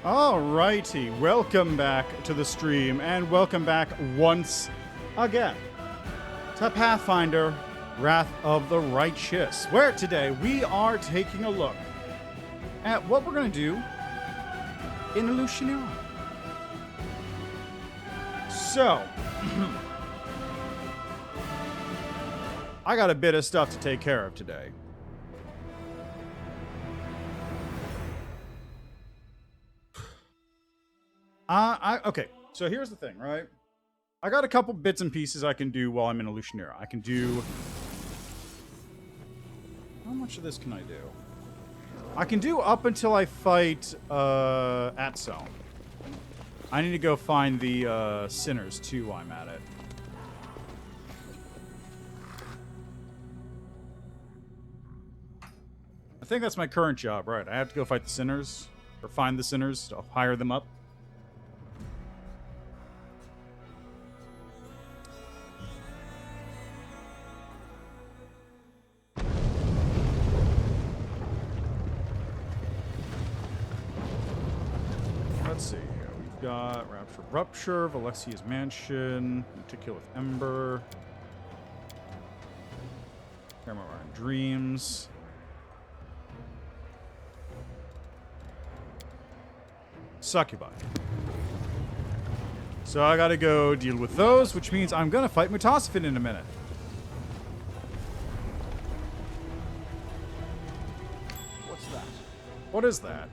Alrighty, welcome back to the stream, and welcome back once again to Pathfinder, Wrath of the Righteous, where today we are taking a look at what we're going to do in Illusionary. So, I got a bit of stuff to take care of today. Okay, so here's the thing, right? I got a couple bits and pieces I can do while I'm in Illusionary. I can do... How much of this can I do? I can do up until I fight, Atso. I need to go find the, sinners, too, while I'm at it. I think that's my current job, right? I have to go fight the sinners, or find the sinners, to hire them up. Let's see here. We've got Rupture, Valexia's Mansion, Meticulous Ember, Camera Dreams. Succubi. So I gotta go deal with those, which means I'm gonna fight Mutosophin in a minute. What's that? What is that?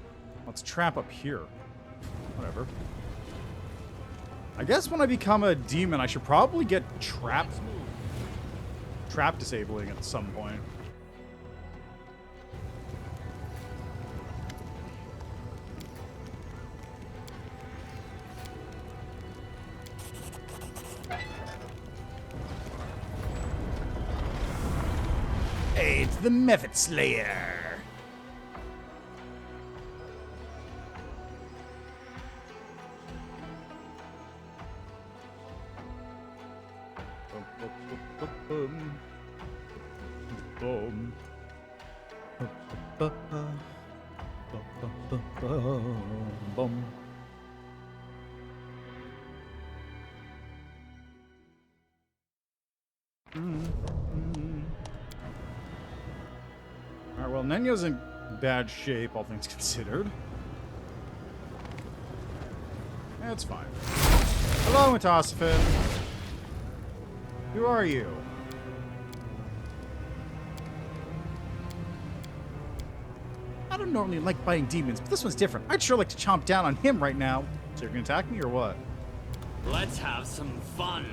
Let's trap up here. Whatever. I guess when I become a demon, I should probably get trap disabling at some point. Hey, it's the Method Slayer. Alright, well, Nenyo's in bad shape, all things considered. That's fine. Hello, Mutosophin. Who are you? I don't normally like biting demons, but this one's different. I'd sure like to chomp down on him right now. So you're gonna attack me or what? Let's have some fun.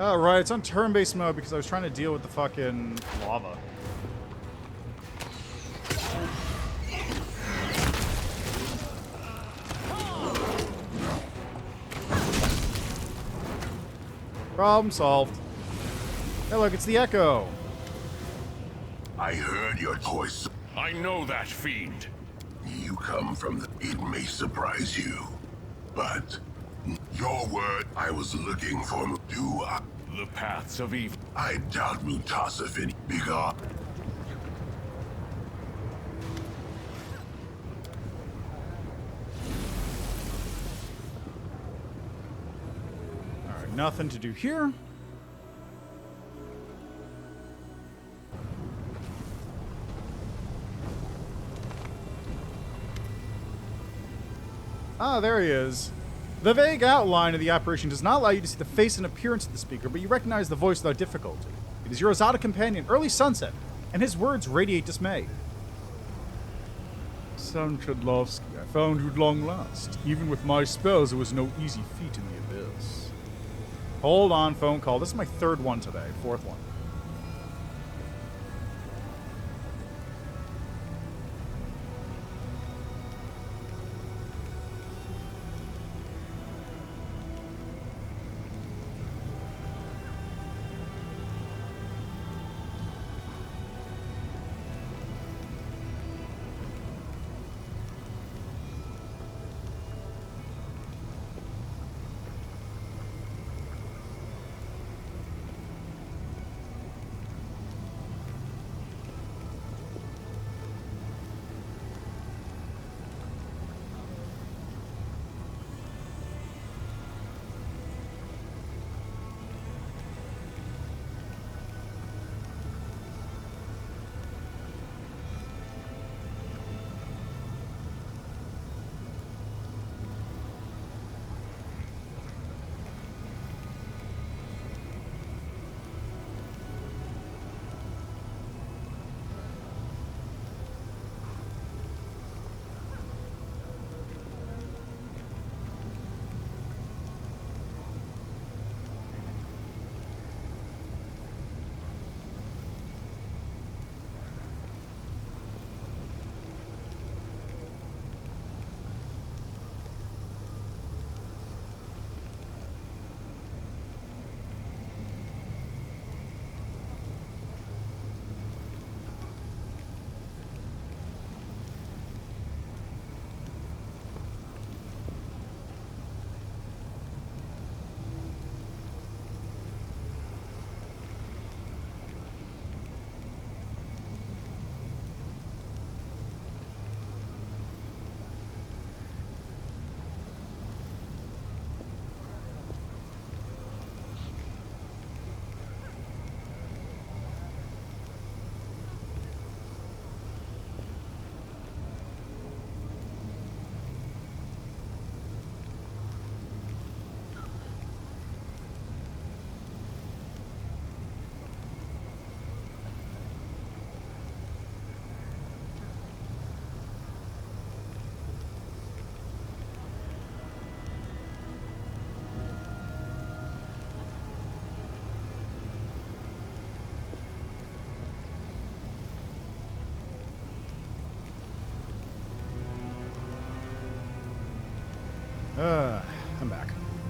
Oh, right, it's on turn-based mode because I was trying to deal with the fucking lava. Problem solved. Hey, look, it's the Echo. I heard your voice. I know that fiend. You come from the... It may surprise you, but your word I was looking for. Do I... The paths of evil. I doubt Mutosophin because... Alright, nothing to do here. Ah, there he is. The vague outline of the apparition does not allow you to see the face and appearance of the speaker, but you recognize the voice without difficulty. It is your Azada companion, Early Sunset, and his words radiate dismay. Son Chudlovsky, I found you'd long last. Even with my spells, it was no easy feat in the abyss. Hold on, phone call. This is my third one today, fourth one.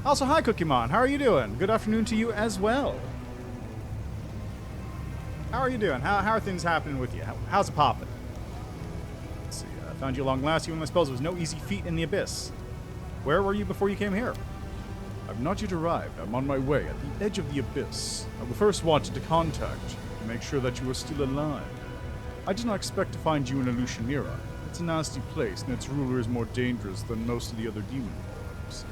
Also, hi, Cookymon. How are you doing? Good afternoon to you as well. How are you doing? How are things happening with you? How's it popping? Let's see. I found you along last, even though I suppose it was no easy feat in the abyss. Where were you before you came here? I've not yet arrived. I'm on my way at the edge of the abyss. I first wanted to contact you to make sure that you were still alive. I did not expect to find you in Illusionera. It's a nasty place, and its ruler is more dangerous than most of the other demon forms.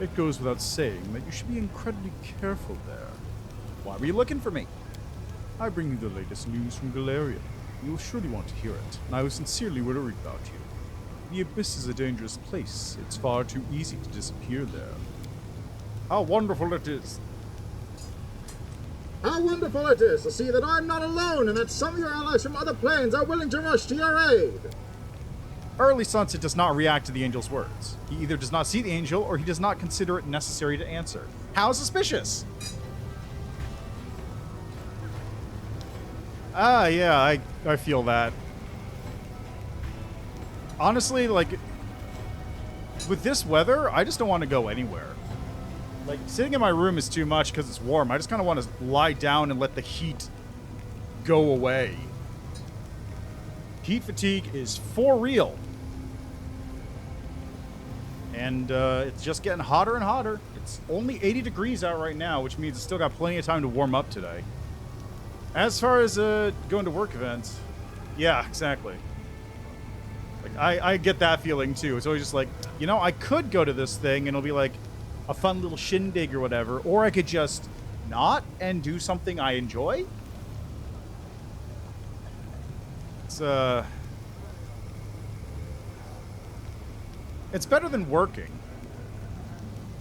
It goes without saying that you should be incredibly careful there. Why were you looking for me? I bring you the latest news from Galeria. You will surely want to hear it, and I was sincerely worried about you. The abyss is a dangerous place. It's far too easy to disappear there. How wonderful it is. How wonderful it is to see that I'm not alone and that some of your allies from other planes are willing to rush to your aid. Early Sunset does not react to the angel's words. He either does not see the angel or he does not consider it necessary to answer. How suspicious! Ah, yeah, I feel that. Honestly, like, with this weather, I just don't want to go anywhere. Like, sitting in my room is too much because it's warm. I just kind of want to lie down and let the heat go away. Heat fatigue is for real. And it's just getting hotter and hotter. It's only 80 degrees out right now, which means it's still got plenty of time to warm up today. As far as going to work events, yeah, exactly. Like, I get that feeling too. It's always just like, you know, I could go to this thing and it'll be like a fun little shindig or whatever, or I could just not and do something I enjoy. It's better than working.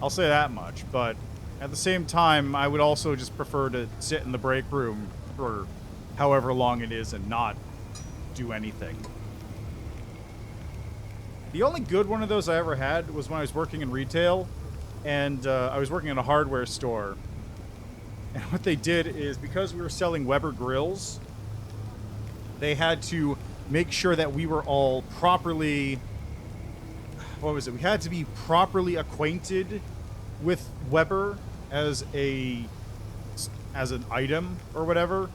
I'll say that much, but at the same time, I would also just prefer to sit in the break room for however long it is and not do anything. The only good one of those I ever had was when I was working in retail, and I was working in a hardware store. And what they did is, because we were selling Weber grills, they had to make sure that we were all properly... What was it? We had to be properly acquainted with Weber as an item or whatever.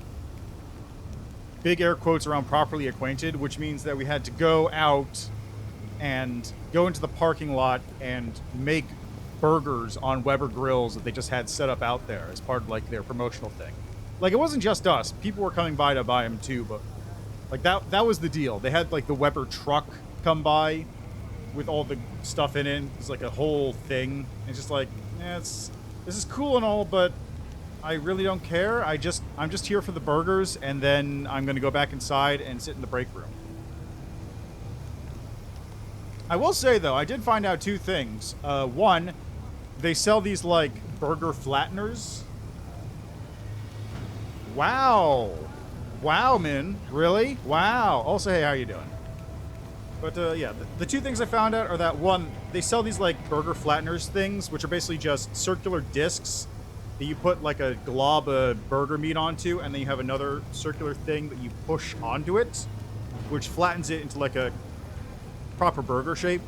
Big air quotes around properly acquainted, which means that we had to go out and go into the parking lot and make burgers on Weber grills that they just had set up out there as part of like their promotional thing. Like, it wasn't just us. People were coming by to buy them too, but like that was the deal. They had like the Weber truck come by with all the stuff in it. It's like a whole thing. It's just like, this is cool and all, but I really don't care. I'm just here for the burgers, and then I'm going to go back inside and sit in the break room. I will say, though, I did find out two things. One, they sell these, like, burger flatteners. Wow. Wow, man. Really? Wow. Also, hey, how you doing? But, yeah, the two things I found out are that, one, they sell these, like, burger flatteners things, which are basically just circular discs that you put, like, a glob of burger meat onto, and then you have another circular thing that you push onto it, which flattens it into, like, a proper burger shape.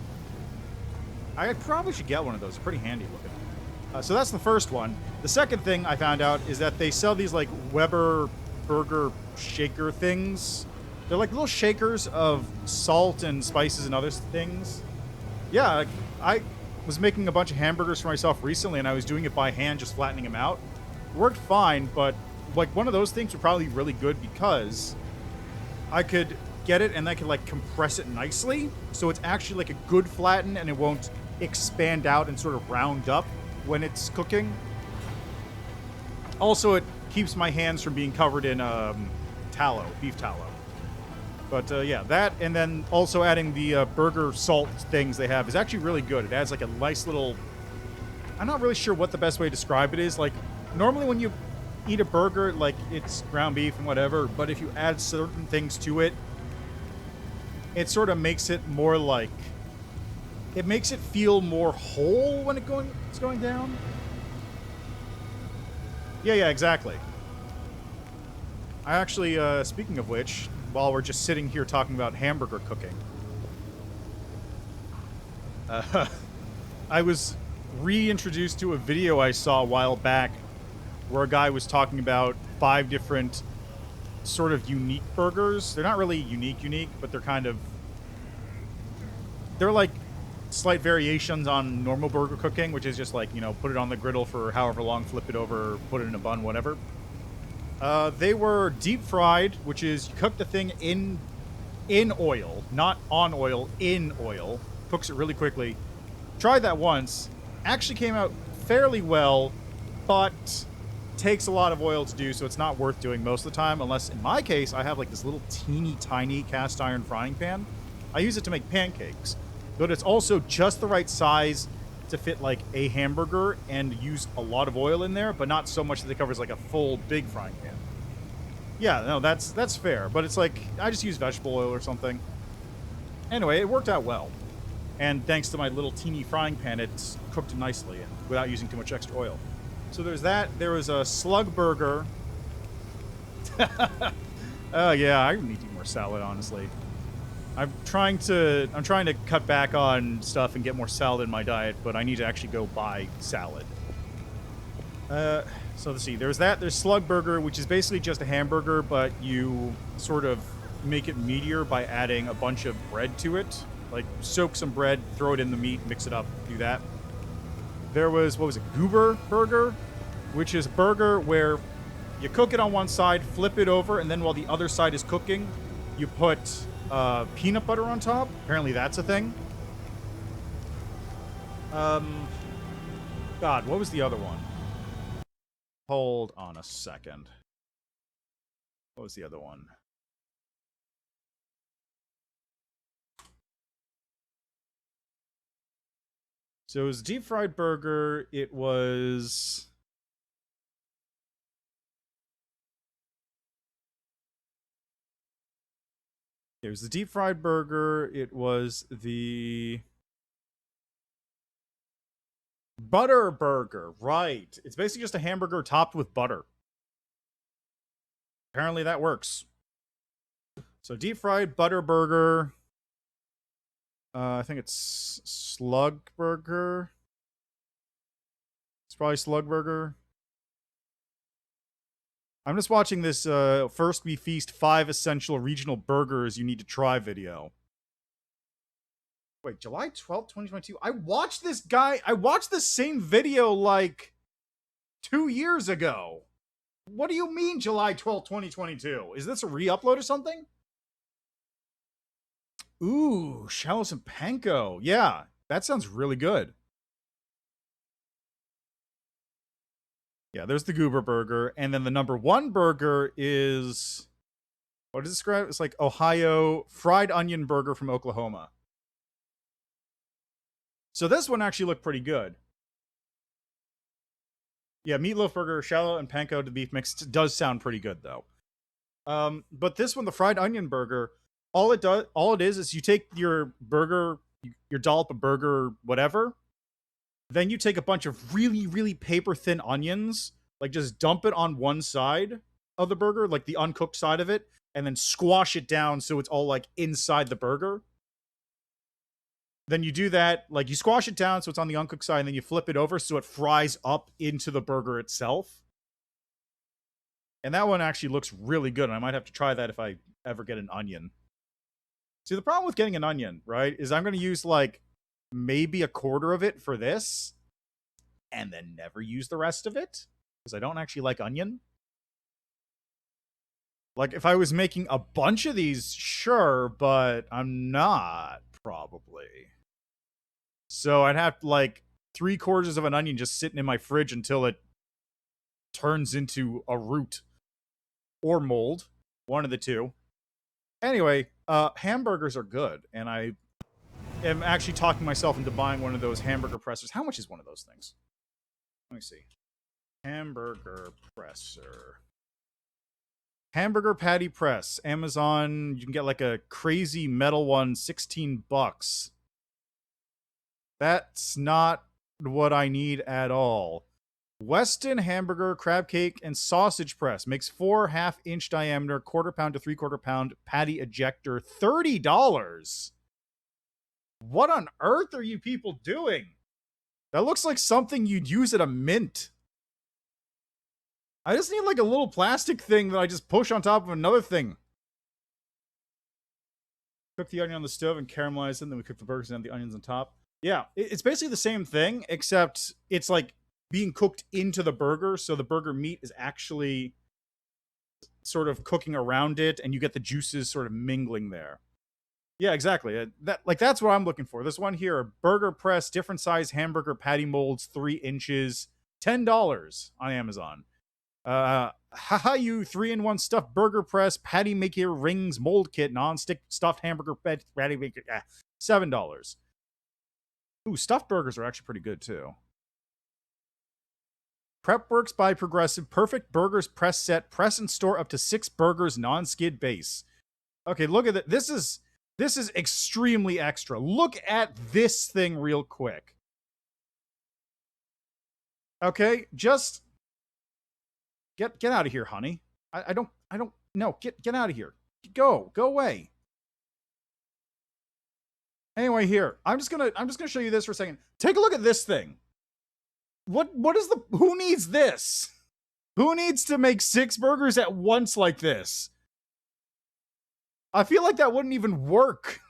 I probably should get one of those. They're pretty handy looking. So that's the first one. The second thing I found out is that they sell these, like, Weber burger shaker things. They're like little shakers of salt and spices and other things. Yeah, like, I was making a bunch of hamburgers for myself recently, and I was doing it by hand, just flattening them out. It worked fine, but like one of those things would probably be really good because I could get it and I could like compress it nicely, so it's actually like a good flatten and it won't expand out and sort of round up when it's cooking. Also, it keeps my hands from being covered in tallow, beef tallow. But yeah, that, and then also adding the burger salt things they have is actually really good. It adds like a nice little... I'm not really sure what the best way to describe it is. Like, normally when you eat a burger, like, it's ground beef and whatever, but if you add certain things to it, it sort of makes it more like... It makes it feel more whole when it's going down. Yeah, exactly. I actually, speaking of which... while we're just sitting here talking about hamburger cooking. I was reintroduced to a video I saw a while back where a guy was talking about 5 different sort of unique burgers. They're not really unique, but they're kind of... They're like slight variations on normal burger cooking, which is just like, you know, put it on the griddle for however long, flip it over, put it in a bun, whatever. They were deep fried, which is you cook the thing in oil, not on oil, in oil. Cooks it really quickly. Tried that once. Actually came out fairly well, but takes a lot of oil to do, so it's not worth doing most of the time, unless, in my case, I have like this little teeny tiny cast iron frying pan. I use it to make pancakes, but it's also just the right size to fit like a hamburger and use a lot of oil in there, but not so much that it covers like a full big frying pan. Yeah, no, that's fair, but it's like I just use vegetable oil or something. Anyway, it worked out well. And thanks to my little teeny frying pan, it's cooked nicely and without using too much extra oil. So there's that. There was a slug burger. Oh yeah, I need to eat more salad, honestly. I'm trying to cut back on stuff and get more salad in my diet, but I need to actually go buy salad. So let's see. There's that. There's slug burger, which is basically just a hamburger, but you sort of make it meatier by adding a bunch of bread to it. Like, soak some bread, throw it in the meat, mix it up, do that. There was, what was it, Goober Burger, which is a burger where you cook it on one side, flip it over, and then while the other side is cooking, you put peanut butter on top. Apparently that's a thing. God, what was the other one? Hold on a second. What was the other one? So it was a deep fried burger. It was... It was the deep fried burger. It was the... Butter burger, right. It's basically just a hamburger topped with butter. Apparently that works. So deep fried butter burger... I think it's Slug Burger. It's probably Slug Burger. I'm just watching this First We Feast 5 Essential Regional Burgers You Need to Try video. Wait, July 12th, 2022? I watched this same video like 2 years ago. What do you mean July 12th, 2022? Is this a re-upload or something? Ooh, Shallows and Panko. Yeah, that sounds really good. Yeah, there's the Goober Burger. And then the #1 burger is... What does it describe? It's like Ohio Fried Onion Burger from Oklahoma. So this one actually looked pretty good. Yeah, Meatloaf Burger, Shallow and Panko to beef mix does sound pretty good, though. But this one, the Fried Onion Burger... All it is you take your burger, your dollop of burger, whatever. Then you take a bunch of really, really paper-thin onions, like just dump it on one side of the burger, like the uncooked side of it, and then squash it down so it's all like inside the burger. Then you do that, like you squash it down so it's on the uncooked side, and then you flip it over so it fries up into the burger itself. And that one actually looks really good, and I might have to try that if I ever get an onion. See, the problem with getting an onion, right, is I'm going to use, like, maybe a quarter of it for this, and then never use the rest of it, because I don't actually like onion. Like, if I was making a bunch of these, sure, but I'm not, probably. So I'd have, like, 3/4 of an onion just sitting in my fridge until it turns into a root. Or mold. One of the two. Anyway, hamburgers are good, and I am actually talking myself into buying one of those hamburger pressers. How much is one of those things? Let me see. Hamburger presser. Hamburger patty press. Amazon, you can get like a crazy metal one, $16. That's not what I need at all. Weston hamburger, crab cake, and sausage press. Makes 4 1/2-inch diameter, 1/4 pound to 3/4 pound patty ejector. $30. What on earth are you people doing? That looks like something you'd use at a mint. I just need like a little plastic thing that I just push on top of another thing. Cook the onion on the stove and caramelize it, and then we cook the burgers and the onions on top. Yeah, it's basically the same thing, except it's like being cooked into the burger, so the burger meat is actually sort of cooking around it, and you get the juices sort of mingling there. Yeah, exactly. That's what I'm looking for. This one here, burger press, different size hamburger patty molds, 3 inches, $10 on Amazon. Haha, you 3-in-1 stuffed burger press, patty maker rings, mold kit, non-stick stuffed hamburger patty maker, $7. Ooh, stuffed burgers are actually pretty good too. Prep Works by Progressive, perfect burgers press set, press and store up to 6 burgers, non-skid base. Okay, look at that. This is extremely extra. Look at this thing real quick. Okay, just get out of here, honey. I don't no, get out of here. Go away. Anyway, here. I'm just gonna show you this for a second. Take a look at this thing. Who needs this? Who needs to make 6 burgers at once like this? I feel like that wouldn't even work.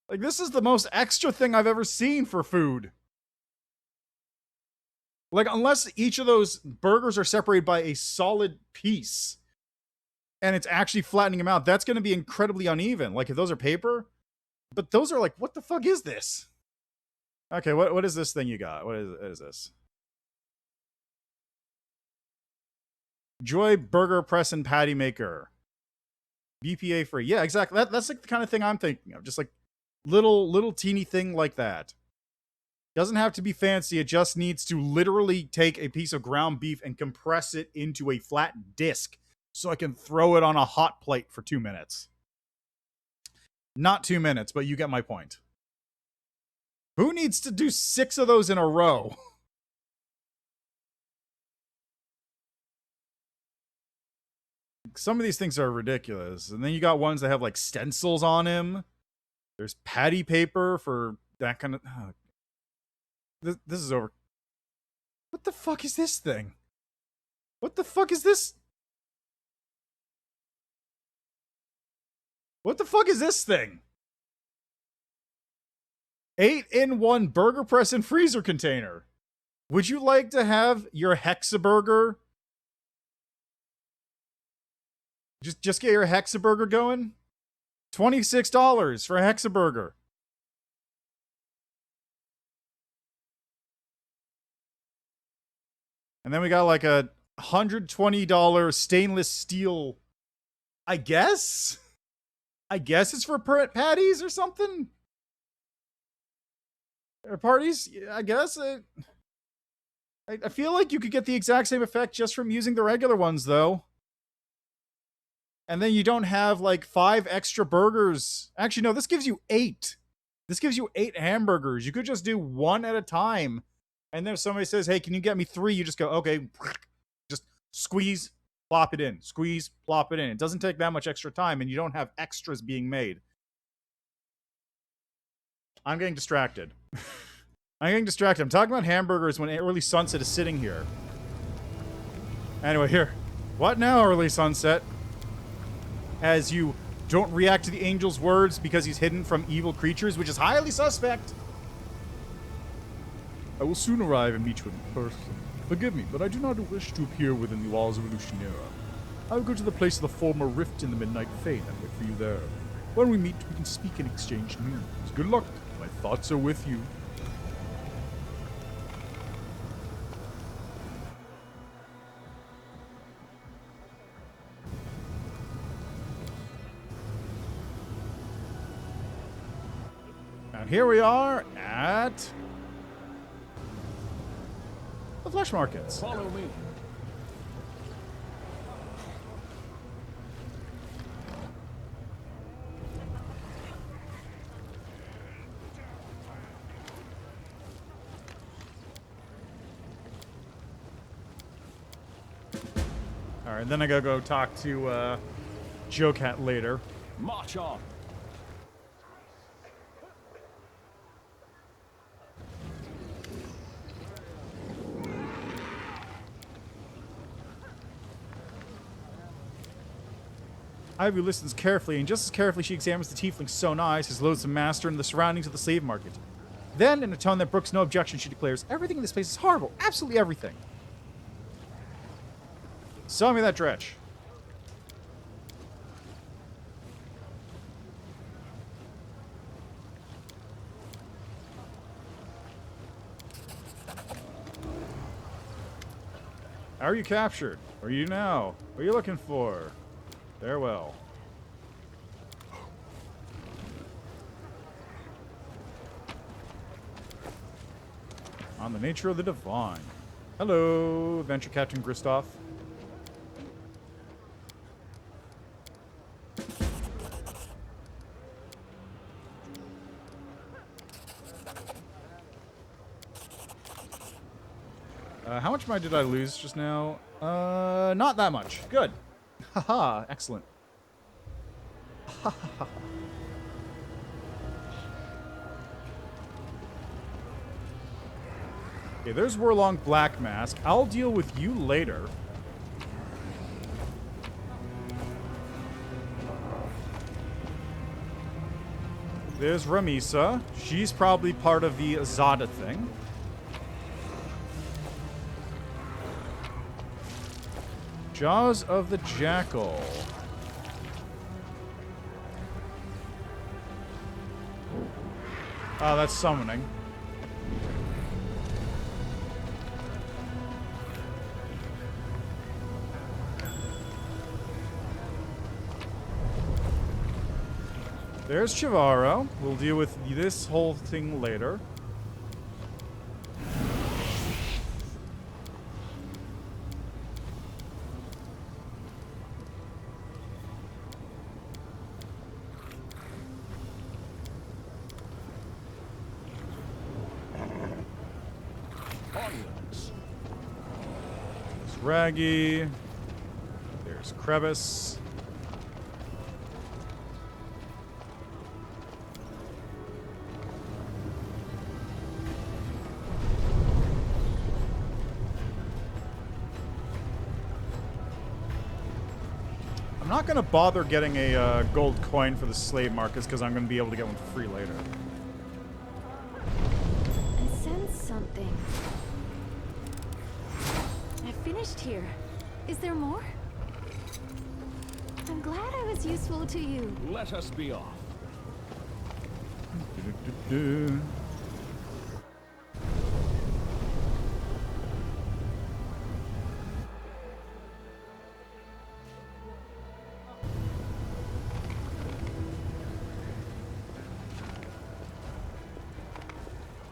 Like, this is the most extra thing I've ever seen for food. Like, unless each of those burgers are separated by a solid piece, and it's actually flattening them out, that's going to be incredibly uneven. Like, if those are paper, but those are like, what the fuck is this? Okay, what is this thing you got? What is this? Joy Burger Press and Patty Maker. BPA free. Yeah, exactly. That's like the kind of thing I'm thinking of. Just like little teeny thing like that. Doesn't have to be fancy. It just needs to literally take a piece of ground beef and compress it into a flat disc so I can throw it on a hot plate for 2 minutes. Not 2 minutes, but you get my point. Who needs to do 6 of those in a row? Some of these things are ridiculous. And then you got ones that have like stencils on him. There's patty paper for that kind of... This is over. What the fuck is this thing? What the fuck is this? What the fuck is this thing? 8-in-1 burger press and freezer container. Would you like to have your Hexaburger? Just get your Hexaburger going? $26 for a Hexaburger. And then we got like a $120 stainless steel. I guess it's for patties or something. Or parties, I guess. I feel like you could get the exact same effect just from using the regular ones, though. And then you don't have like 5 extra burgers. Actually, no, this gives you 8. This gives you 8 hamburgers. You could just do 1 at a time. And then if somebody says, hey, can you get me 3? You just go, okay. Just squeeze, plop it in. Squeeze, plop it in. It doesn't take that much extra time, and you don't have extras being made. I'm getting distracted. I'm talking about hamburgers when Early Sunset is sitting here. Anyway, here. What now, Early Sunset? As you don't react to the angel's words because he's hidden from evil creatures, which is highly suspect. I will soon arrive and meet you in person. Forgive me, but I do not wish to appear within the walls of Illusionera. I will go to the place of the former rift in the Midnight Fane and wait for you there. When we meet, we can speak and exchange news. Good luck. My thoughts are with you. And here we are at the flesh markets. Follow me. Alright, then I gotta go talk to Owlcat later. March on. Ivy listens carefully, and just as carefully she examines the tiefling's sewn eyes, his loathsome master, and the surroundings of the slave market. Then, in a tone that brooks no objection, she declares, "Everything in this place is horrible. Absolutely everything." Sell me that dretch. How are you captured? Where are you now? What are you looking for? Farewell. On the nature of the divine. Hello, Adventure Captain Kristoff. How much money did I lose just now? Not that much. Good. Haha, excellent. Okay, there's Warlong Black Mask. I'll deal with you later. There's Ramisa. She's probably part of the Azada thing. Jaws of the Jackal. Oh, that's summoning. There's Chivaro. We'll deal with this whole thing later. There's Raggy. There's Crevice. I'm not going to bother getting a gold coin for the slave markets because I'm going to be able to get one for free later. I sense something. I finished here. Is there more? I'm glad I was useful to you. Let us be off.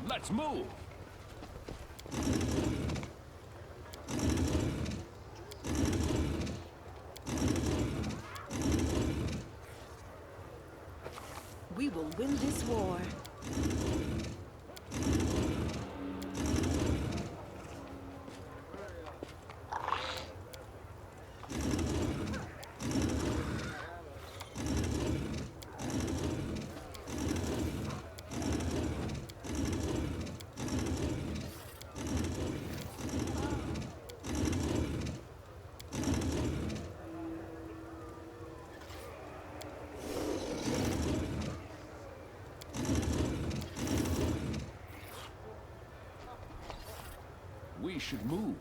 Let's move. We will win this war. We should move.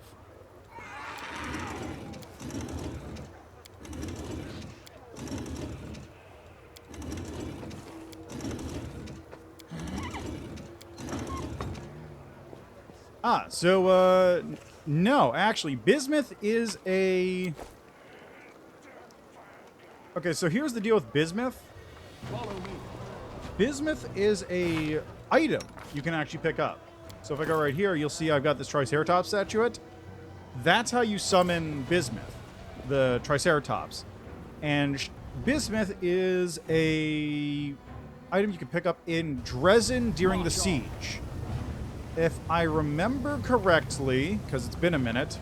No, actually, Bismuth is a... Okay, so here's the deal with Bismuth. Follow me. Bismuth is a item you can actually pick up. So if I go right here, you'll see I've got this Triceratops statuette. That's how you summon Bismuth, the Triceratops. And Bismuth is a item you can pick up in Dresden during the siege. If I remember correctly, because it's been a minute,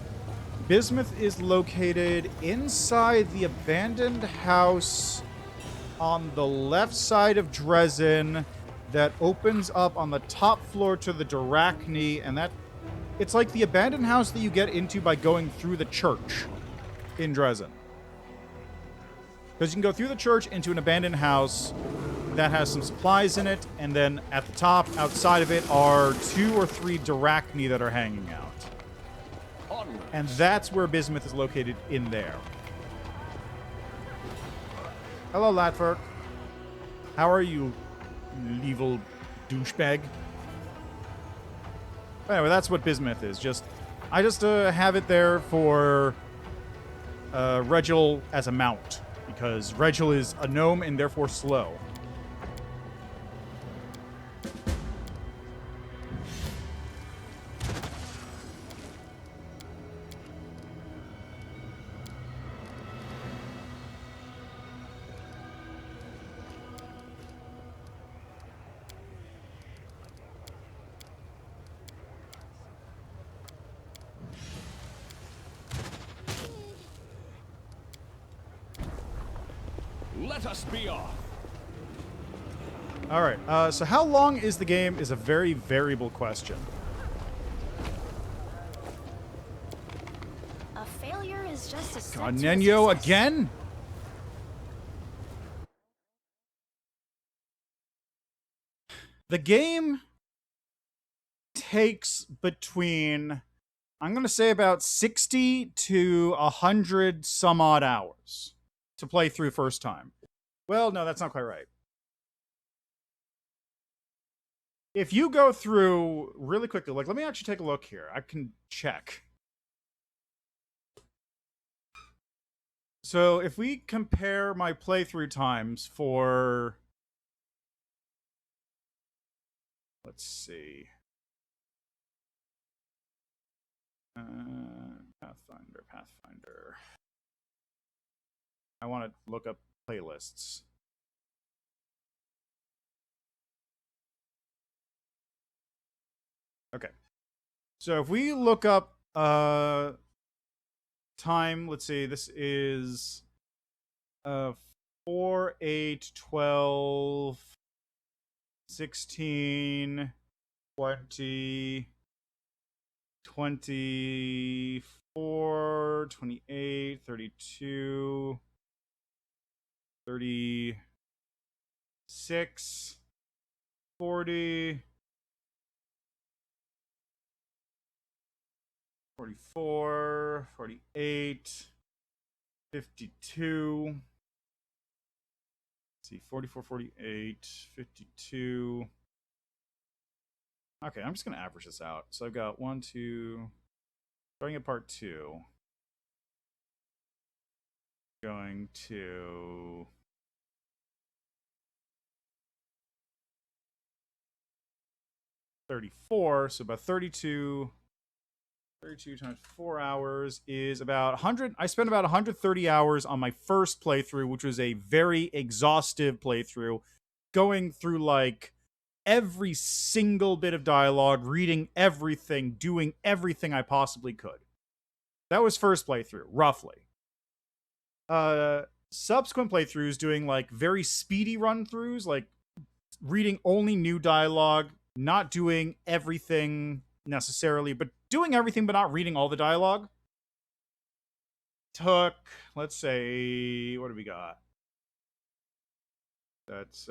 Bismuth is located inside the abandoned house on the left side of Dresden that opens up on the top floor to the Darachne, and that it's like the abandoned house that you get into by going through the church in Dresden. Because you can go through the church into an abandoned house that has some supplies in it, and then at the top, outside of it, are 2 or 3 Drachni that are hanging out. Onward. And that's where Bismuth is located, in there. Hello, Latford. How are you, evil douchebag? Anyway, that's what Bismuth is. I just have it there for Regil as a mount, because Regil is a gnome and therefore slow. Let us be off. All right. So how long is the game is a very variable question. A failure is just a step God, to a Nenyo success. again? The game takes between, I'm going to say about 60 to 100 some odd hours to play through first time. Well, no, that's not quite right. If you go through really quickly, like, let me actually take a look here. I can check. So if we compare my playthrough times for, let's see, Pathfinder. I want to look up playlists. Okay. So if we look up time, let's see, this is 4, 8, 12, 16, 20, 24, 28, 32, 36, 40, 44, 48, 52. Let's see, 44, 48, 52. Okay, I'm just going to average this out. So I've got 1, 2, starting at part 2. Going to 34, so about 32 times 4 hours is about 100. I spent about 130 hours on my first playthrough, which was a very exhaustive playthrough, going through like every single bit of dialogue, reading everything, doing everything I possibly could. That was first playthrough, roughly. Subsequent playthroughs doing like very speedy run-throughs, like reading only new dialogue, not doing everything necessarily, but doing everything but not reading all the dialogue. Took, let's say, what do we got? That's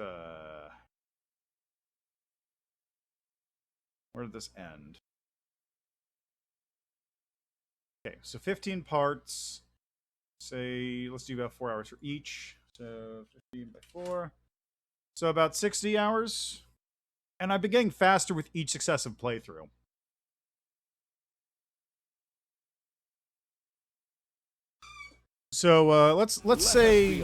where did this end? Okay, so 15 parts. Say, let's do about 4 hours for each. So 15 by 4. So about 60 hours. And I've been getting faster with each successive playthrough. So let's say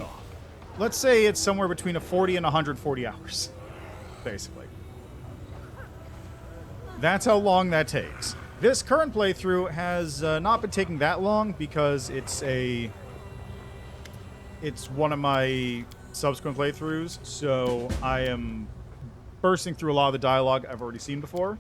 it's somewhere between a 40 and 140 hours, basically. That's how long that takes. This current playthrough has not been taking that long because it's one of my subsequent playthroughs, so I am bursting through a lot of the dialogue I've already seen before.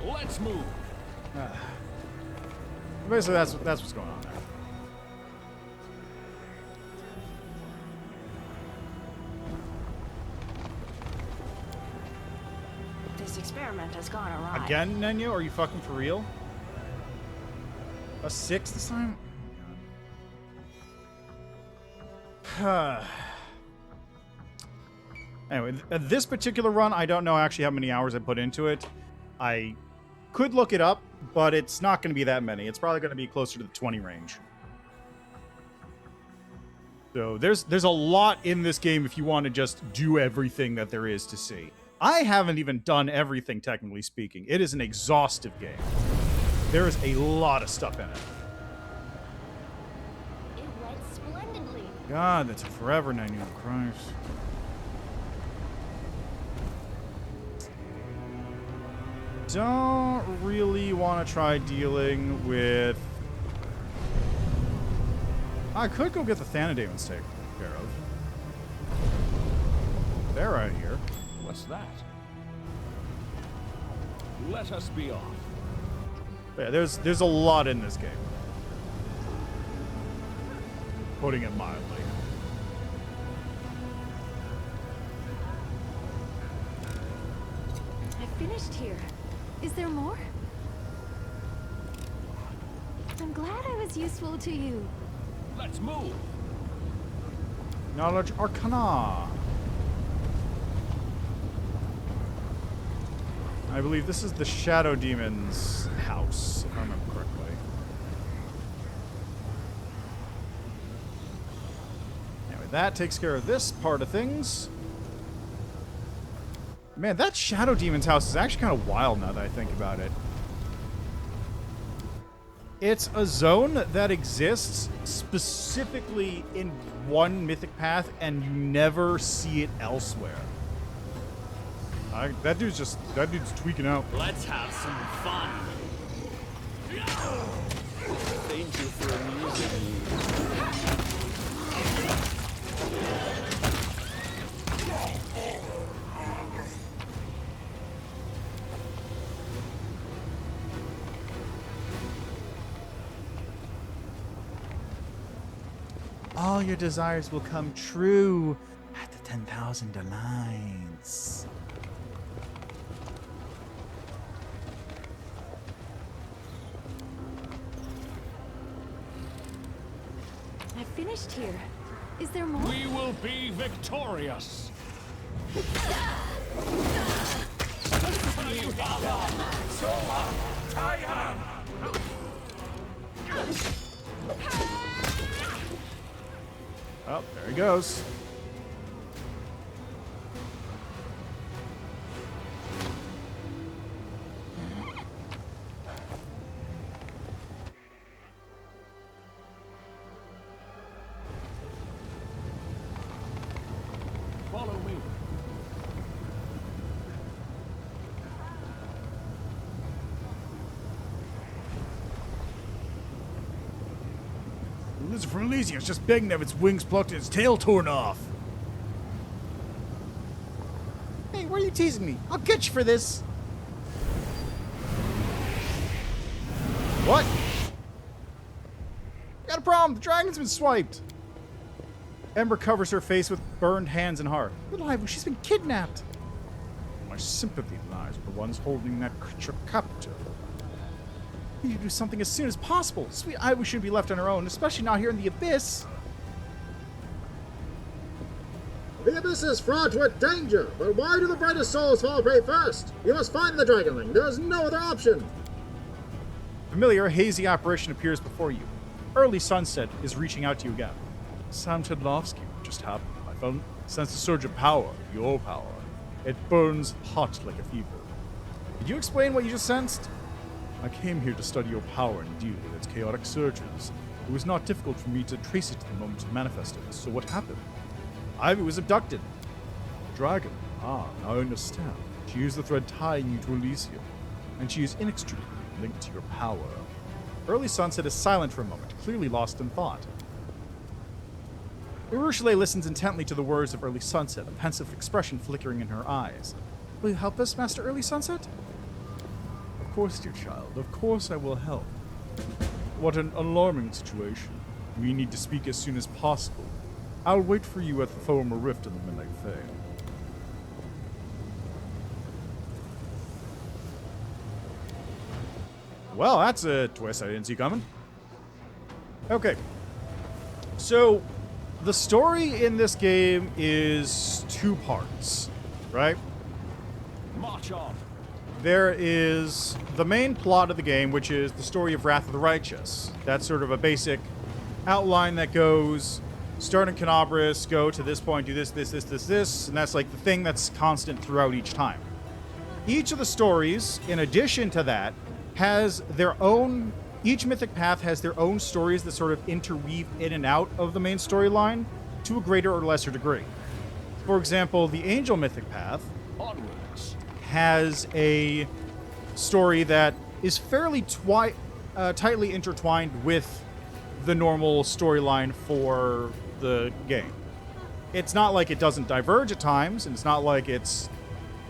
Let's move. Basically, that's what's going on there. experiment has gone awry. Again, Nenyo? Are you fucking for real? A 6 this time? Anyway, this particular run, I don't know actually how many hours I put into it. I could look it up, but it's not going to be that many. It's probably going to be closer to the 20 range. So there's a lot in this game if you want to just do everything that there is to see. I haven't even done everything, technically speaking. It is an exhaustive game. There is a lot of stuff in it. It went splendidly. God, that took forever, Nenyo. Christ. Don't really want to try dealing with... I could go get the Thanadamons taken care of. They're right here. What's that? Let us be off. Yeah, there's a lot in this game. Putting it mildly. I finished here. Is there more? I'm glad I was useful to you. Let's move. Knowledge Arcana. I believe this is the Shadow Demon's house, if I remember correctly. Anyway, that takes care of this part of things. Man, that Shadow Demon's house is actually kind of wild now that I think about it. It's a zone that exists specifically in one mythic path, and you never see it elsewhere. That dude's tweaking out. Let's have some fun. Thank you for amusing me. All your desires will come true at the 10,000 lines. I finished here. Is there more? We will be victorious. Oh, there he goes. Follow me. The lizard from Elysium is just begging to have its wings plucked and its tail torn off. Hey, why are you teasing me? I'll get you for this. What? Got a problem. The dragon's been swiped. Ember covers her face with burned hands and heart. Good Ivan, she's been kidnapped. My sympathy lies with the ones holding that creature captive. We need to do something as soon as possible. Sweet Ivy shouldn't be left on her own, especially not here in the Abyss. The abyss is fraught with danger, but why do the brightest souls fall prey first? You must find the Dragonling. There is no other option. Familiar, hazy apparition appears before you. Early sunset is reaching out to you again. Sam Chudlovsky, what just happened? I sensed a surge of power, your power. It burns hot like a fever. Did you explain what you just sensed? I came here to study your power and deal with its chaotic surges. It was not difficult for me to trace it to the moment it manifested. So what happened? Ivy was abducted. Dragon. Ah, now I understand. She is the thread tying you to Elysium, and she is inextricably linked to your power. Early sunset is silent for a moment, clearly lost in thought. Urushiele listens intently to the words of Early Sunset, a pensive expression flickering in her eyes. Will you help us, Master Early Sunset? Of course, dear child. Of course I will help. What an alarming situation. We need to speak as soon as possible. I'll wait for you at the former rift in the Midnight Fae. Well, that's a twist I didn't see coming. Okay. So, the story in this game is two parts, right? March on. There is the main plot of the game, which is the story of Wrath of the Righteous. That's sort of a basic outline that goes, start in Canabris, go to this point, do this, and that's like the thing that's constant throughout each time. Each of the stories, in addition to that, has their own... Each mythic path has their own stories that sort of interweave in and out of the main storyline to a greater or lesser degree. For example, the Angel mythic path Onwards. has a story that is fairly tightly intertwined with the normal storyline for the game. It's not like it doesn't diverge at times, and it's not like it's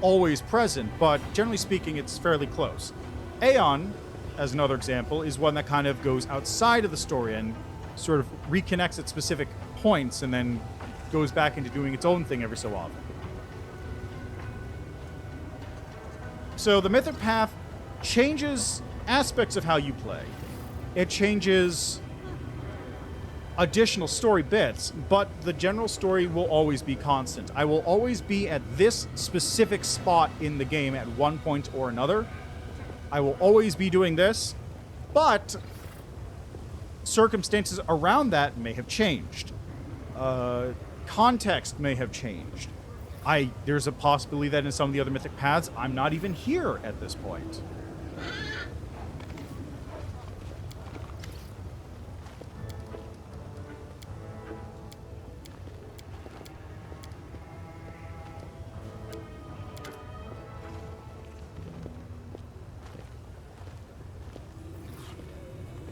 always present, but generally speaking, it's fairly close. Aeon, as another example, is one that kind of goes outside of the story and sort of reconnects at specific points and then goes back into doing its own thing every so often. So the Mythic Path changes aspects of how you play. It changes additional story bits, but the general story will always be constant. I will always be at this specific spot in the game at one point or another. I will always be doing this, but circumstances around that may have changed. Context may have changed. There's a possibility that in some of the other mythic paths, I'm not even here at this point.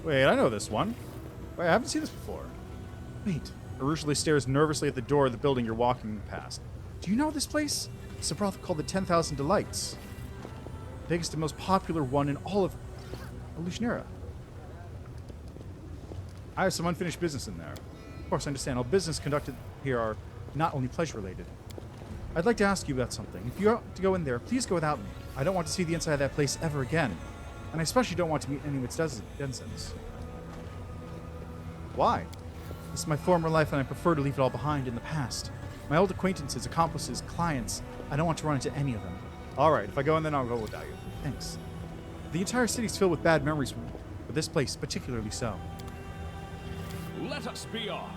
Wait, I know this one. Wait, I haven't seen this before. Wait. Arugely stares nervously at the door of the building you're walking past. Do you know this place? It's a brothel called the 10,000 Delights. Biggest and most popular one in all of Alushnera. I have some unfinished business in there. Of course, I understand. All business conducted here are not only pleasure-related. I'd like to ask you about something. If you want to go in there, please go without me. I don't want to see the inside of that place ever again. And I especially don't want to meet any of its denizens. Why? This is my former life, and I prefer to leave it all behind in the past. My old acquaintances, accomplices, clients, I don't want to run into any of them. Alright, if I go in, then I'll go without you. Thanks. The entire city's filled with bad memories, but this place particularly so. Let us be off.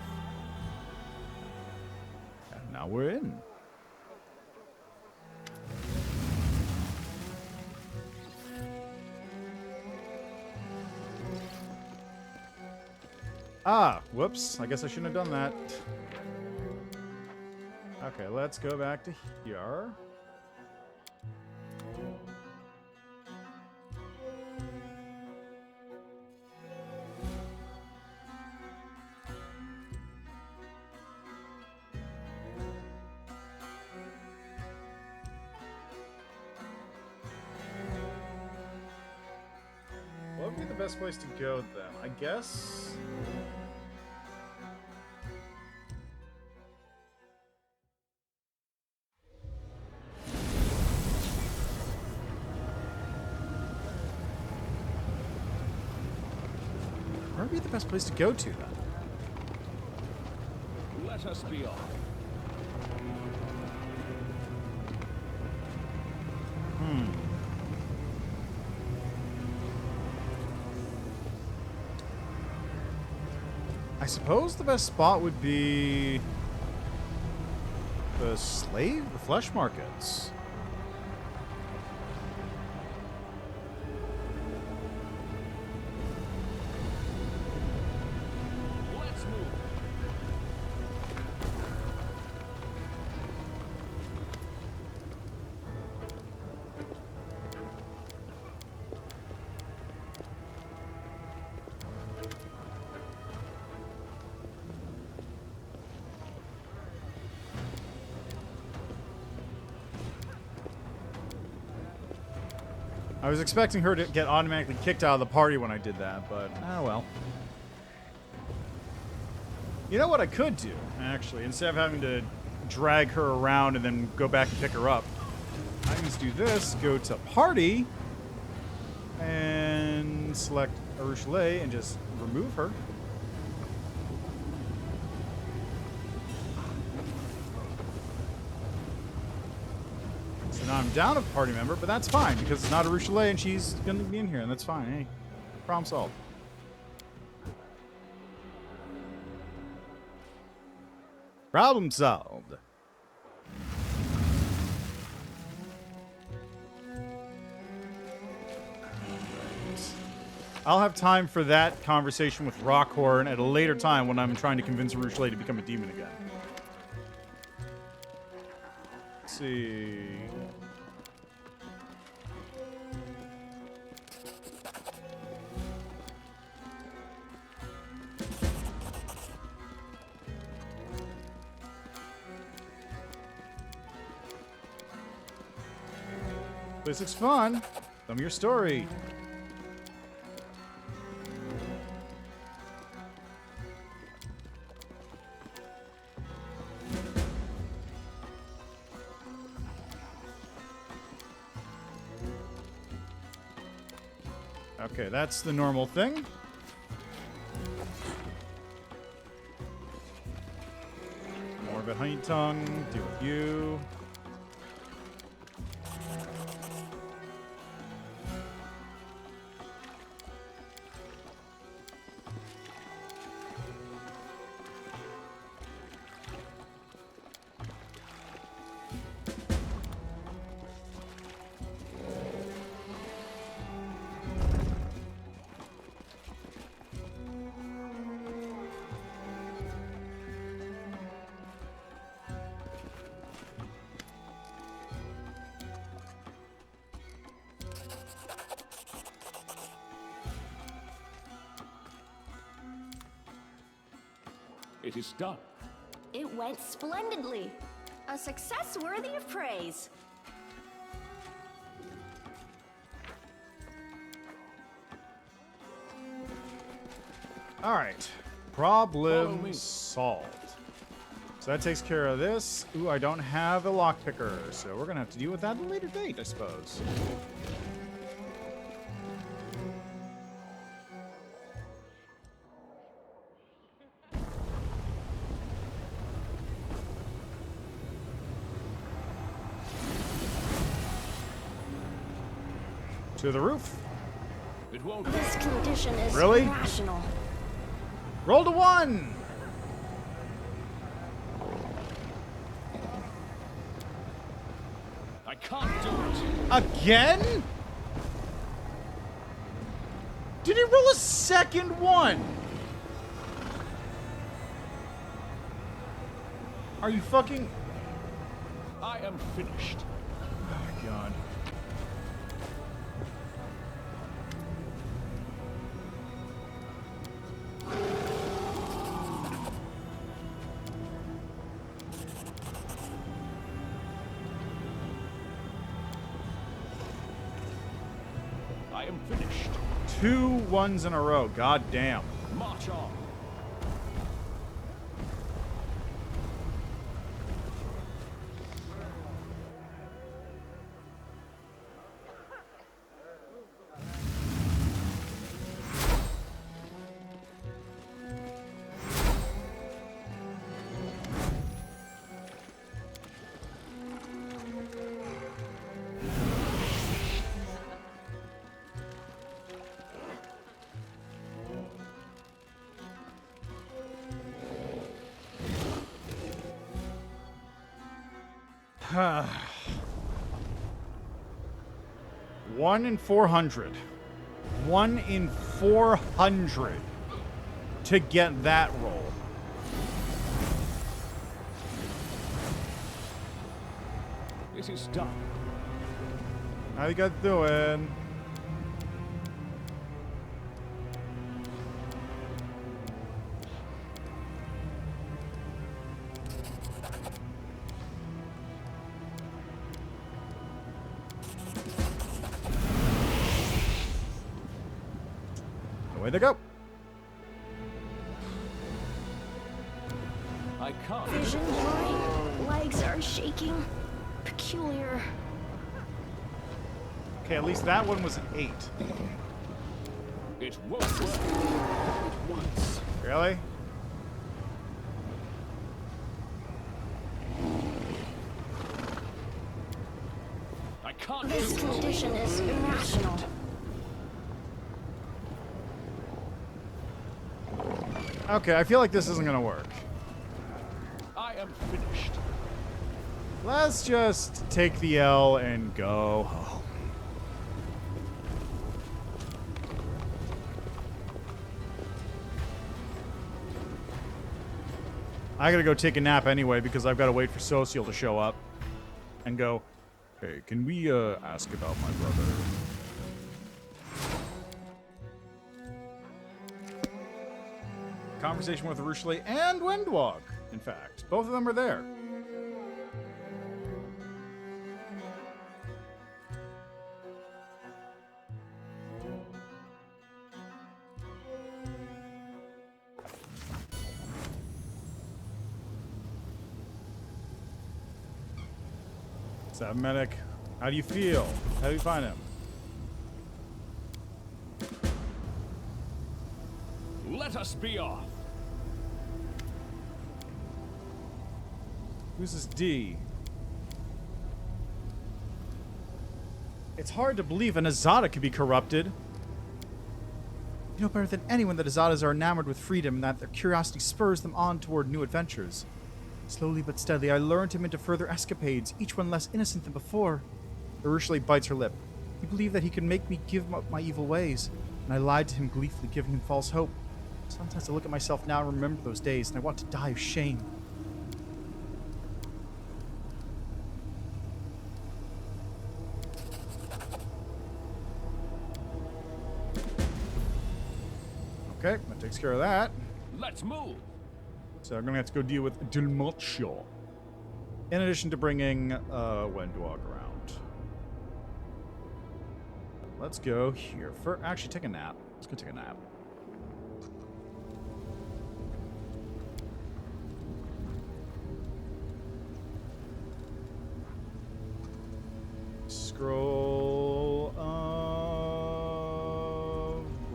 And now we're in. Ah, whoops. I guess I shouldn't have done that. Okay, let's go back to here. What would be the best place to go then? I guess... Where would be the best place to go to then? Let us be off. I suppose the best spot would be the flesh markets. Let's move. I was expecting her to get automatically kicked out of the party when I did that, but oh well. You know what I could do, actually, instead of having to drag her around and then go back and pick her up? I can just do this, go to party, And select Urshule and just remove her. So now I'm down a party member, but that's fine because it's not Urshule and she's going to be in here, and that's fine. Hey, problem solved. Problem solved. I'll have time for that conversation with Rockhorn at a later time when I'm trying to convince Urshule to become a demon again. Let's see. This looks fun. Tell me your story. Okay, that's the normal thing. More of a honey tongue. Deal with you. It is done. It went splendidly. A success worthy of praise. All right. Problem solved. So that takes care of this. Ooh, I don't have a lockpicker, so we're going to have to deal with that at a later date, I suppose. To the roof. It won't. This condition is Really? irrational. Roll to 1. I can't do it. Again? Did he roll a second one? Are you fucking... I am finished. Oh my god. I am finished. 2 ones in a row. God damn. March on. One in 400. 1 in 400 to get that roll. It is done. How you guys doing? Away they go. I can't. Vision blurry. Legs are shaking. Peculiar. Okay, at least that one was an 8. It won't work. It once. Really? I can't This do it. condition is irrational. Okay, I feel like this isn't gonna work. I am finished. Let's just take the L and go home. I gotta go take a nap anyway because I've gotta wait for Social to show up and go, hey, can we ask about my brother? Conversation with Rushlee and Windwalk, in fact. Both of them are there. What's up, medic? How do you feel? How do you find him? Let us be off. Who's this D? It's hard to believe an Azada could be corrupted. You know better than anyone that Azadas are enamored with freedom and that their curiosity spurs them on toward new adventures. Slowly but steadily, I lured him into further escapades, each one less innocent than before. Urushli bites her lip. He believed that he could make me give up my evil ways, and I lied to him gleefully, giving him false hope. Sometimes I look at myself now and remember those days, and I want to die of shame. Okay, that takes care of that. Let's move. So I'm going to have to go deal with Dimachio. In addition to bringing Wendwalk around. Let's go here. Actually, take a nap. Let's go take a nap. Scroll of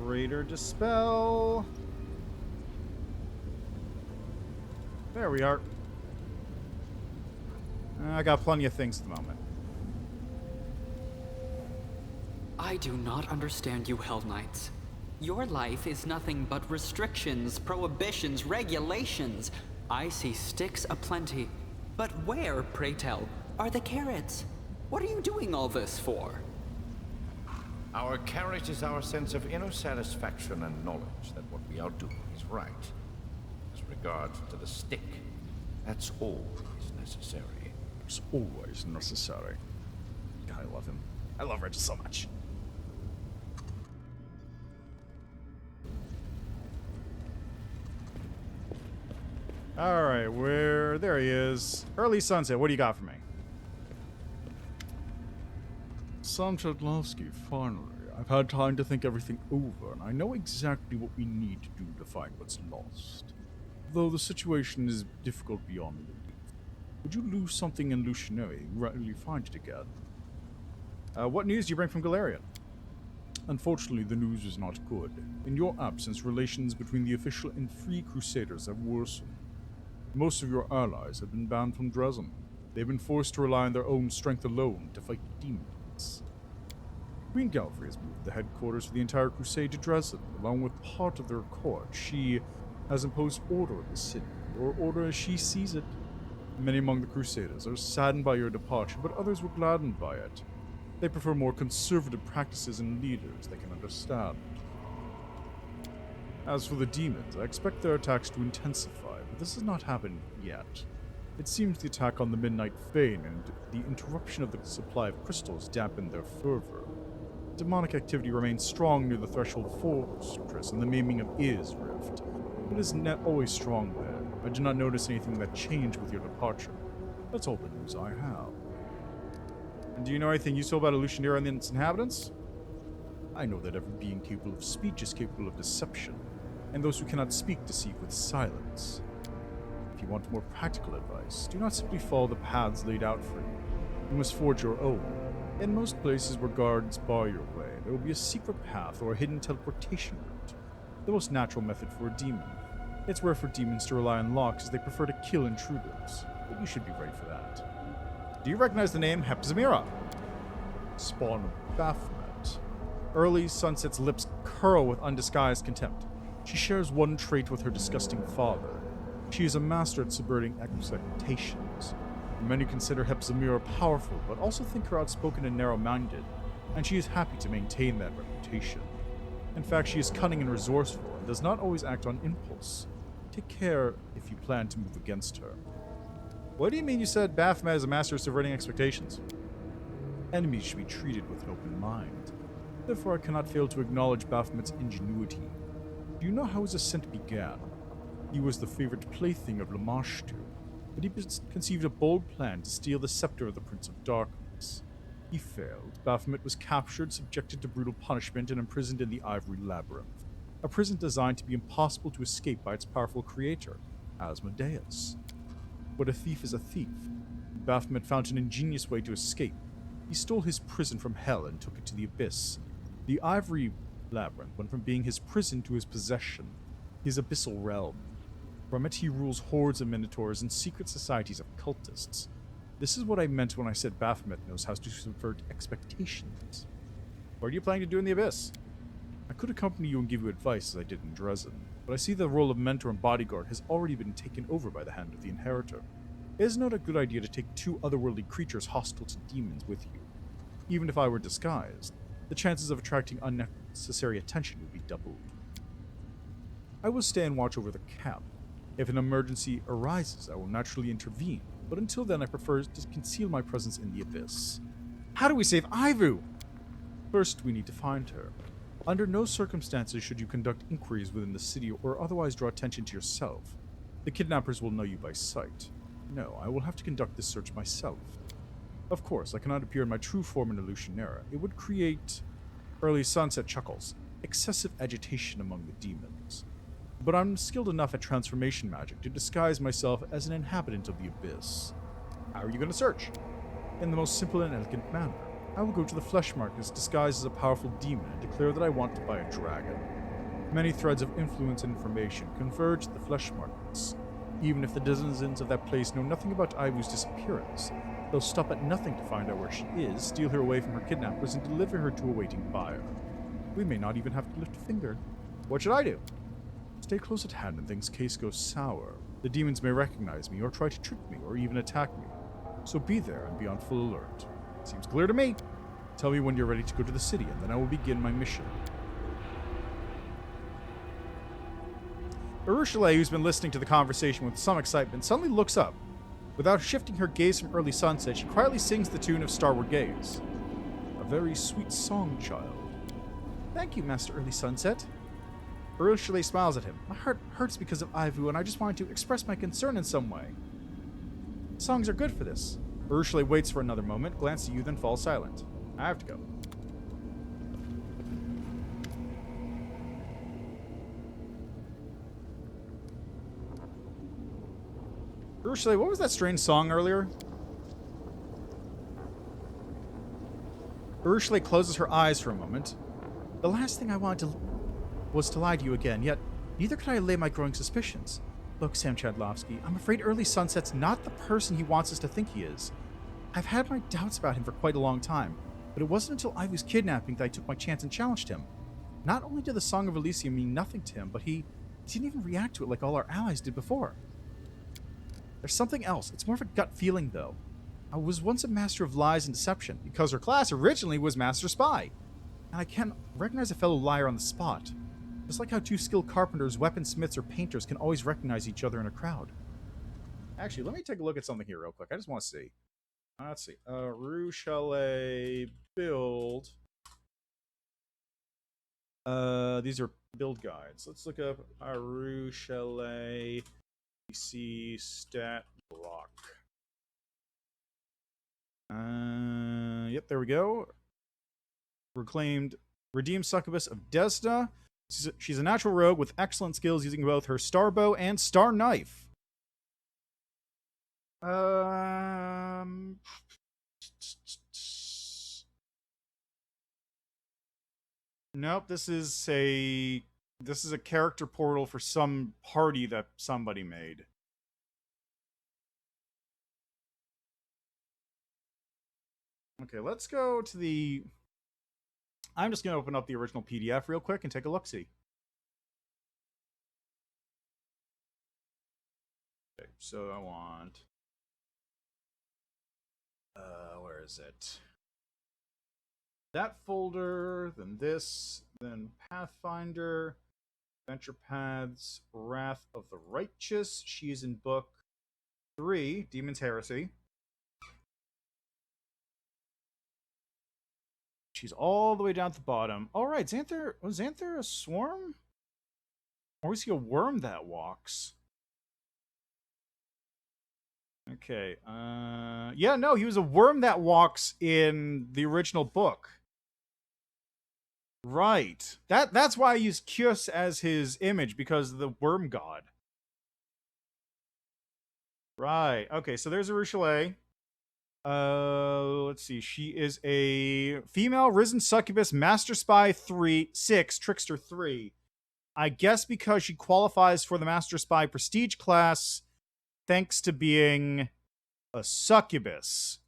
Greater Dispel. There we are. I got plenty of things at the moment. I do not understand you, Hell Knights. Your life is nothing but restrictions, prohibitions, regulations. I see sticks aplenty. But where, pray tell, are the carrots? What are you doing all this for? Our carrot is our sense of inner satisfaction and knowledge that what we are doing is right. As regards to the stick, that's always necessary. It's always necessary. God, I love him. I love Regis so much. Alright, there he is. Early sunset, what do you got for me? Son Chudlovsky, finally. I've had time to think everything over, and I know exactly what we need to do to find what's lost. Though the situation is difficult beyond belief. Would you lose something in Lucianary and readily find it again? What news do you bring from Galarian? Unfortunately, the news is not good. In your absence, relations between the official and free crusaders have worsened. Most of your allies have been banned from Dresden. They've been forced to rely on their own strength alone to fight demons. Queen Galfrey has moved the headquarters for the entire crusade to Dresden, along with part of their court. She has imposed order in the city, or order as she sees it. Many among the crusaders are saddened by your departure, but others were gladdened by it. They prefer more conservative practices and leaders they can understand. As for the demons, I expect their attacks to intensify, but this has not happened yet. It seems the attack on the Midnight Fane and the interruption of the supply of crystals dampened their fervor. Demonic activity remains strong near the Threshold Fortress and the maiming of Is Rift. It is not always strong there. I did not notice anything that changed with your departure. That's all the news I have. And do you know anything useful about Illusionary and its inhabitants? I know that every being capable of speech is capable of deception, and those who cannot speak deceive with silence. If you want more practical advice, do not simply follow the paths laid out for you. You must forge your own. In most places where guards bar your way, there will be a secret path or a hidden teleportation route, the most natural method for a demon. It's rare for demons to rely on locks as they prefer to kill intruders, but you should be ready for that. Do you recognize the name Hepzamira? Spawn of Baphomet. Early Sunset's lips curl with undisguised contempt. She shares one trait with her disgusting father. She is a master at subverting expectations. Many consider Hepzamira powerful, but also think her outspoken and narrow-minded, and she is happy to maintain that reputation. In fact, she is cunning and resourceful, and does not always act on impulse. Take care if you plan to move against her. What do you mean you said Baphomet is a master of subverting expectations? Enemies should be treated with an open mind. Therefore, I cannot fail to acknowledge Baphomet's ingenuity. Do you know how his ascent began? He was the favorite plaything of Dimachio, but he conceived a bold plan to steal the scepter of the Prince of Darkness. He failed. Baphomet was captured, subjected to brutal punishment, and imprisoned in the Ivory Labyrinth, a prison designed to be impossible to escape by its powerful creator, Asmodeus. But a thief is a thief. Baphomet found an ingenious way to escape. He stole his prison from hell and took it to the abyss. The Ivory Labyrinth went from being his prison to his possession, his abyssal realm. From it he rules hordes of minotaurs and secret societies of cultists. This is what I meant when I said Baphomet knows how to subvert expectations. What are you planning to do in the abyss? I could accompany you and give you advice as I did in Dresden, but I see the role of mentor and bodyguard has already been taken over by the hand of the Inheritor. It is not a good idea to take two otherworldly creatures hostile to demons with you. Even if I were disguised, the chances of attracting unnecessary attention would be doubled. I will stay and watch over the camp. If an emergency arises, I will naturally intervene, but until then I prefer to conceal my presence in the abyss. How do we save Ivu? First, we need to find her. Under no circumstances should you conduct inquiries within the city or otherwise draw attention to yourself. The kidnappers will know you by sight. No, I will have to conduct this search myself. Of course, I cannot appear in my true form in Illusionera. It would create Early Sunset chuckles, excessive agitation among the demons. But I'm skilled enough at transformation magic to disguise myself as an inhabitant of the abyss. How are you going to search? In the most simple and elegant manner. I will go to the flesh markets disguised as a powerful demon and declare that I want to buy a dragon. Many threads of influence and information converge at the flesh markets. Even if the denizens of that place know nothing about Ivu's disappearance, they'll stop at nothing to find out where she is, steal her away from her kidnappers, and deliver her to a waiting buyer. We may not even have to lift a finger. What should I do? Stay close at hand and things case goes sour. The demons may recognize me or try to trick me or even attack me. So be there and be on full alert. Seems clear to me. Tell me when you're ready to go to the city and then I will begin my mission. Urushala, who's been listening to the conversation with some excitement, suddenly looks up. Without shifting her gaze from Early Sunset, she quietly sings the tune of Starward Gaze. A very sweet song, child. Thank you, Master Early Sunset. Urushala smiles at him. My heart hurts because of Ivu, and I just wanted to express my concern in some way. Songs are good for this. Urushala waits for another moment, glances at you, then falls silent. I have to go. Urushala, what was that strange song earlier? Urushala closes her eyes for a moment. The last thing I wanted was to lie to you again, yet neither could I allay my growing suspicions. Look, Sam Chadlovsky, I'm afraid Early Sunset's not the person he wants us to think he is. I've had my doubts about him for quite a long time, but it wasn't until Ivu's kidnapping that I took my chance and challenged him. Not only did the Song of Elysium mean nothing to him, but he didn't even react to it like all our allies did before. There's something else. It's more of a gut feeling, though. I was once a master of lies and deception, because her class originally was Master Spy. And I can't recognize a fellow liar on the spot. Just like how two skilled carpenters, weaponsmiths, or painters can always recognize each other in a crowd. Actually, let me take a look at something here real quick. I just want to see. Let's see. Urushala build. These are build guides. Let's look up Urushala PC stat block. Yep, there we go. Redeemed Succubus of Desna. She's a natural rogue with excellent skills using both her star bow and star knife. Nope, this is a character portal for some party that somebody made. Okay, let's go to the... I'm just going to open up the original PDF real quick and take a look-see. Okay, so I want... where is it? That folder, then this, then Pathfinder, Adventure Paths, Wrath of the Righteous. She's in book 3, Demon's Heresy. She's all the way down at the bottom. All right, was Xanther a swarm? Or is he a worm that walks? Okay, yeah, no, he was a worm that walks in the original book. Right. That's why I used Kyus as his image, because of the worm god. Right. Okay, so there's a Ruchelet. Let's see. She is a female risen succubus, master spy 6, trickster 3. I guess because she qualifies for the master spy prestige class thanks to being a succubus.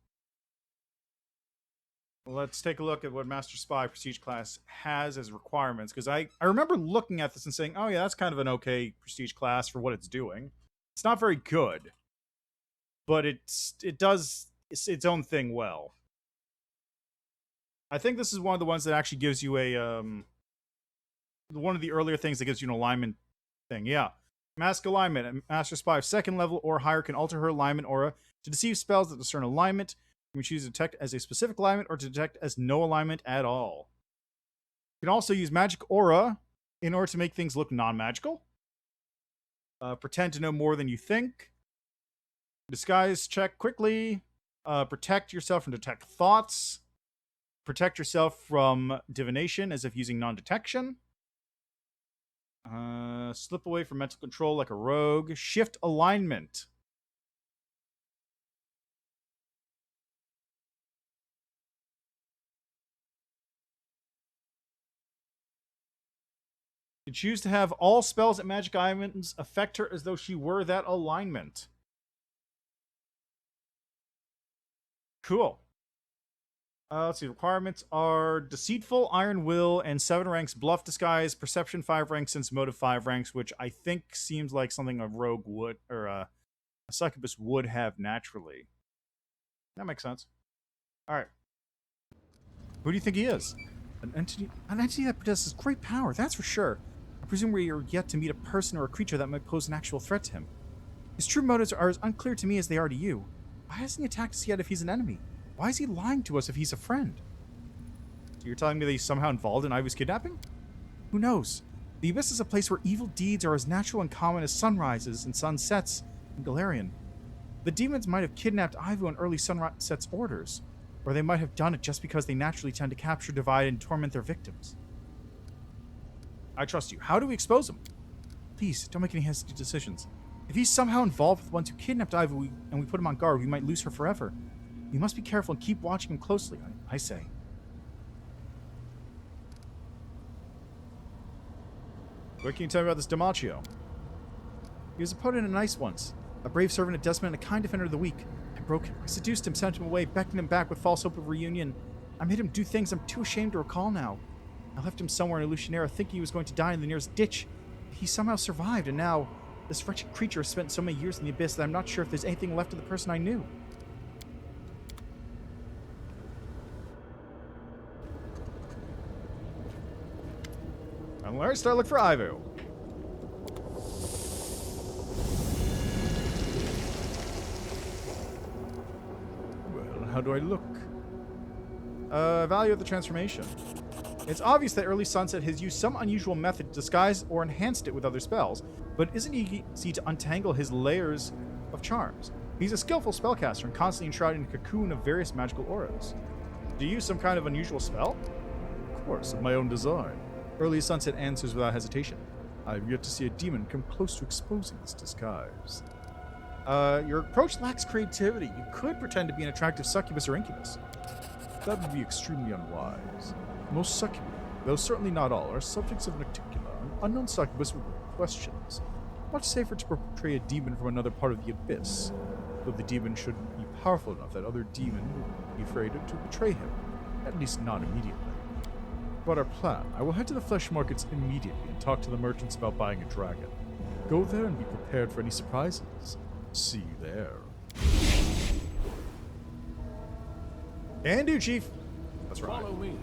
Let's take a look at what Master Spy Prestige class has as requirements, because I remember looking at this and saying, oh yeah, that's kind of an okay Prestige class for what it's doing. It's not very good, but it does its own thing well. I think this is one of the ones that actually gives you a, one of the earlier things that gives you an alignment thing, yeah. Mask alignment. A Master Spy of 2nd level or higher can alter her alignment aura to deceive spells that discern alignment. You can choose to detect as a specific alignment or to detect as no alignment at all. You can also use magic aura in order to make things look non-magical. Pretend to know more than you think. Disguise check quickly. Protect yourself from detect thoughts. Protect yourself from divination as if using non-detection. Slip away from mental control like a rogue. Shift alignment. You choose to have all spells and magic items affect her as though she were that alignment. Cool. Let's see. Requirements are Deceitful, Iron Will, and 7 ranks Bluff, Disguise, Perception 5 ranks, Sense Motive 5 ranks, which I think seems like something a rogue would, or a succubus would have naturally. That makes sense. Alright. Who do you think he is? An entity that possesses great power, that's for sure. I presume we are yet to meet a person or a creature that might pose an actual threat to him. His true motives are as unclear to me as they are to you. Why hasn't he attacked us yet if he's an enemy? Why is he lying to us if he's a friend? So you're telling me that he's somehow involved in Ivy's kidnapping? Who knows? The Abyss is a place where evil deeds are as natural and common as sunrises and sunsets in Galarian. The demons might have kidnapped Ivy on early sunset's orders, or they might have done it just because they naturally tend to capture, divide, and torment their victims. I trust you. How do we expose him? Please, don't make any hasty decisions. If he's somehow involved with the ones who kidnapped Ivy and we put him on guard, we might lose her forever. You must be careful and keep watching him closely, I say. What can you tell me about this Dimachio? He was a opponent in Ice once, a brave servant of Desmond and a kind defender of the weak. I broke him, I seduced him, sent him away, beckoned him back with false hope of reunion. I made him do things I'm too ashamed to recall now. I left him somewhere in Lucianera thinking he was going to die in the nearest ditch. He somehow survived, and now this wretched creature has spent so many years in the Abyss that I'm not sure if there's anything left of the person I knew. Alright, start look for Ivo. Well, how do I look? Value of the transformation. It's obvious that Early Sunset has used some unusual method to disguise or enhanced it with other spells, but isn't easy to untangle his layers of charms. He's a skillful spellcaster and constantly enshrouded in a cocoon of various magical auras. Do you use some kind of unusual spell? Of course, of my own design. Early Sunset answers without hesitation. I've yet to see a demon come close to exposing this disguise. Your approach lacks creativity. You could pretend to be an attractive succubus or incubus. That would be extremely unwise. Most though certainly not all, are subjects of particular, an unknown succubus with questions. Much safer to portray a demon from another part of the abyss, though the demon should be powerful enough that other demon would be afraid to betray him, at least not immediately. About our plan, I will head to the flesh markets immediately and talk to the merchants about buying a dragon. Go there and be prepared for any surprises. See you there. Can do, Chief. That's right. Follow me.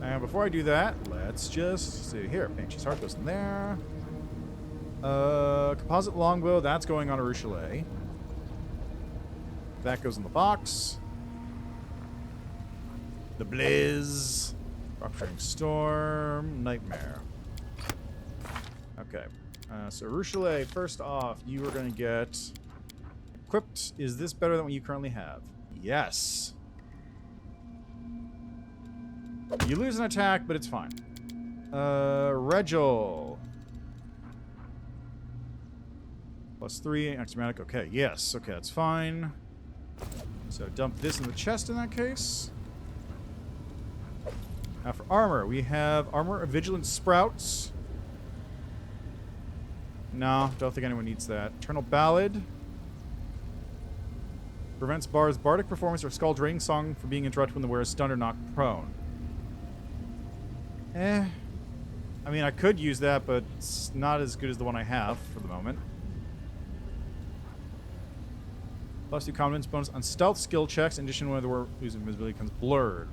And before I do that, let's just see here. Banshee's Heart goes in there. Composite longbow, that's going on a Rochelet. That goes in the box. The Blizz. Rupturing Storm. Nightmare. Okay. So Rochelet, first off, you are going to get equipped. Is this better than what you currently have? Yes. You lose an attack, but it's fine. Regil. +3, axiomatic. Okay, yes. Okay, that's fine. So dump this in the chest in that case. Now for armor, we have armor of Vigilant Sprouts. No, don't think anyone needs that. Eternal Ballad. Prevents Bar's bardic performance or skull draining song from being interrupted when the wearer is stunned or knocked prone. I mean, I could use that, but it's not as good as the one I have for the moment. +2 confidence bonus on stealth skill checks. In addition, when the wearer whose invisibility becomes blurred.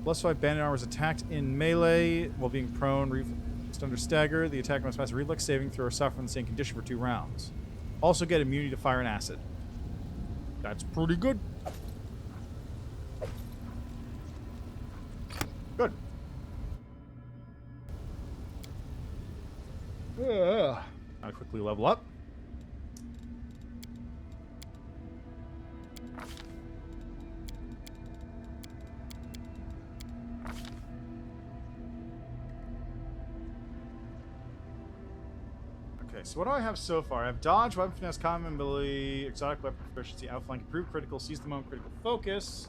+5 bandit armor is attacked in melee while being prone. Under stagger, the attacker must pass a reflex saving throw or suffer from the same condition for 2 rounds. Also get immunity to fire and acid. That's pretty good. Good. I'll quickly level up. So what do I have so far? I have dodge, weapon finesse, common ability, exotic weapon proficiency, outflank, improved critical, seize the moment, critical focus.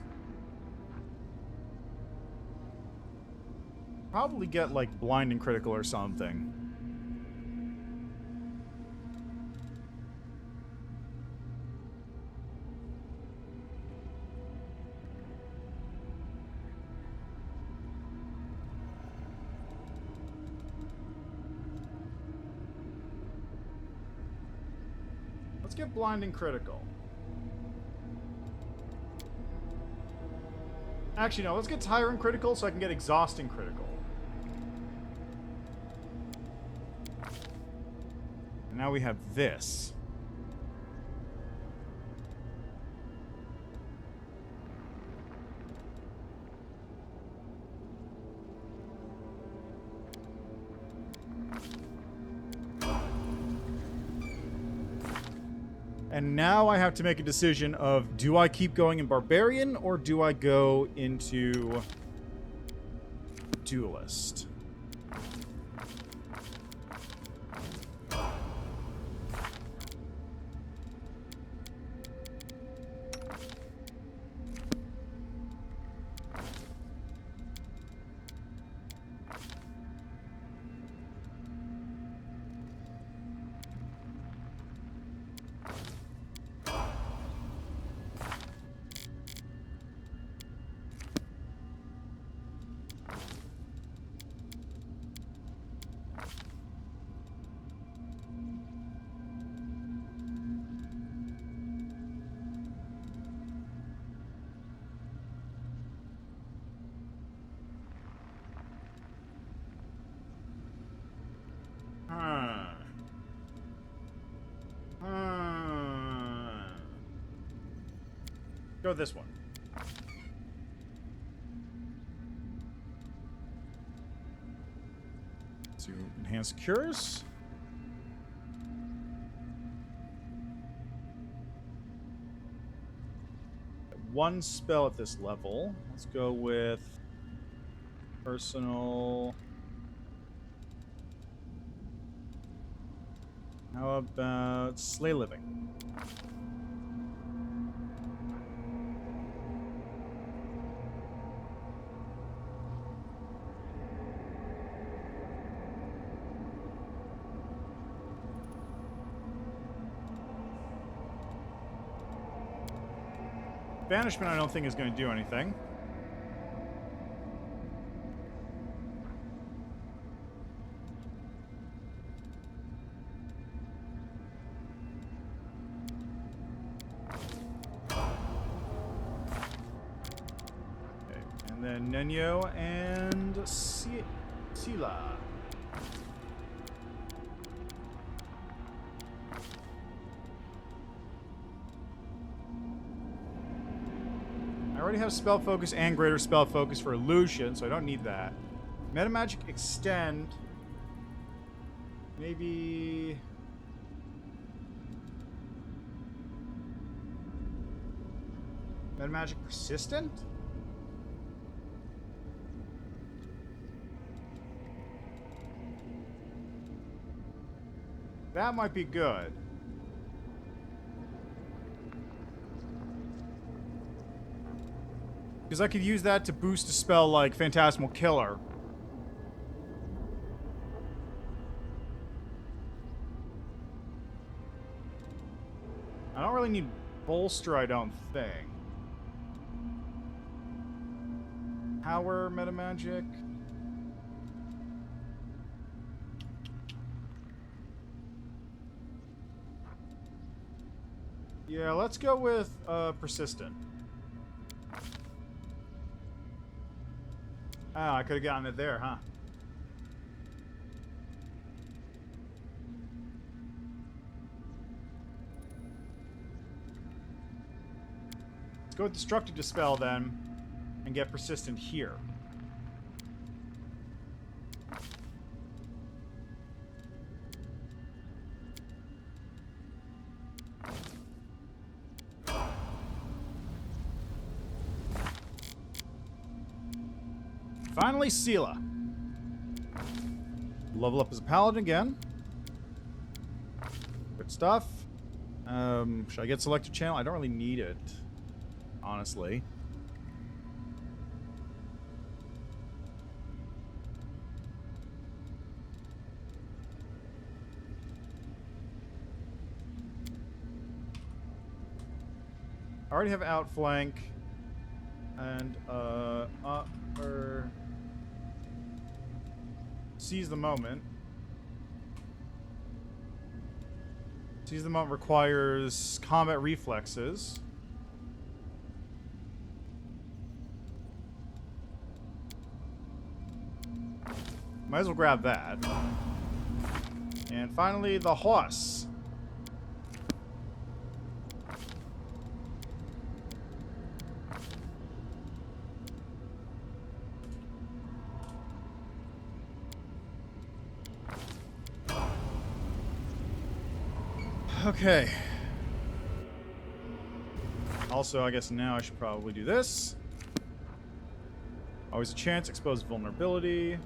Probably get like blind and critical or something. Let's get blind and critical. Actually, no. Let's get tyrant critical so I can get exhausting critical. And now we have this. And now I have to make a decision of, do I keep going in Barbarian or do I go into Duelist? Go this one. To enhance cures. One spell at this level. Let's go with personal. How about Slay Living? Banishment I don't think is going to do anything. Okay, and then Nenyo and Sila. I already have spell focus and greater spell focus for illusion, so I don't need that. Metamagic extend. Maybe. Metamagic persistent? That might be good. Because I could use that to boost a spell like Phantasmal Killer. I don't really need Bolster, I don't think. Power Metamagic. Yeah, let's go with Persistent. Oh, I could have gotten it there, huh? Let's go with Destructive Dispel then, and get Persistent here. Finally, Sela. Level up as a paladin again. Good stuff. Should I get selected channel? I don't really need it, honestly. I already have outflank and upper. Seize the moment. Seize the moment requires combat reflexes. Might as well grab that. And finally, the horse. Okay. Also, I guess now I should probably do this. Always a chance, expose vulnerability.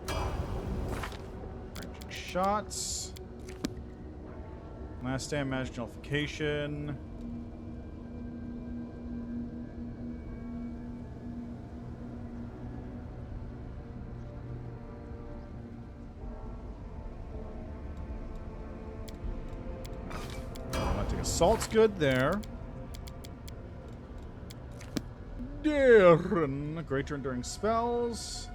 Ranging shots. Last stand, magic nullification. Assault's good there. Darren. Greater enduring spells.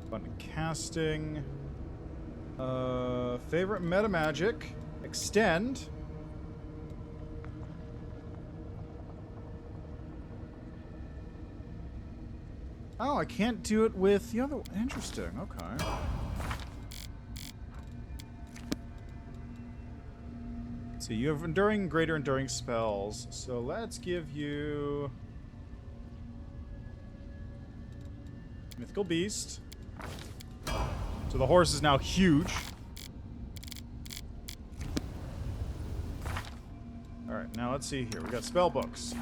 Abundant casting. Favorite metamagic. Extend. Oh, I can't do it with the other one. Interesting. Okay. So you have greater enduring spells. So let's give you Mythical beast. So the horse is now huge. Alright, now let's see here. We got spell books.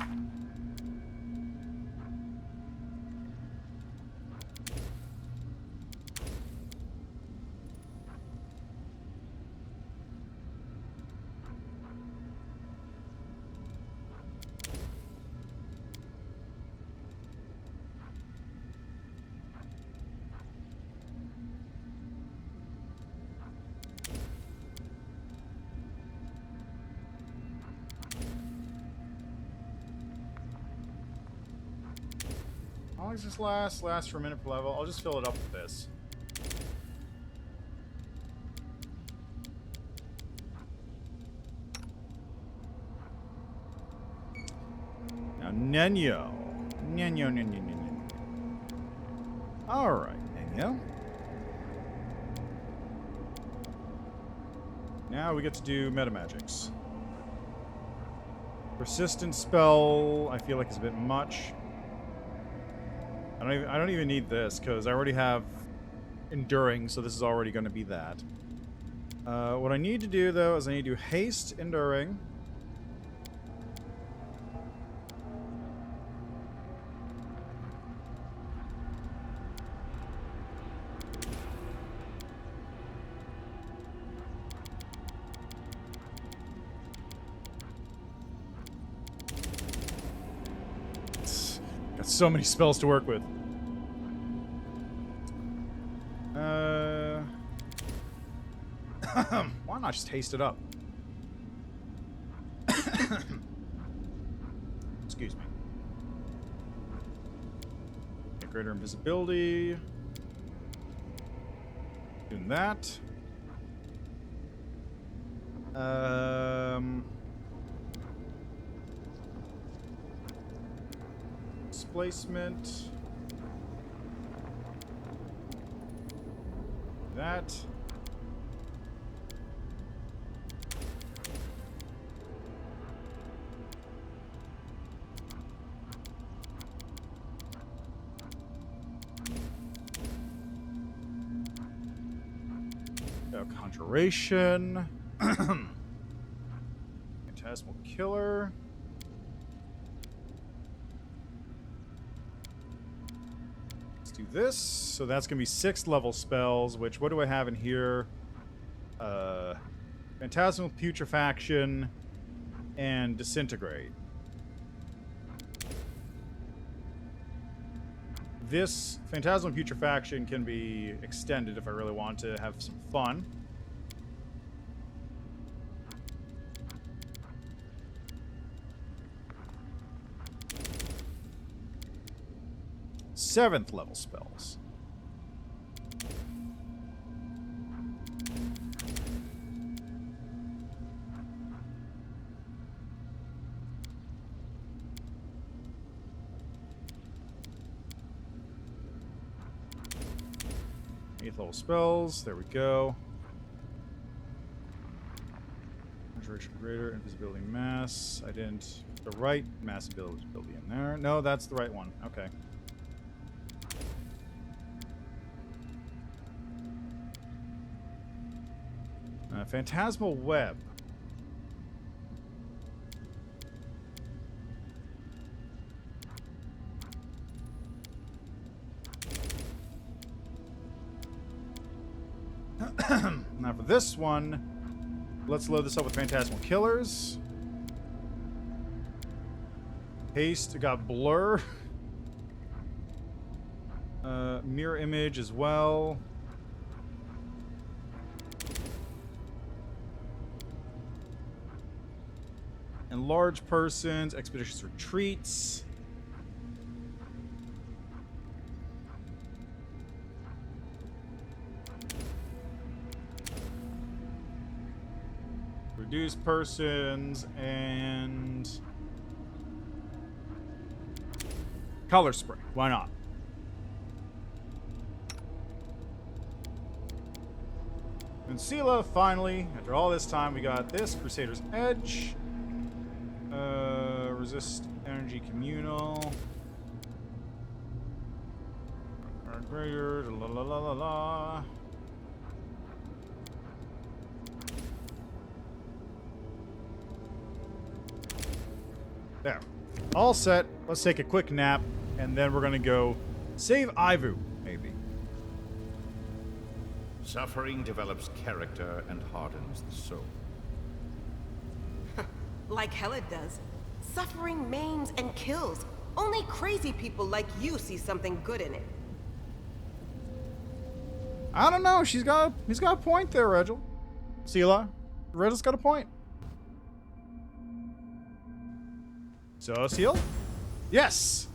How long does this last? Lasts for a minute per level. I'll just fill it up with this. Now, Nenyo. Nenyo. Alright, Nenyo. Now we get to do metamagics. Persistent spell, I feel like is a bit much. I don't even need this because I already have enduring, so this is already going to be that. What I need to do though is I need to haste enduring. Got so many spells to work with. Why not just haste it up? Excuse me. Get greater invisibility. Doing that. Displacement. That. Conjuration. Phantasmal Killer. Let's do this. So that's going to be 6th level spells, which, what do I have in here? Phantasmal Putrefaction and Disintegrate. This Phantasmal Putrefaction can be extended if I really want to have some fun. Seventh level spells. Eighth level spells. There we go. Conjuration greater, invisibility mass. I didn't put the right mass ability in there. No, that's the right one. Okay. Phantasmal Web. Now for this one, let's load this up with Phantasmal Killers. Haste, got Blur. Mirror Image as well. Enlarge Persons, Expeditious Retreats. Reduce Persons, and Color Spray. Why not? And Sela, finally, after all this time, we got this Crusader's Edge. Resist Energy Communal. Barrier, la la la la la. There. All set. Let's take a quick nap, and then we're gonna go save Ivu, maybe. Suffering develops character and hardens the soul. Like hell it does. Suffering maims and kills. Only crazy people like you see something good in it. I don't know. He's got a point there, Regil. Sela, Regel's got a point. So, Seal? Yes!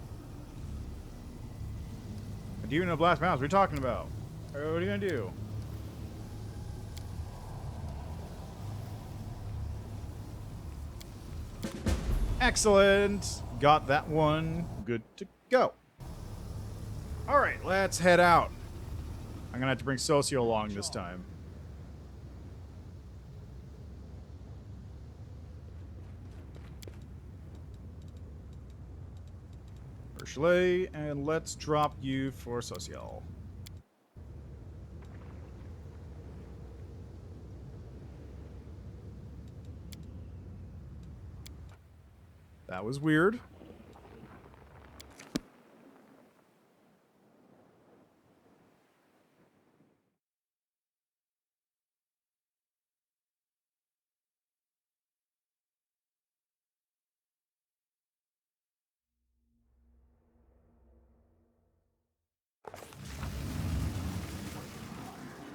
A demon in a blast mouse. What are you talking about? What are you gonna do? Excellent. Got that one. Good to go. Alright, let's head out. I'm gonna have to bring Socio along this time. Chalet, and let's drop you for Social. That was weird.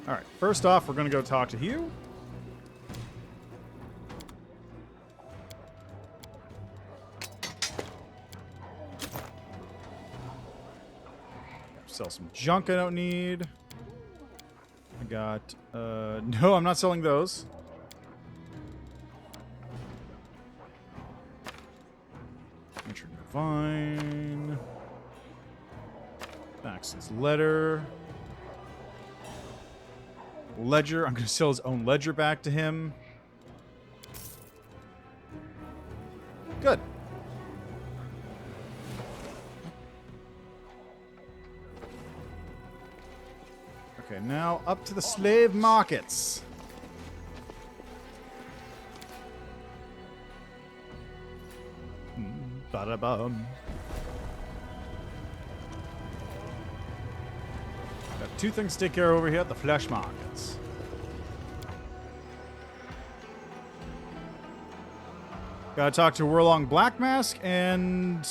Alright, first off, we're gonna go talk to Hugh. Sell some junk I don't need. I got, no, I'm not selling those. Richard Divine. Max's letter. Ledger. I'm going to sell his own ledger back to him. Good. Okay, now up to the slave markets. Ba-da-bum. Got two things to take care of over here at the flesh markets. Gotta talk to Werlong Black Mask and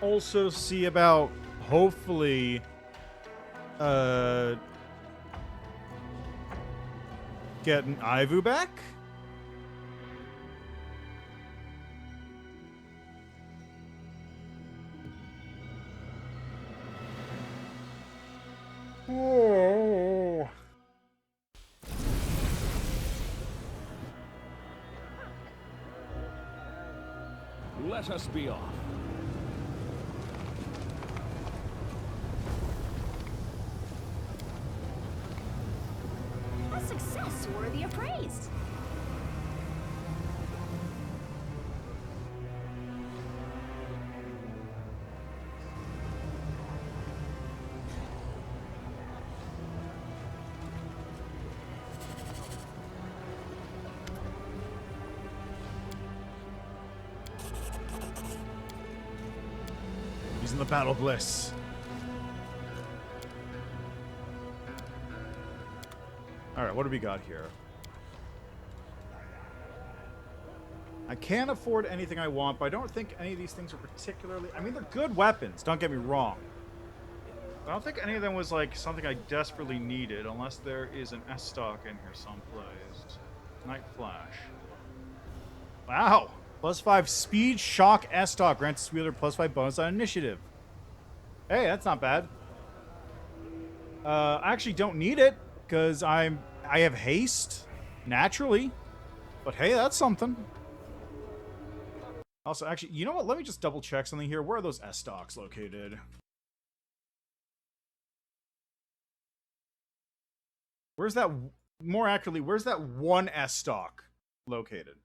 also see about hopefully getting Ivu back. Oh. Let us be off. A success worthy of praise. He's in the battle bliss. Alright, what do we got here? I can't afford anything I want, but I don't think any of these things are particularly... I mean, they're good weapons, don't get me wrong. I don't think any of them was, like, something I desperately needed, unless there is an S-Stock in here someplace. Night Flash. Wow! +5 speed, shock, S-Stock. Grants wielder +5 bonus on initiative. Hey, that's not bad. I actually don't need it, because I have haste, naturally. But hey, that's something. Also, actually, you know what? Let me just double check something here. Where are those S-Stocks located? Where's that, more accurately, where's that one S-Stock located?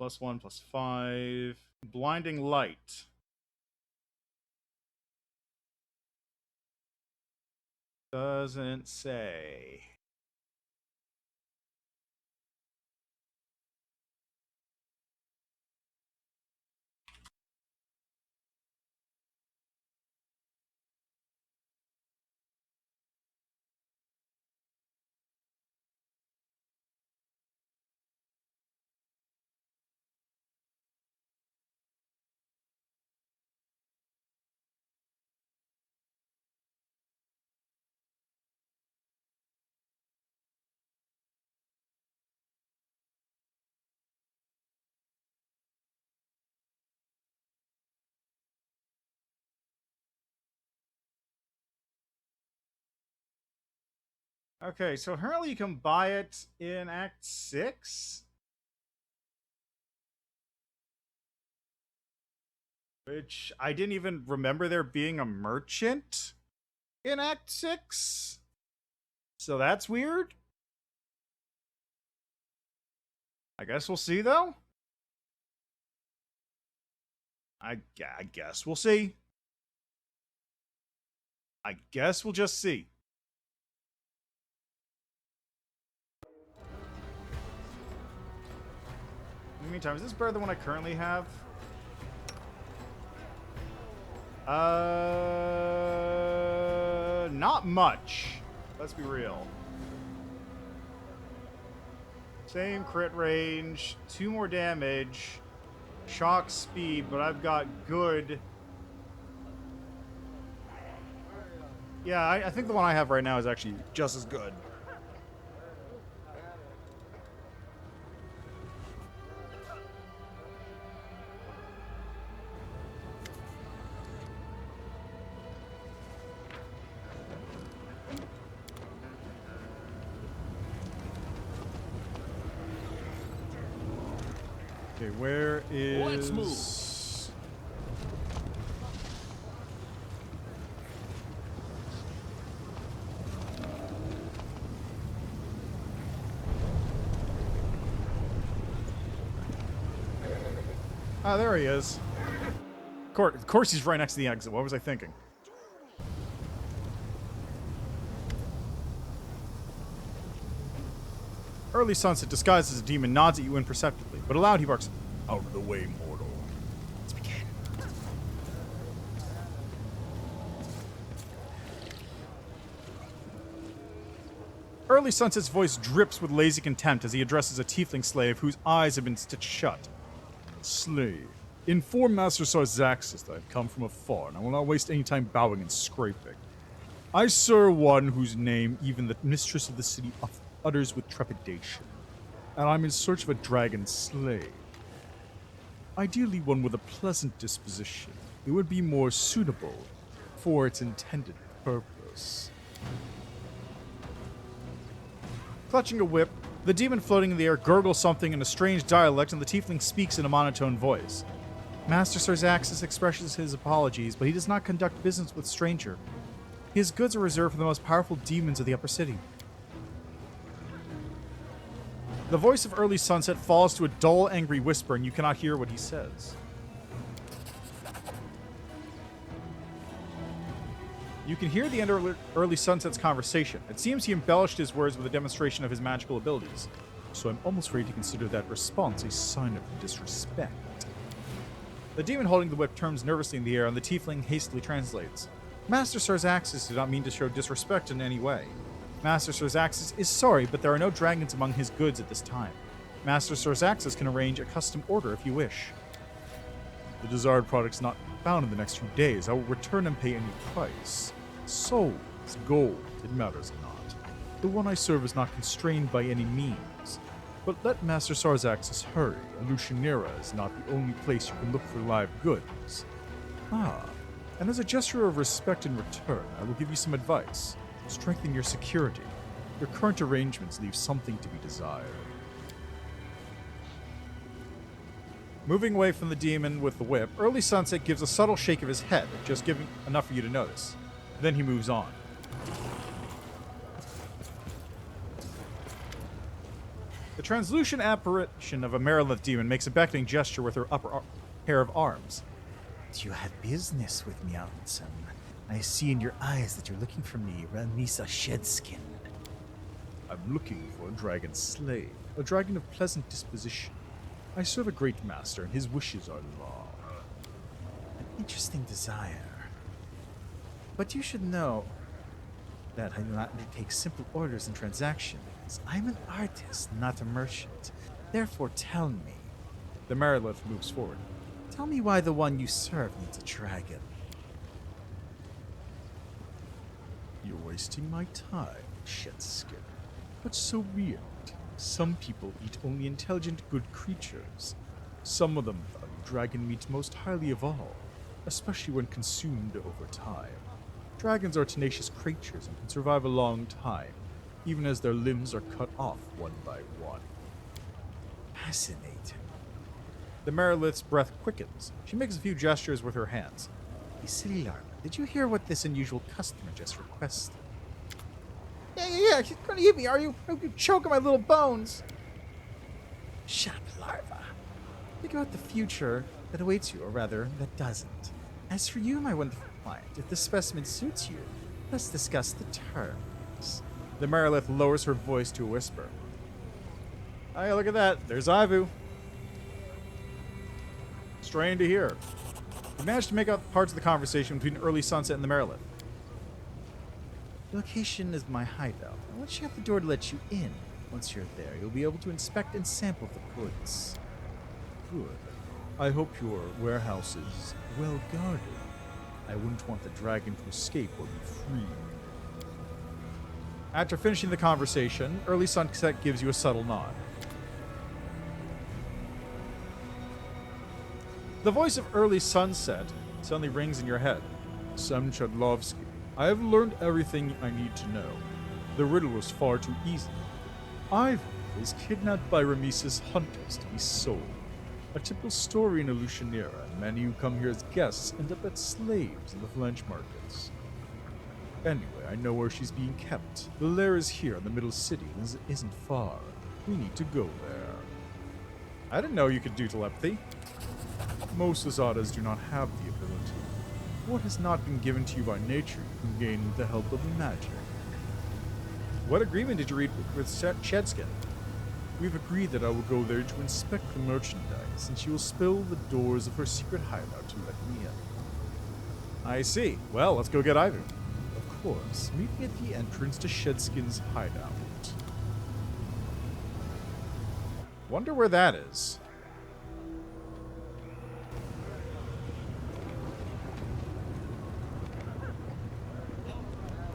+1, +5. Blinding light. Doesn't say. Okay, so apparently you can buy it in Act 6? Which I didn't even remember there being a merchant in Act 6? So that's weird? I guess we'll see, though? I guess we'll see. I guess we'll just see. In the meantime, is this better than what I currently have? Not much. Let's be real. Same crit range, 2 more damage, shock speed, but I've got good. Yeah, I think the one I have right now is actually just as good. Okay, where is... Let's move. Ah, there he is. Of course he's right next to the exit. What was I thinking? Early sunset, disguised as a demon, nods at you imperceptibly, but aloud he barks, "Out of the way, mortal. Let's begin." Early sunset's voice drips with lazy contempt as he addresses a tiefling slave whose eyes have been stitched shut. "Slave, inform Master Sarzaxis that I've come from afar, and I will not waste any time bowing and scraping. I serve one whose name even the mistress of the city utters with trepidation, and I'm in search of a dragon slave. Ideally one with a pleasant disposition. It would be more suitable for its intended purpose." Clutching a whip, the demon floating in the air gurgles something in a strange dialect, and the tiefling speaks in a monotone voice. Master Sarzaxis expresses his apologies, but he does not conduct business with stranger. His goods are reserved for the most powerful demons of the upper city. The voice of early sunset falls to a dull, angry whisper, and you cannot hear what he says. You can hear the end of early sunset's conversation. It seems he embellished his words with a demonstration of his magical abilities, so I'm almost ready to consider that response a sign of disrespect. The demon holding the whip turns nervously in the air, and the tiefling hastily translates. Master Sarzaxis did not mean to show disrespect in any way. Master Sarzaxis is sorry, but there are no dragons among his goods at this time. Master Sarzaxis can arrange a custom order if you wish. The desired product is not found in the next few days. I will return and pay any price. Souls, gold, it matters not. The one I serve is not constrained by any means. But let Master Sarzaxis hurry. Alushanera is not the only place you can look for live goods. And as a gesture of respect in return, I will give you some advice. Strengthen your security. Your current arrangements leave something to be desired. Moving away from the demon with the whip, early sunset gives a subtle shake of his head, just giving enough for you to notice. Then he moves on. The translucent apparition of a Marilith demon makes a beckoning gesture with her upper pair of arms. Do you have business with me, Alton? I see in your eyes that you're looking for me, Ranisa Shedskin. I'm looking for a dragon slave, a dragon of pleasant disposition. I serve a great master, and his wishes are law. An interesting desire. But you should know that I do not take simple orders and transactions. I'm an artist, not a merchant. Therefore, tell me. The Marilith moves forward. Tell me why the one you serve needs a dragon. You're wasting my time, Shedskin. But so be it. Some people eat only intelligent, good creatures. Some of them value dragon meat most highly of all, especially when consumed over time. Dragons are tenacious creatures and can survive a long time, even as their limbs are cut off one by one. Fascinating. The Marilith's breath quickens. She makes a few gestures with her hands. You silly larva, did you hear what this unusual customer just requested? Yeah, she's gonna eat me, are you? I hope you choke on my little bones. Shut up, larva. Think about the future that awaits you, or rather, that doesn't. As for you, my wonderful client, if this specimen suits you, let's discuss the terms. The Marilith lowers her voice to a whisper. Hey, look at that. There's Ivu. Strange to hear. We managed to make out parts of the conversation between Early Sunset and the Marilith. The location is my hideout. I'll let you at the door to let you in. Once you're there, you'll be able to inspect and sample the goods. Good. I hope your warehouse is well guarded. I wouldn't want the dragon to escape or be free. After finishing the conversation, Early Sunset gives you a subtle nod. The voice of Early Sunset suddenly rings in your head. Sam Chudlovsky, I have learned everything I need to know. The riddle was far too easy. Ivan was kidnapped by Ramisa's hunters to be sold. A typical story in Illusionera, and many who come here as guests end up as slaves in the French markets. Anyway, I know where she's being kept. The lair is here in the middle city, and it isn't far. We need to go there. I didn't know you could do telepathy. Most Azadas do not have the ability. What has not been given to you by nature, you can gain with the help of magic. What agreement did you read with Shedskin? We've agreed that I will go there to inspect the merchandise, and she will spill the doors of her secret hideout to let me in. I see. Well, let's go get Ivan. Of course. Meet me at the entrance to Shedskin's hideout. Wonder where that is.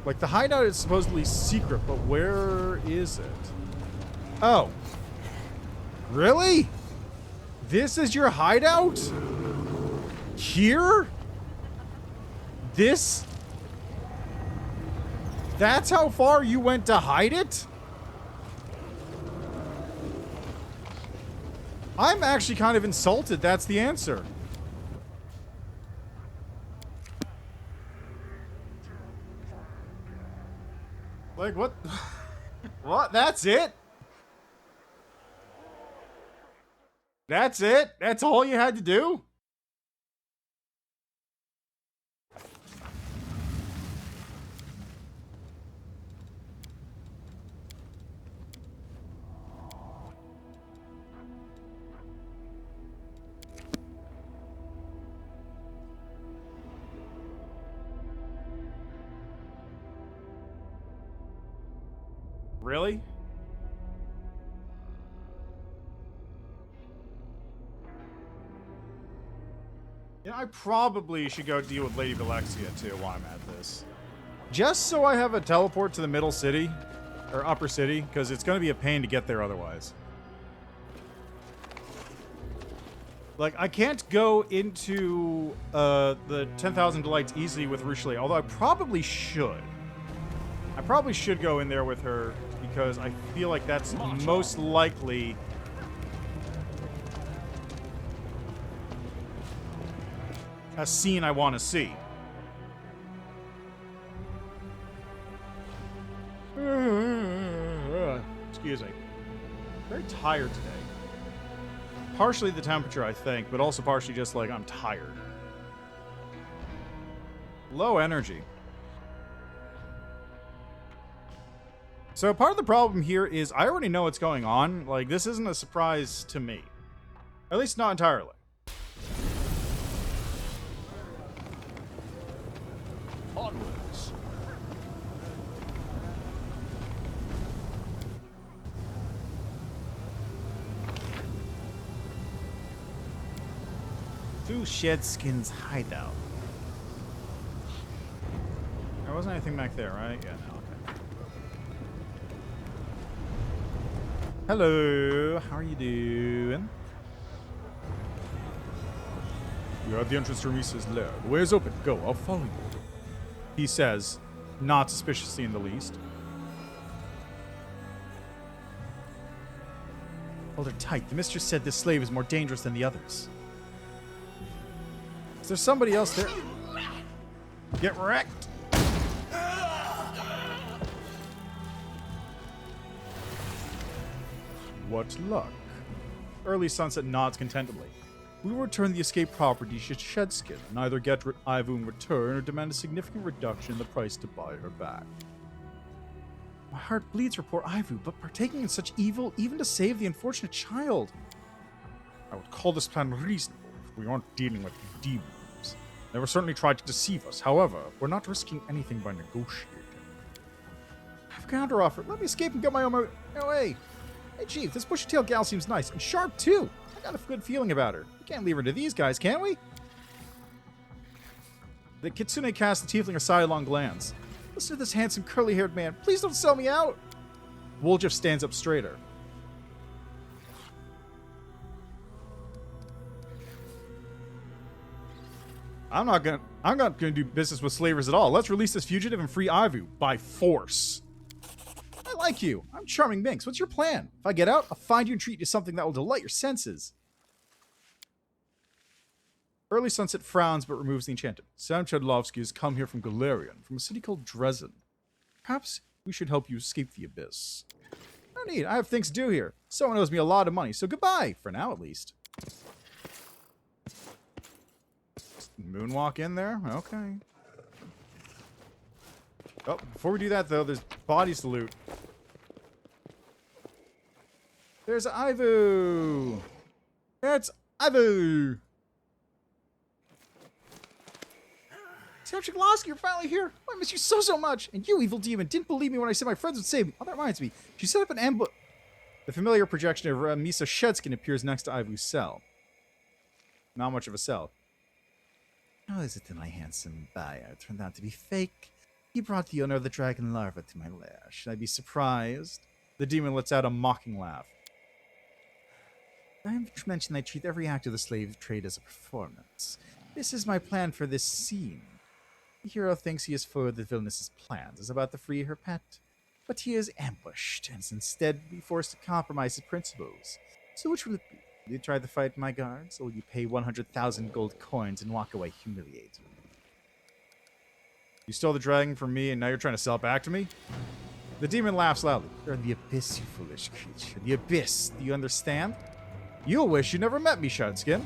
Like, the hideout is supposedly secret, but where is it? Oh. Really? This is your hideout? Here? This? That's how far you went to hide it? I'm actually kind of insulted that's the answer. Like, what? What? That's it? That's it? That's all you had to do? Really? Yeah, I probably should go deal with Lady Vilexia too while I'm at this. Just so I have a teleport to the middle city, or upper city, because it's going to be a pain to get there otherwise. Like, I can't go into the 10,000 Delights easily with Richelieu, although I probably should. I probably should go in there with her, because I feel like that's most likely a scene I want to see. Excuse me. very tired today. Partially the temperature, I think, but also partially just like I'm tired. Low energy. So part of the problem here is I already know what's going on. Like, this isn't a surprise to me. At least not entirely. Onwards. To Shedskin's hideout. There wasn't anything back there, right? Yeah, no, okay. Hello, how are you doing? You're at the entrance to Ramisa's lair. The way is open. Go, I'll follow you. He says, not suspiciously in the least. Hold her tight. The mistress said this slave is more dangerous than the others. Is there somebody else there? Get wrecked! What luck. Early Sunset nods contentedly. We will return the escaped property to Shedskin, and either get Ivu in return or demand a significant reduction in the price to buy her back. My heart bleeds for poor Ivu, but partaking in such evil, even to save the unfortunate child. I would call this plan reasonable if we aren't dealing with demons. They were certainly tried to deceive us. However, we're not risking anything by negotiating. I have a counteroffer. Let me escape and get my own way. Hey, Chief, this bushy-tailed gal seems nice, and sharp, too. I got a good feeling about her. We can't leave her to these guys, can we? The Kitsune casts the tiefling a sidelong glance. Listen to this handsome, curly-haired man. Please don't sell me out. Woljif stands up straighter. I'm not gonna do business with slavers at all. Let's release this fugitive and free Ivu by force. I like you. I'm Charming Minx. What's your plan? If I get out, I'll find you and treat you to something that will delight your senses. Early Sunset frowns but removes the Enchanted. Sam Chudlovsky has come here from Galarian, from a city called Dresden. Perhaps we should help you escape the abyss. No need. I have things to do here. Someone owes me a lot of money, so goodbye. For now, at least. Moonwalk in there? Okay. Oh, before we do that, though, there's bodies to loot. There's Ivu! It's Ivu! Sam Chudlovsky, you're finally here! Oh, I miss you so much! And you, evil demon, didn't believe me when I said my friends would save me. Oh, that reminds me. She set up an ambush. The familiar projection of Misa Shedskin appears next to Ivu's cell. Not much of a cell. How is it that my handsome buyer turned out to be fake? He brought the owner of the dragon larva to my lair. Should I be surprised? The demon lets out a mocking laugh. I mentioned I treat every act of the slave trade as a performance. This is my plan for this scene. The hero thinks he has foiled the villainess's plans, is about to free her pet, but he is ambushed, and is instead be forced to compromise his principles. So which will it be? Will you try to fight my guards, or will you pay 100,000 gold coins and walk away humiliated? You stole the dragon from me, and now you're trying to sell it back to me? The demon laughs loudly. You're in the abyss, you foolish creature. The abyss, do you understand? You'll wish you never met me, Shedskin.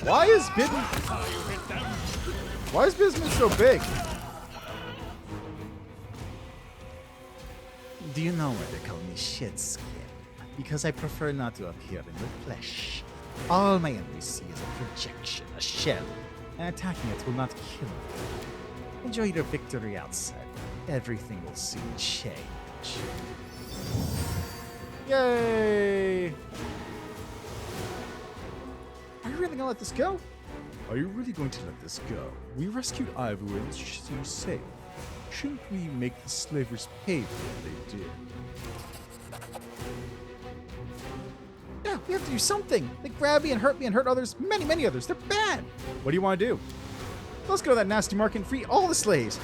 Why is Bismuth so big? Do you know why they call me Shedskin? Because I prefer not to appear in the flesh. All my enemies see is a projection, a shell, and attacking it will not kill me. Enjoy your victory outside. Everything will soon change. Yay! Are you really gonna let this go? Are you really going to let this go? We rescued Ivu and she's safe. Shouldn't we make the slavers pay for what they did? Yeah, we have to do something. They grab me and hurt others, many others. They're bad. What do you want to do? Let's go to that nasty market and free all the slaves.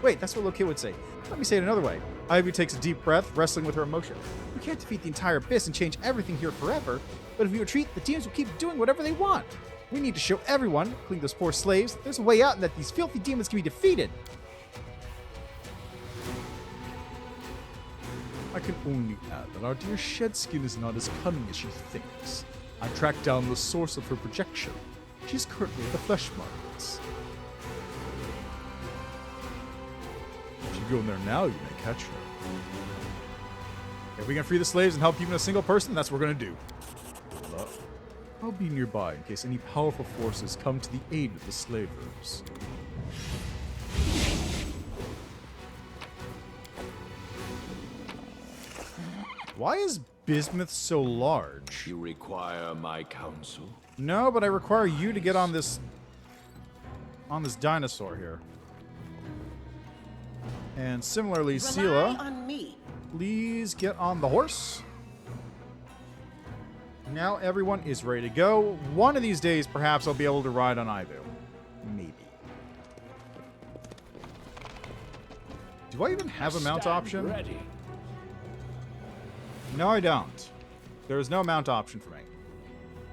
Wait, that's what Loki would say. Let me say it another way. Ivu takes a deep breath, wrestling with her emotion. We can't defeat the entire abyss and change everything here forever, but if we retreat, the teams will keep doing whatever they want. We need to show everyone, including those poor slaves, there's a way out and that these filthy demons can be defeated. I can only add that our dear Shedskin is not as cunning as she thinks. I tracked down the source of her projection. She's currently at the flesh markets. If you go in there now, you may catch her. If we can free the slaves and help even a single person, that's what we're going to do. I'll be nearby in case any powerful forces come to the aid of the slavers. Why is bismuth so large? You require my counsel? No, but I require you to get on this dinosaur here. And similarly, Rely Sela, on me. please get on the horse. Now everyone is ready to go. One of these days, perhaps I'll be able to ride on Ivo. Maybe. Do I even have a mount option? Ready. No, I don't. There is no mount option for me.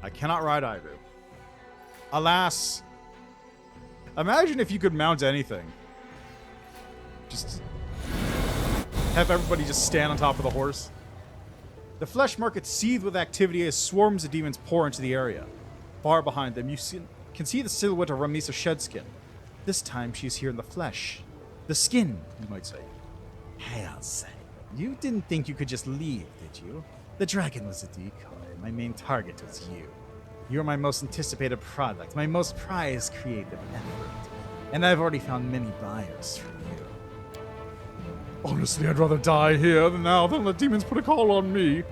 I cannot ride Ivo. Alas. Imagine if you could mount anything. Just have everybody just stand on top of the horse. The flesh markets seethe with activity as swarms of demons pour into the area. Far behind them, you can see the silhouette of Ramisa Shedskin. This time, she's here in the flesh. The skin, you might say. I'll say. You didn't think you could just leave, did you? The dragon was a decoy. My main target was you. You're my most anticipated product, my most prized creative effort. And I've already found many buyers for you. Honestly, I'd rather die here than now than let demons put a call on me.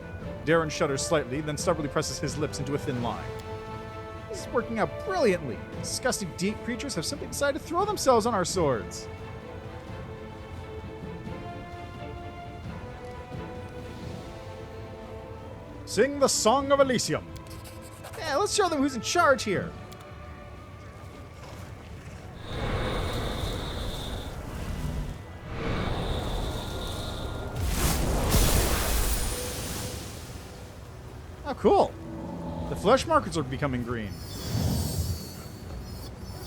Darren shudders slightly, then stubbornly presses his lips into a thin line. This is working out brilliantly. Disgusting deep creatures have simply decided to throw themselves on our swords. Sing the Song of Elysium. Yeah, let's show them who's in charge here. Oh, cool. The flesh markers are becoming green.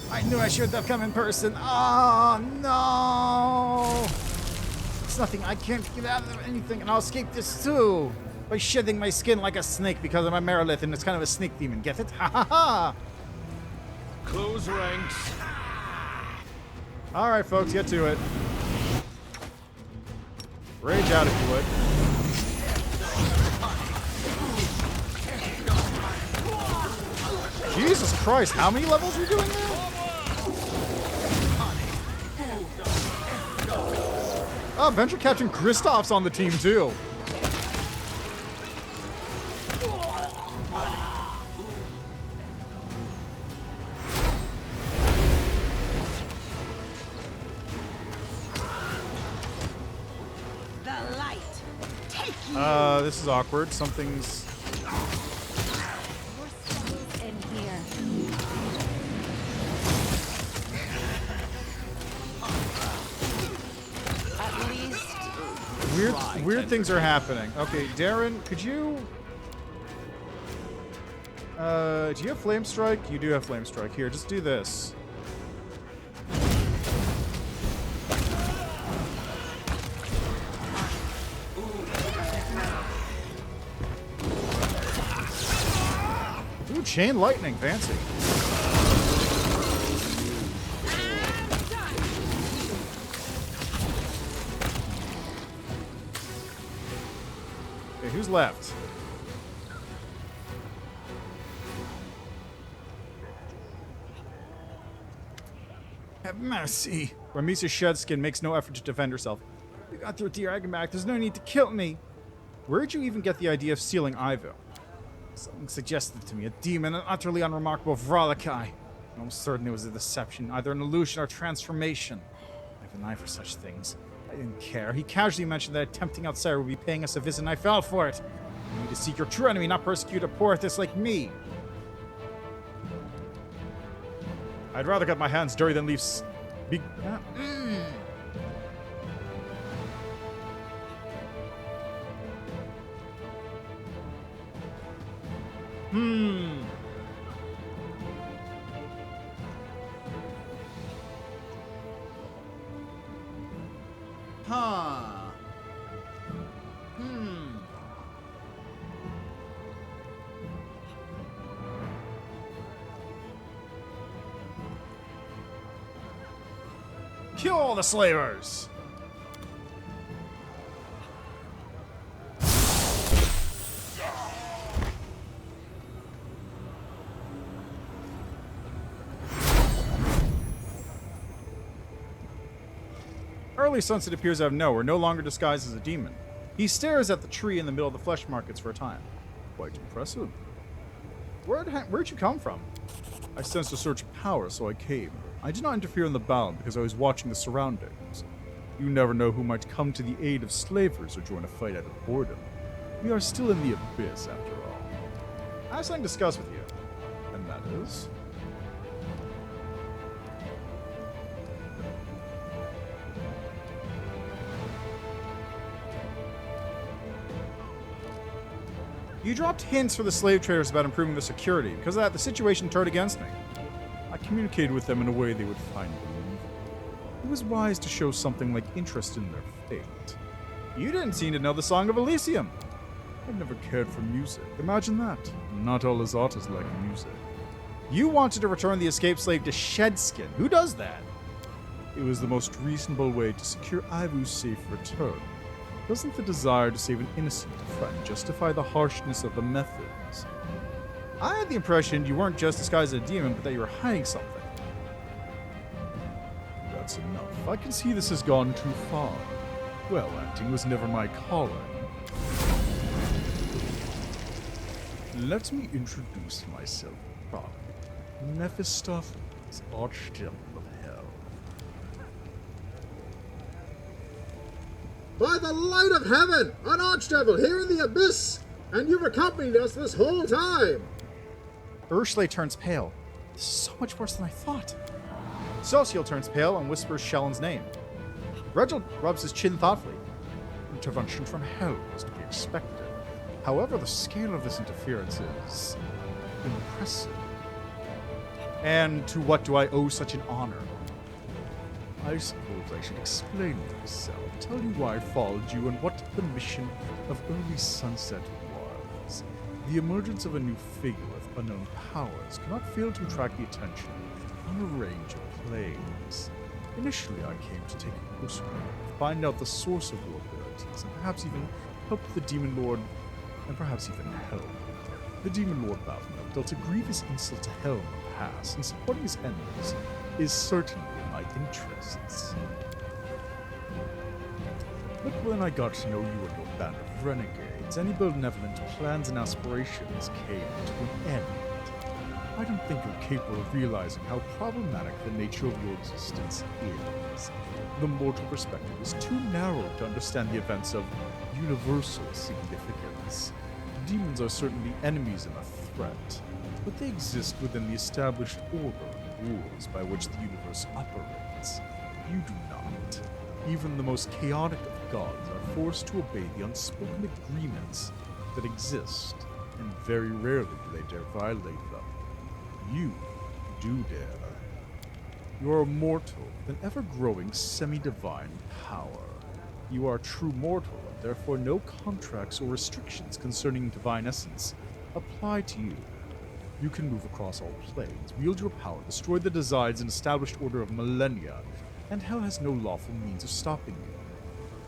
I knew I should have come in person. Oh, no. It's nothing. I can't get out of anything, and I'll escape this too. By shedding my skin like a snake because I'm a Merilith and it's kind of a snake demon. Get it? Ha ha ha! Close ranks. Alright, folks, get to it. Rage out if you would. Jesus Christ, how many levels are we doing now? Oh, Venture Captain Kristoff's on the team too. The light. Take you. This is awkward. Something's... In here. At least. Weird things are happening. Okay, Darren, could you... do you have Flame Strike? You do have Flame Strike. Here, just do this. Ooh, Chain Lightning. Fancy. Okay, who's left? Have mercy. Ramisa Shedskin makes no effort to defend herself. We got through Dragon back. There's no need to kill me. Where'd you even get the idea of sealing Ivo? Something suggested to me. A demon, an utterly unremarkable Vralakai. I'm certain it was a deception, either an illusion or transformation. I have an eye for such things. I didn't care. He casually mentioned that a tempting outsider would be paying us a visit, and I fell for it. You need to seek your true enemy, not persecute a poor artist like me. I'd rather get my hands dirty than leave Kill the slavers! Early Sunset appears out of nowhere, no longer disguised as a demon. He stares at the tree in the middle of the flesh markets for a time. Quite impressive. Where'd you come from? I sensed a surge of power, so I came. I did not interfere in the battle because I was watching the surroundings. You never know who might come to the aid of slavers or join a fight out of boredom. We are still in the abyss, after all. I have something to discuss with you. And that is... You dropped hints for the slave traders about improving their security. Because of that, the situation turned against me. I communicated with them in a way they would find believable. It was wise to show something like interest in their fate. You didn't seem to know the Song of Elysium. I've never cared for music. Imagine that. Not all his art is like music. You wanted to return the escaped slave to Shedskin. Who does that? It was the most reasonable way to secure Ivu's safe return. Doesn't the desire to save an innocent friend justify the harshness of the methods? I had the impression you weren't just disguised as a demon, but that you were hiding something. That's enough. I can see this has gone too far. Well, acting was never my calling. Let me introduce myself properly. Mephistopheles, Archdevil of Hell. By the light of heaven, an archdevil here in the abyss, and you've accompanied us this whole time. Ursula turns pale. This is so much worse than I thought. Sociel turns pale and whispers Shellen's name. Reginald rubs his chin thoughtfully. Intervention from hell was to be expected. However, the scale of this interference is impressive. And to what do I owe such an honor? I suppose I should explain myself, tell you why I followed you and what the mission of Early Sunset was. The emergence of a new figure with unknown powers cannot fail to attract the attention on a range of planes. Initially, I came to take a closer look, find out the source of your abilities, and perhaps even help the Demon Lord, and perhaps even help. The Demon Lord Baphomet dealt a grievous insult to Hell in the past, and supporting his enemies is certainly in my interests. But when I got to know you and your band of renegades, any benevolent plans and aspirations came to an end. I don't think you're capable of realizing how problematic the nature of your existence is. The mortal perspective is too narrow to understand the events of universal significance. Demons are certainly enemies and a threat, but they exist within the established order and rules by which the universe operates. You do not. Even the most chaotic of gods are forced to obey the unspoken agreements that exist, and very rarely do they dare violate them. You do dare. You are a mortal, an ever-growing semi-divine power. You are a true mortal, and therefore no contracts or restrictions concerning divine essence apply to you. You can move across all planes, wield your power, destroy the designs and established order of millennia, and Hell has no lawful means of stopping you.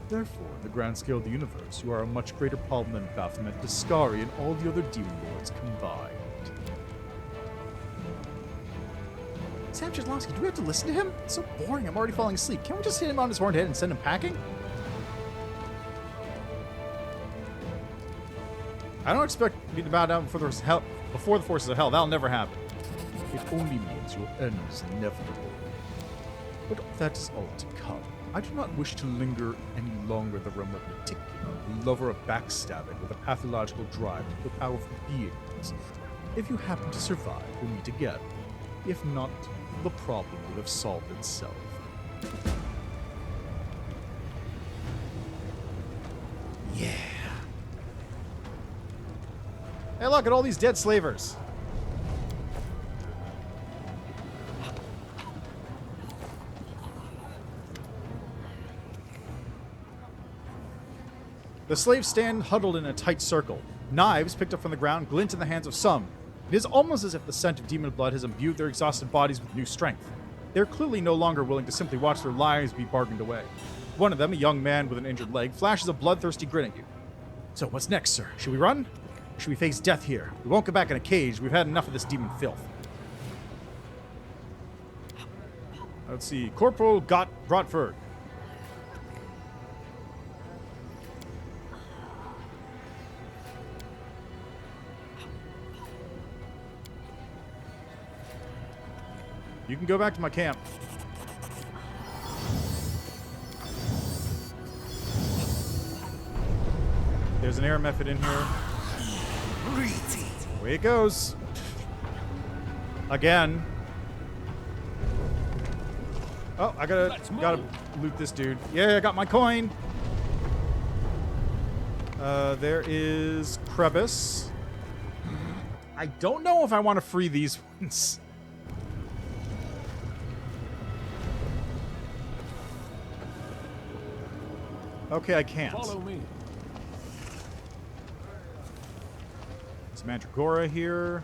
Therefore, in the grand scale of the universe, you are a much greater problem than Baphomet, Discari, and all the other demon lords combined. Sam Jaslowski, do we have to listen to him? It's so boring, I'm already falling asleep. Can't we just hit him on his horned head and send him packing? I don't expect me to bow down before the forces of hell. That'll never happen. It only means your end is inevitable. But that is all to come. I do not wish to linger any longer in the realm of particular, the lover of backstabbing with a pathological drive to kill powerful beings. If you happen to survive, we'll meet again. If not, the problem will have solved itself. Yeah. Hey, look at all these dead slavers. The slaves stand huddled in a tight circle. Knives picked up from the ground glint in the hands of some. It is almost as if the scent of demon blood has imbued their exhausted bodies with new strength. they're clearly no longer willing to simply watch their lives be bargained away. One of them, a young man with an injured leg, flashes a bloodthirsty grin at you. So, what's next, sir? Should we run? Or should we face death here? We won't go back in a cage. We've had enough of this demon filth. Let's see. Corporal Brotford. You can go back to my camp. There's an air method in here. Away it goes. Again. Oh, I gotta loot this dude. Yeah, I got my coin. There is crevice. I don't know if I want to free these ones. Okay, I can't. Follow me. There's Mandragora here.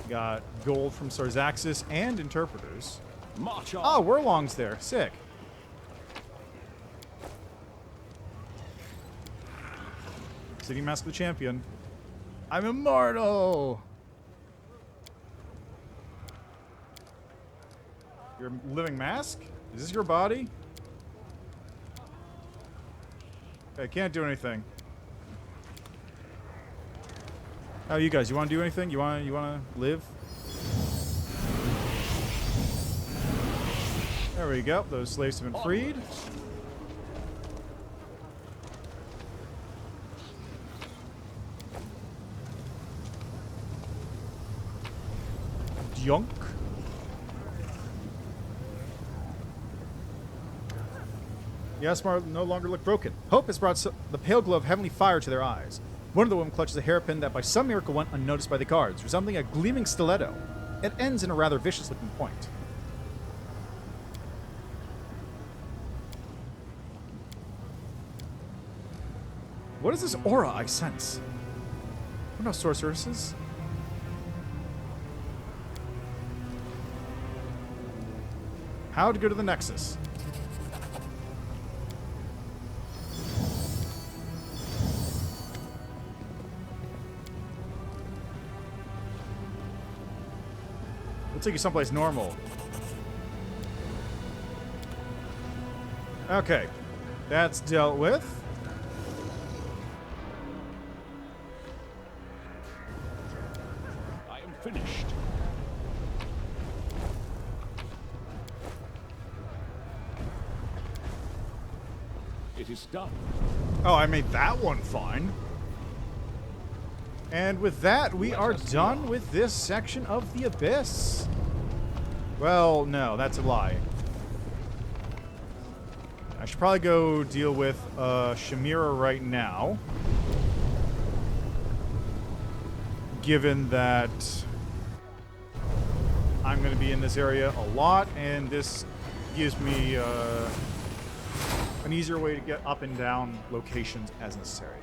Got gold from Sarzaxis and interpreters. March on. Oh, Werlong's there. Sick. City Mask of the Champion. I'm immortal! Your living mask? Is this your body? Okay, I can't do anything. How are you guys? You want to do anything? You want to live? There we go. Those slaves have been freed. Yunk. The Asmar no longer look broken. Hope has brought the pale glow of heavenly fire to their eyes. One of the women clutches a hairpin that by some miracle went unnoticed by the guards, resembling a gleaming stiletto. It ends in a rather vicious-looking point. What is this aura I sense? We're no sorceresses. How to go to the Nexus? We'll take you someplace normal. Okay. That's dealt with. I am finished. It is done. Oh, I made that one fine. And with that, we are done with this section of the Abyss. Well, no, that's a lie. I should probably go deal with Shamira right now. Given that I'm going to be in this area a lot, and this gives me an easier way to get up and down locations as necessary.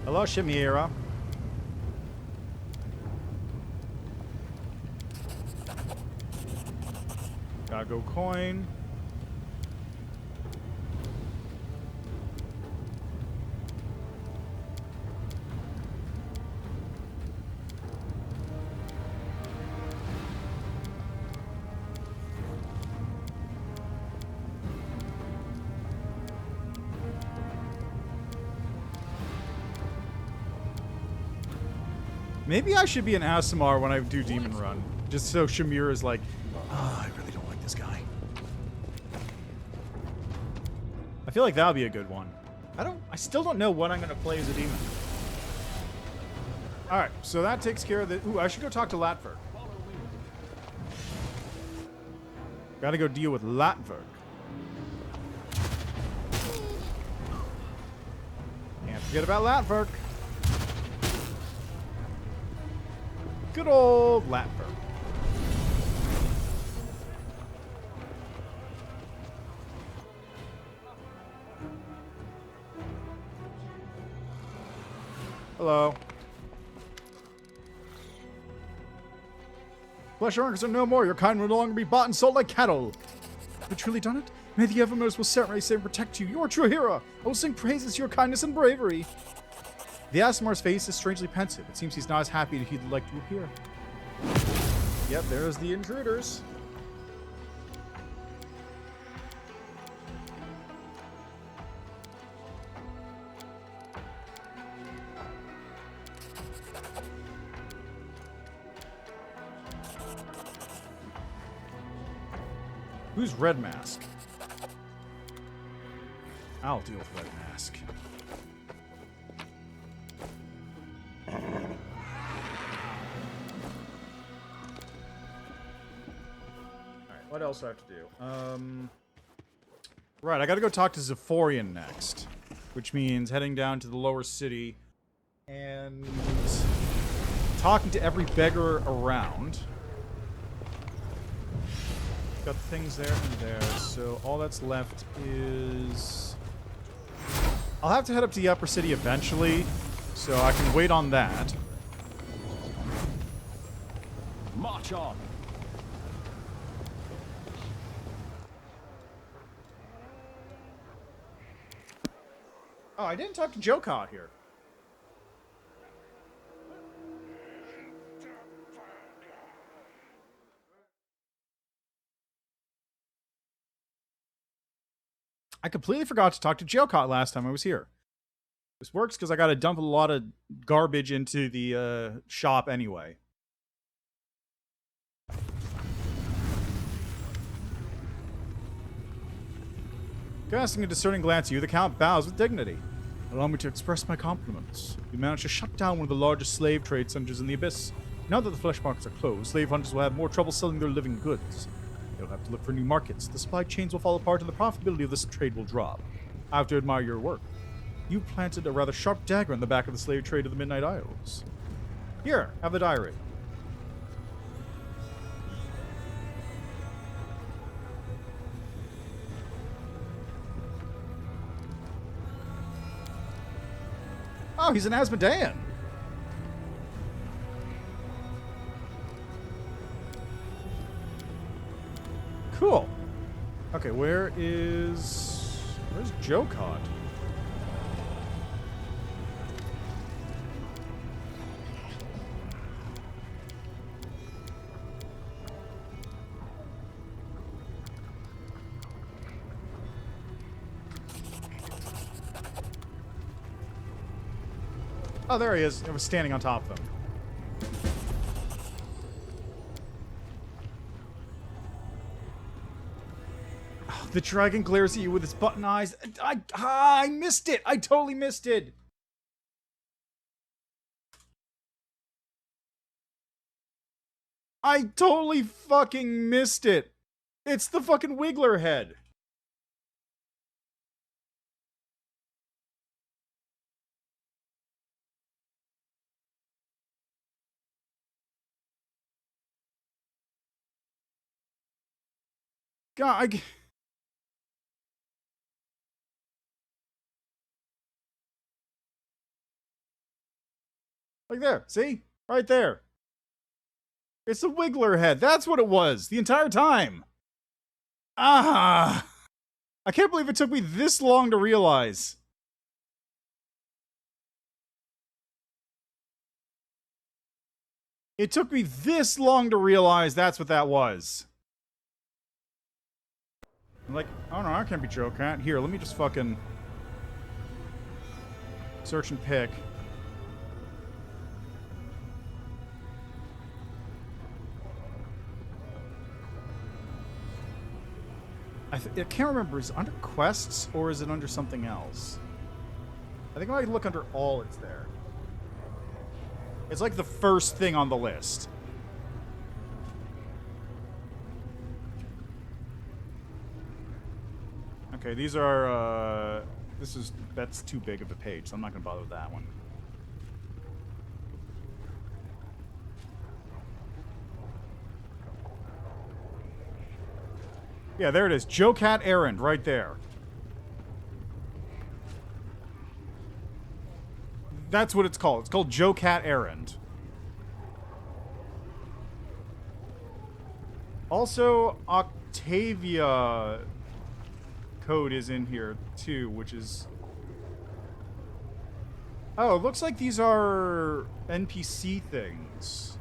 Hello, Shamira. Gotta go coin. Maybe I should be an Aasimar when I do Demon Run. Just so Shamir is like, oh, I really don't like this guy. I feel like that would be a good one. I still don't know what I'm going to play as a demon. Alright, so that takes care of the... Ooh, I should go talk to Latverk. Gotta go deal with Latverk. Can't forget about Latverk. Good old Latverk. Hello. Flesh organs are no more. Your kind will no longer be bought and sold like cattle. Have you truly done it? May the Evermost will certainly save and protect you. You are a true hero. I will sing praises to your kindness and bravery. The Asimar's face is strangely pensive. It seems he's not as happy as he'd like to appear. Yep, there's the intruders. Who's Red Mask? I'll deal with Red Mask. Alright, what else do I have to do? Right, I gotta go talk to Zephorian next. Which means heading down to the lower city and talking to every beggar around. Got things there and there, so all that's left is... I'll have to head up to the upper city eventually, so I can wait on that. March on. Oh, I didn't talk to Jokot here. I completely forgot to talk to Jokot last time I was here. This works because I gotta dump a lot of garbage into the shop anyway. Casting a discerning glance at you, the Count bows with dignity. Allow me to express my compliments. You managed to shut down one of the largest slave trade centers in the Abyss. Now that the flesh markets are closed, slave hunters will have more trouble selling their living goods. They'll have to look for new markets. The supply chains will fall apart and the profitability of this trade will drop. I have to admire your work. You planted a rather sharp dagger in the back of the slave trade of the Midnight Isles. Here, have the diary. Oh, he's an Asmodean. Cool. Okay, where's Jokot? Oh, there he is. I was standing on top of him. Oh, the dragon glares at you with its button eyes. I missed it. I totally missed it. I totally fucking missed it. It's the fucking Wiggler head. God, like there, see? Right there. It's the Wiggler head. That's what it was the entire time. Ah! I can't believe it took me this long to realize. It took me this long to realize that's what that was. I'm like, oh no, I can't be Jokot. Here, let me just fucking search and pick. I can't remember. Is it under quests or is it under something else? I think if I look under all, it's there. It's like the first thing on the list. Okay, these are That's too big of a page, so I'm not going to bother with that one. Yeah, there it is. Owlcat errand right there. That's what it's called. It's called Owlcat errand. Also, Octavia code is in here too, which is... Oh, it looks like these are NPC things.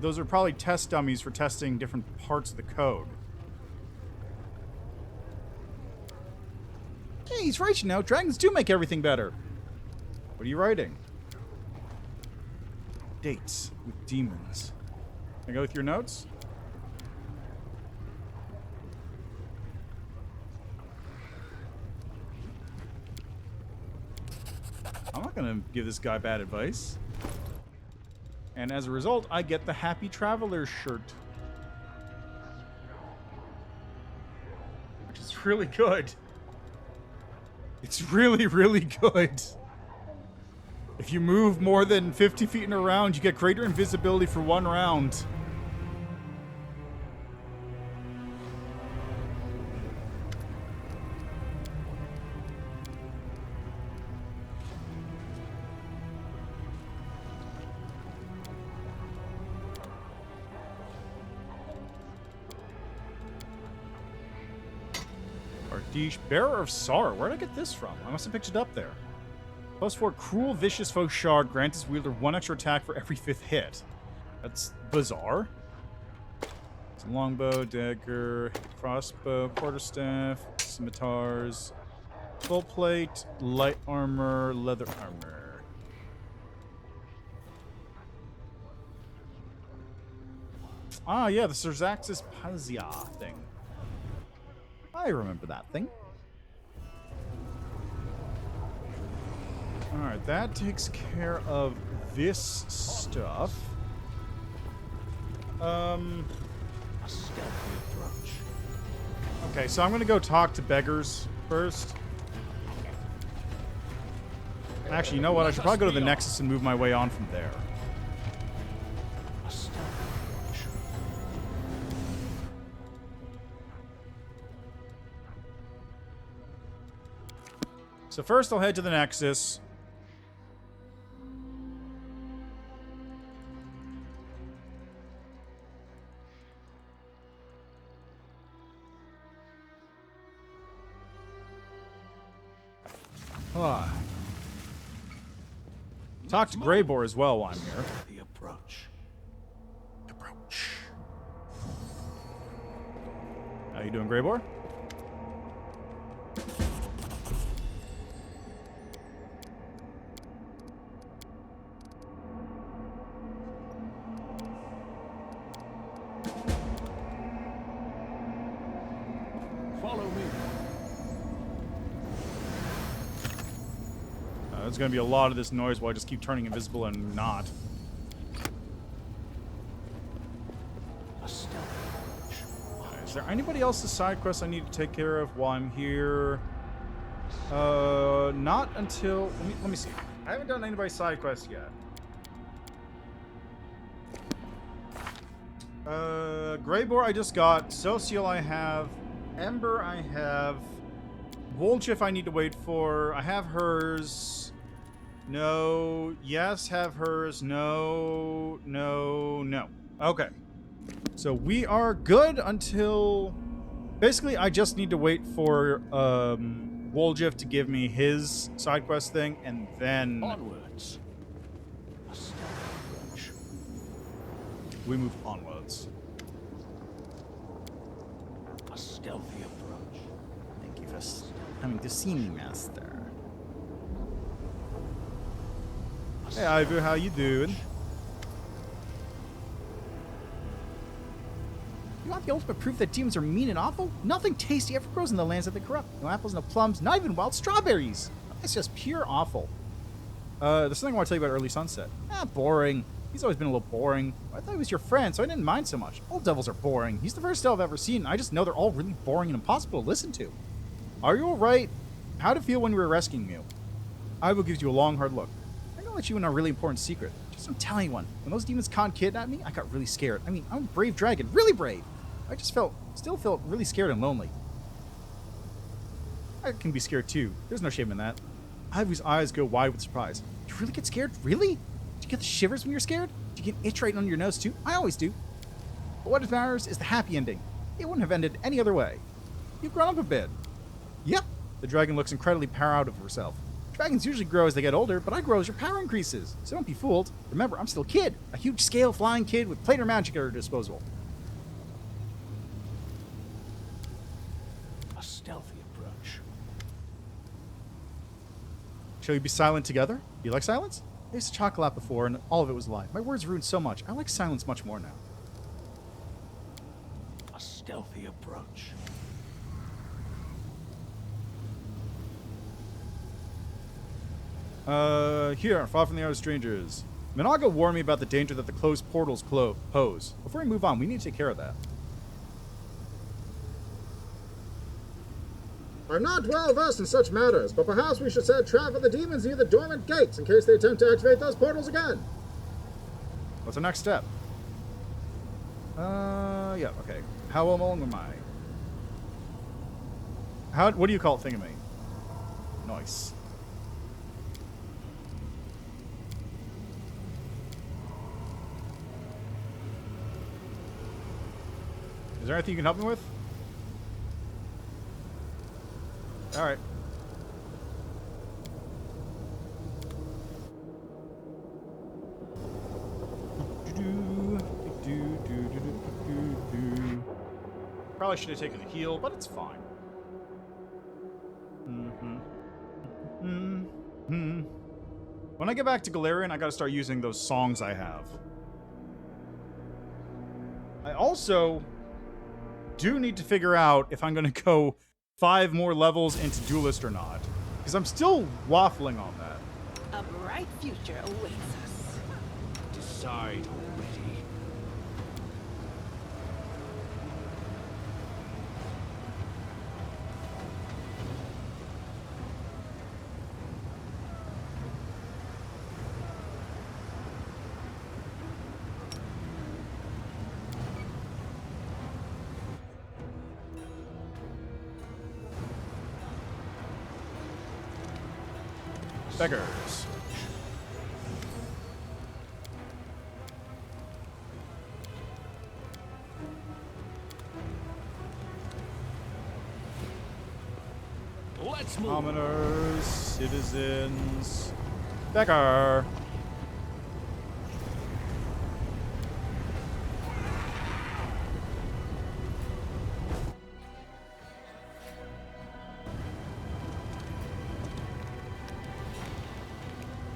Those are probably test dummies for testing different parts of the code. Hey, he's right, you know. Dragons do make everything better. What are you writing? Dates with demons. Can I go with your notes? I'm not gonna give this guy bad advice. And as a result, I get the Happy Traveler shirt. Which is really good. It's really, really good. If you move more than 50 feet in a round, you get greater invisibility for 1 round. Bearer of Sorrow. Where did I get this from? I must have picked it up there. +4 Cruel, Vicious Foe Shard grants its wielder 1 extra attack for every 5th hit. That's bizarre. It's a longbow, dagger, crossbow, quarterstaff, scimitars, full plate, light armor, leather armor. Ah, yeah, the Cerzaxis Pazia thing. I remember that thing. Alright, that takes care of this stuff. A stealthy approach. Okay, so I'm gonna go talk to beggars first. Actually, you know what? I should probably go to the Nexus and move my way on from there. So first I'll head to the Nexus. Talk to Greybor as well while I'm here. The approach. How you doing, Greybor? There's going to be a lot of this noise while I just keep turning invisible and not. Is there anybody else's side quest I need to take care of while I'm here? Not until... Let me see. I haven't done anybody's side quest yet. Greybor I just got. Social I have. Ember I have. Wolchif I need to wait for. I have hers. No. Yes, have hers. No. No. No. Okay. So we are good until... Basically, I just need to wait for Wolchif to give me his side quest thing, and then... Onwards. We move onwards. A stealthy approach. Thank you for coming to see me, Master. Hey, Ivor, how you doing? You want the ultimate proof that demons are mean and awful? Nothing tasty ever grows in the lands that they corrupt. No apples, no plums, not even wild strawberries. It's just pure awful. There's something I want to tell you about Early Sunset. Boring. He's always been a little boring. I thought he was your friend, so I didn't mind so much. Old devils are boring. He's the first devil I've ever seen. I just know they're all really boring and impossible to listen to. Are you alright? how'd it feel when we were rescuing you? Ivo gives you a long, hard look. I'm gonna let you in on a really important secret. Just don't tell anyone. When those demons kidnapped me, I got really scared. I mean, I'm a brave dragon, really brave. I just still felt really scared and lonely. I can be scared too. There's no shame in that. Ivo's eyes go wide with surprise. You really get scared? Really? Do you get the shivers when you're scared? Do you get itch right under your nose too? I always do. But what matters is the happy ending. It wouldn't have ended any other way. You've grown up a bit. Yep. The dragon looks incredibly proud of herself. Dragons usually grow as they get older, but I grow as your power increases. So don't be fooled. Remember, I'm still a kid. A huge scale flying kid with planar magic at her disposal. A stealthy approach. Shall we be silent together? Do you like silence? I used to talk a lot before, and all of it was a lie. My words ruined so much. I like silence much more now. A stealthy approach. Here, far from the other strangers. Minaga warned me about the danger that the closed portals pose. Before we move on, we need to take care of that. I'm not well versed in such matters, but perhaps we should set a trap for the demons near the dormant gates in case they attempt to activate those portals again. What's the next step? Yeah, okay. How long am I? What do you call it, thingamy? Nice. Is there anything you can help me with? Alright. Probably should have taken a heal, but it's fine. When I get back to Galarian, I gotta start using those songs I have. I also do need to figure out if I'm gonna go 5 more levels into Duelist or not. Because I'm still waffling on that. A bright future awaits us. Decide already. Beggars. Let's move. Commoners, citizens. Beggar.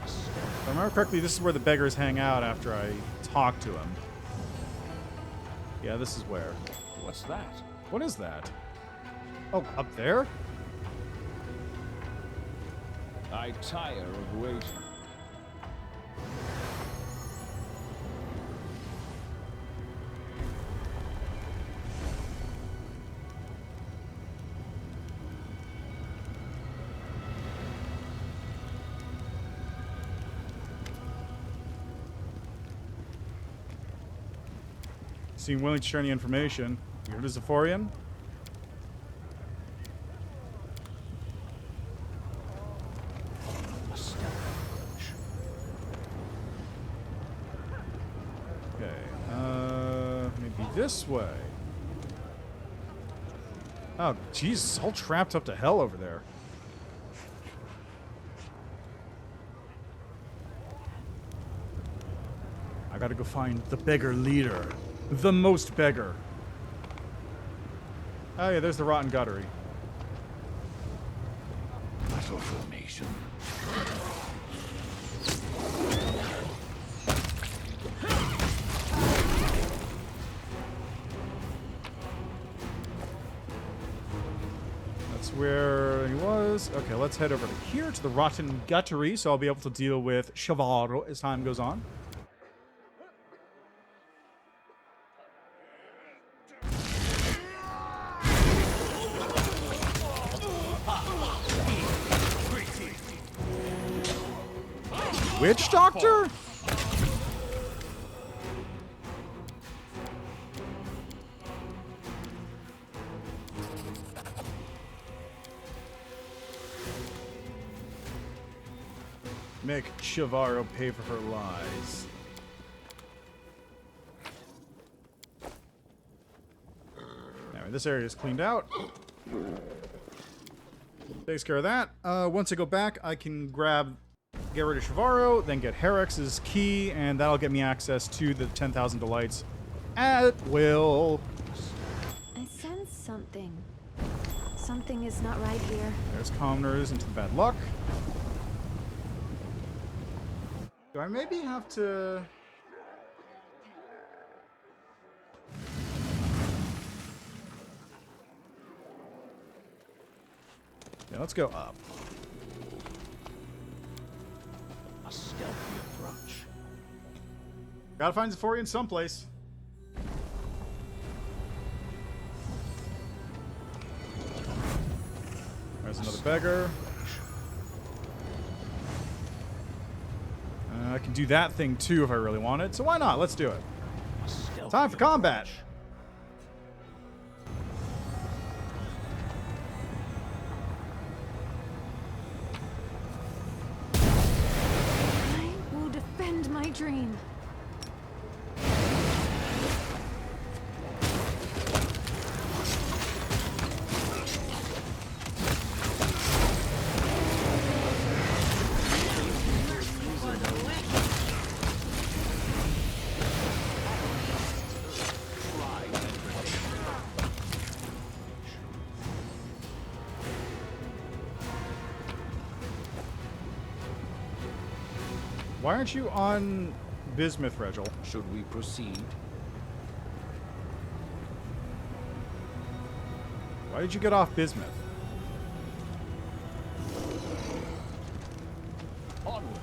If I remember correctly, this is where the beggars hang out after I talk to them. Yeah, this is where. What's that? What is that? Oh, up there? I tire of waiting. Seem willing to share any information. You heard of Zephorian? A stealthy approach. Okay, maybe this way. Oh, jeez, all trapped up to hell over there. I gotta go find the beggar leader. The most beggar. Oh yeah, there's the rotten guttery. Battle formation. That's where he was. Okay, let's head over to here to the rotten guttery, so I'll be able to deal with Shavaro as time goes on. Witch Doctor? Make Shivaro pay for her lies. Anyway, this area is cleaned out. Takes care of that. Once I go back, I can get rid of Shivaro, then get Herex's key, and that'll get me access to the 10,000 delights at will. I sense something. Something is not right here. There's commoners into the bad luck. Do I maybe have to... Yeah, let's go up. A stealthy approach. Gotta find Zephorian someplace. There's another beggar. I can do that thing too if I really wanted, so why not? Let's do it. Time for combat. I will defend my dream. Why aren't you on Bismuth, Regil? Should we proceed? Why did you get off Bismuth? Onwards.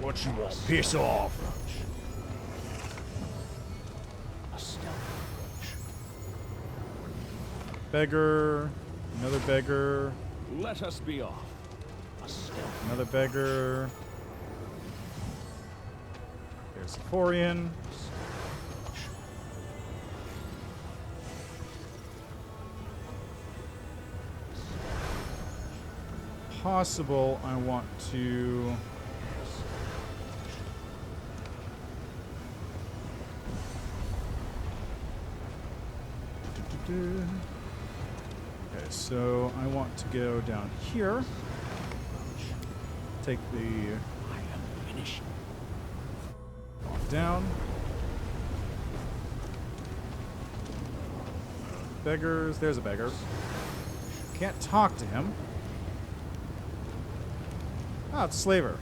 What you want? Piss off. A stealthy approach. Beggar. Another beggar. Let us be off. A stealthy. Another beggar. There's Zephorian. Possible I want to... Okay, so I want to go down here. Take the... I am finished. Walk down. Beggars. There's a beggar. Can't talk to him. Ah, it's a slaver.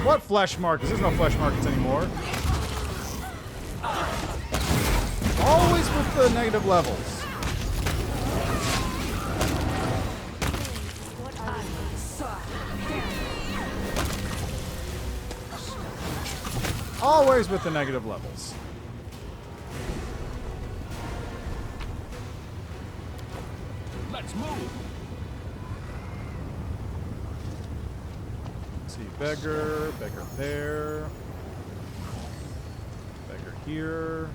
What flesh markers? There's no flesh markets anymore. Always with the negative levels. Always with the negative levels. Let's move. Let's see, beggar, beggar there. Beggar here.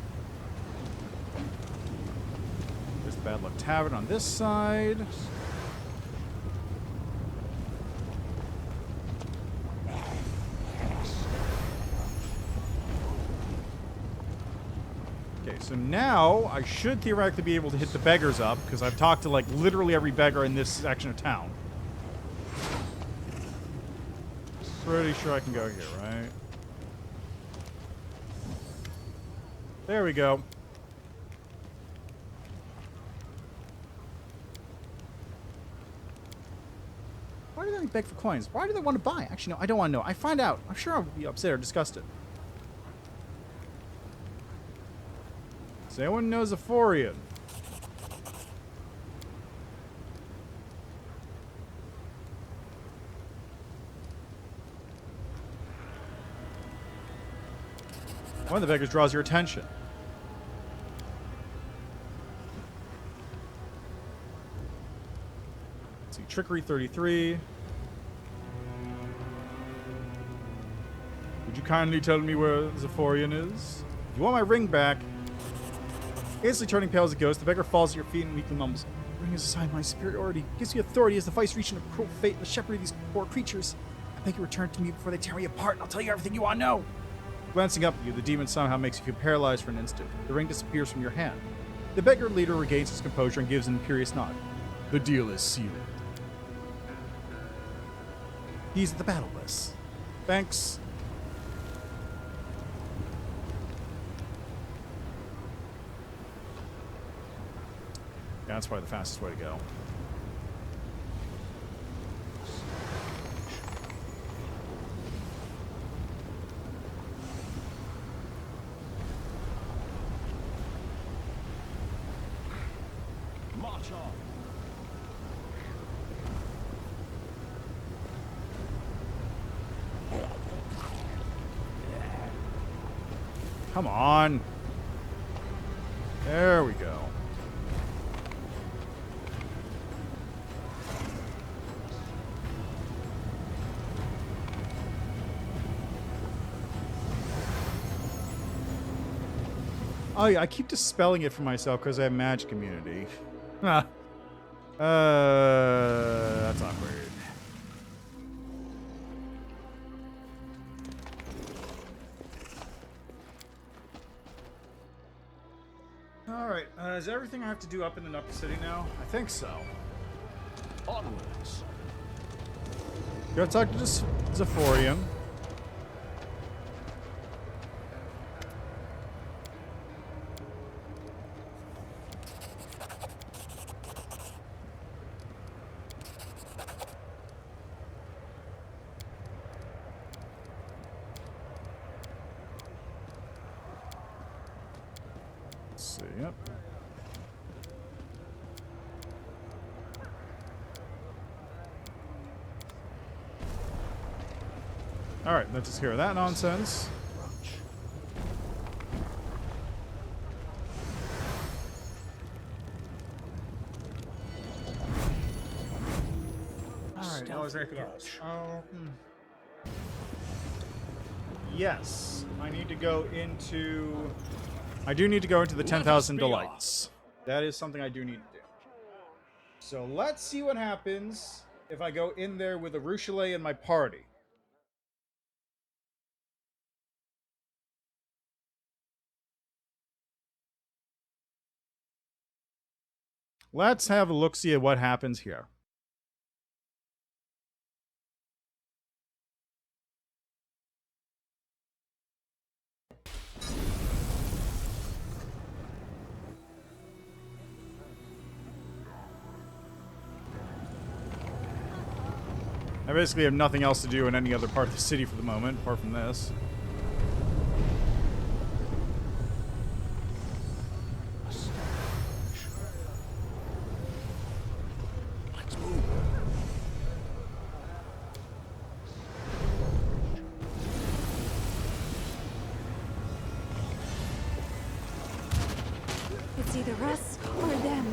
There's the Bad Luck Tavern on this side. Okay, so now I should theoretically be able to hit the beggars up because I've talked to like literally every beggar in this section of town. Pretty sure I can go here, right? There we go. Why do they beg for coins? Why do they want to buy? Actually, no, I don't want to know. I find out. I'm sure I'll be upset or disgusted. Does anyone know Zephorian? One of the beggars draws your attention. Trickery 33. Would you kindly tell me where Zephorian is? If you want my ring back. Instantly turning pale as a ghost, the beggar falls at your feet and weakly mumbles. The ring is a sign of my superiority. It gives me authority as the vice regent of cruel fate and the shepherd of these poor creatures. I beg you return to me before they tear me apart, and I'll tell you everything you want to know. Glancing up at you, the demon somehow makes you feel paralyzed for an instant. The ring disappears from your hand. The beggar leader regains his composure and gives an imperious nod. The deal is sealed. He's at the battle list. Thanks. Yeah, that's probably the fastest way to go. March on. Come on. There we go. Oh yeah, I keep dispelling it for myself because I have magic immunity. That's awkward. Alright, is everything I have to do up in the Knuckle City now? I think so. Onwards. Gotta talk to Zephorian. Let's see, yep. Alright, let's just hear that nonsense. Alright, now is there anything else? Yes, I need to go into... I do need to go into the 10,000 Delights. That is something I do need to do. So let's see what happens if I go in there with a Ruchelet and my party. Let's have a look-see at what happens here. I basically have nothing else to do in any other part of the city for the moment, apart from this. Let's move. It's either us or them.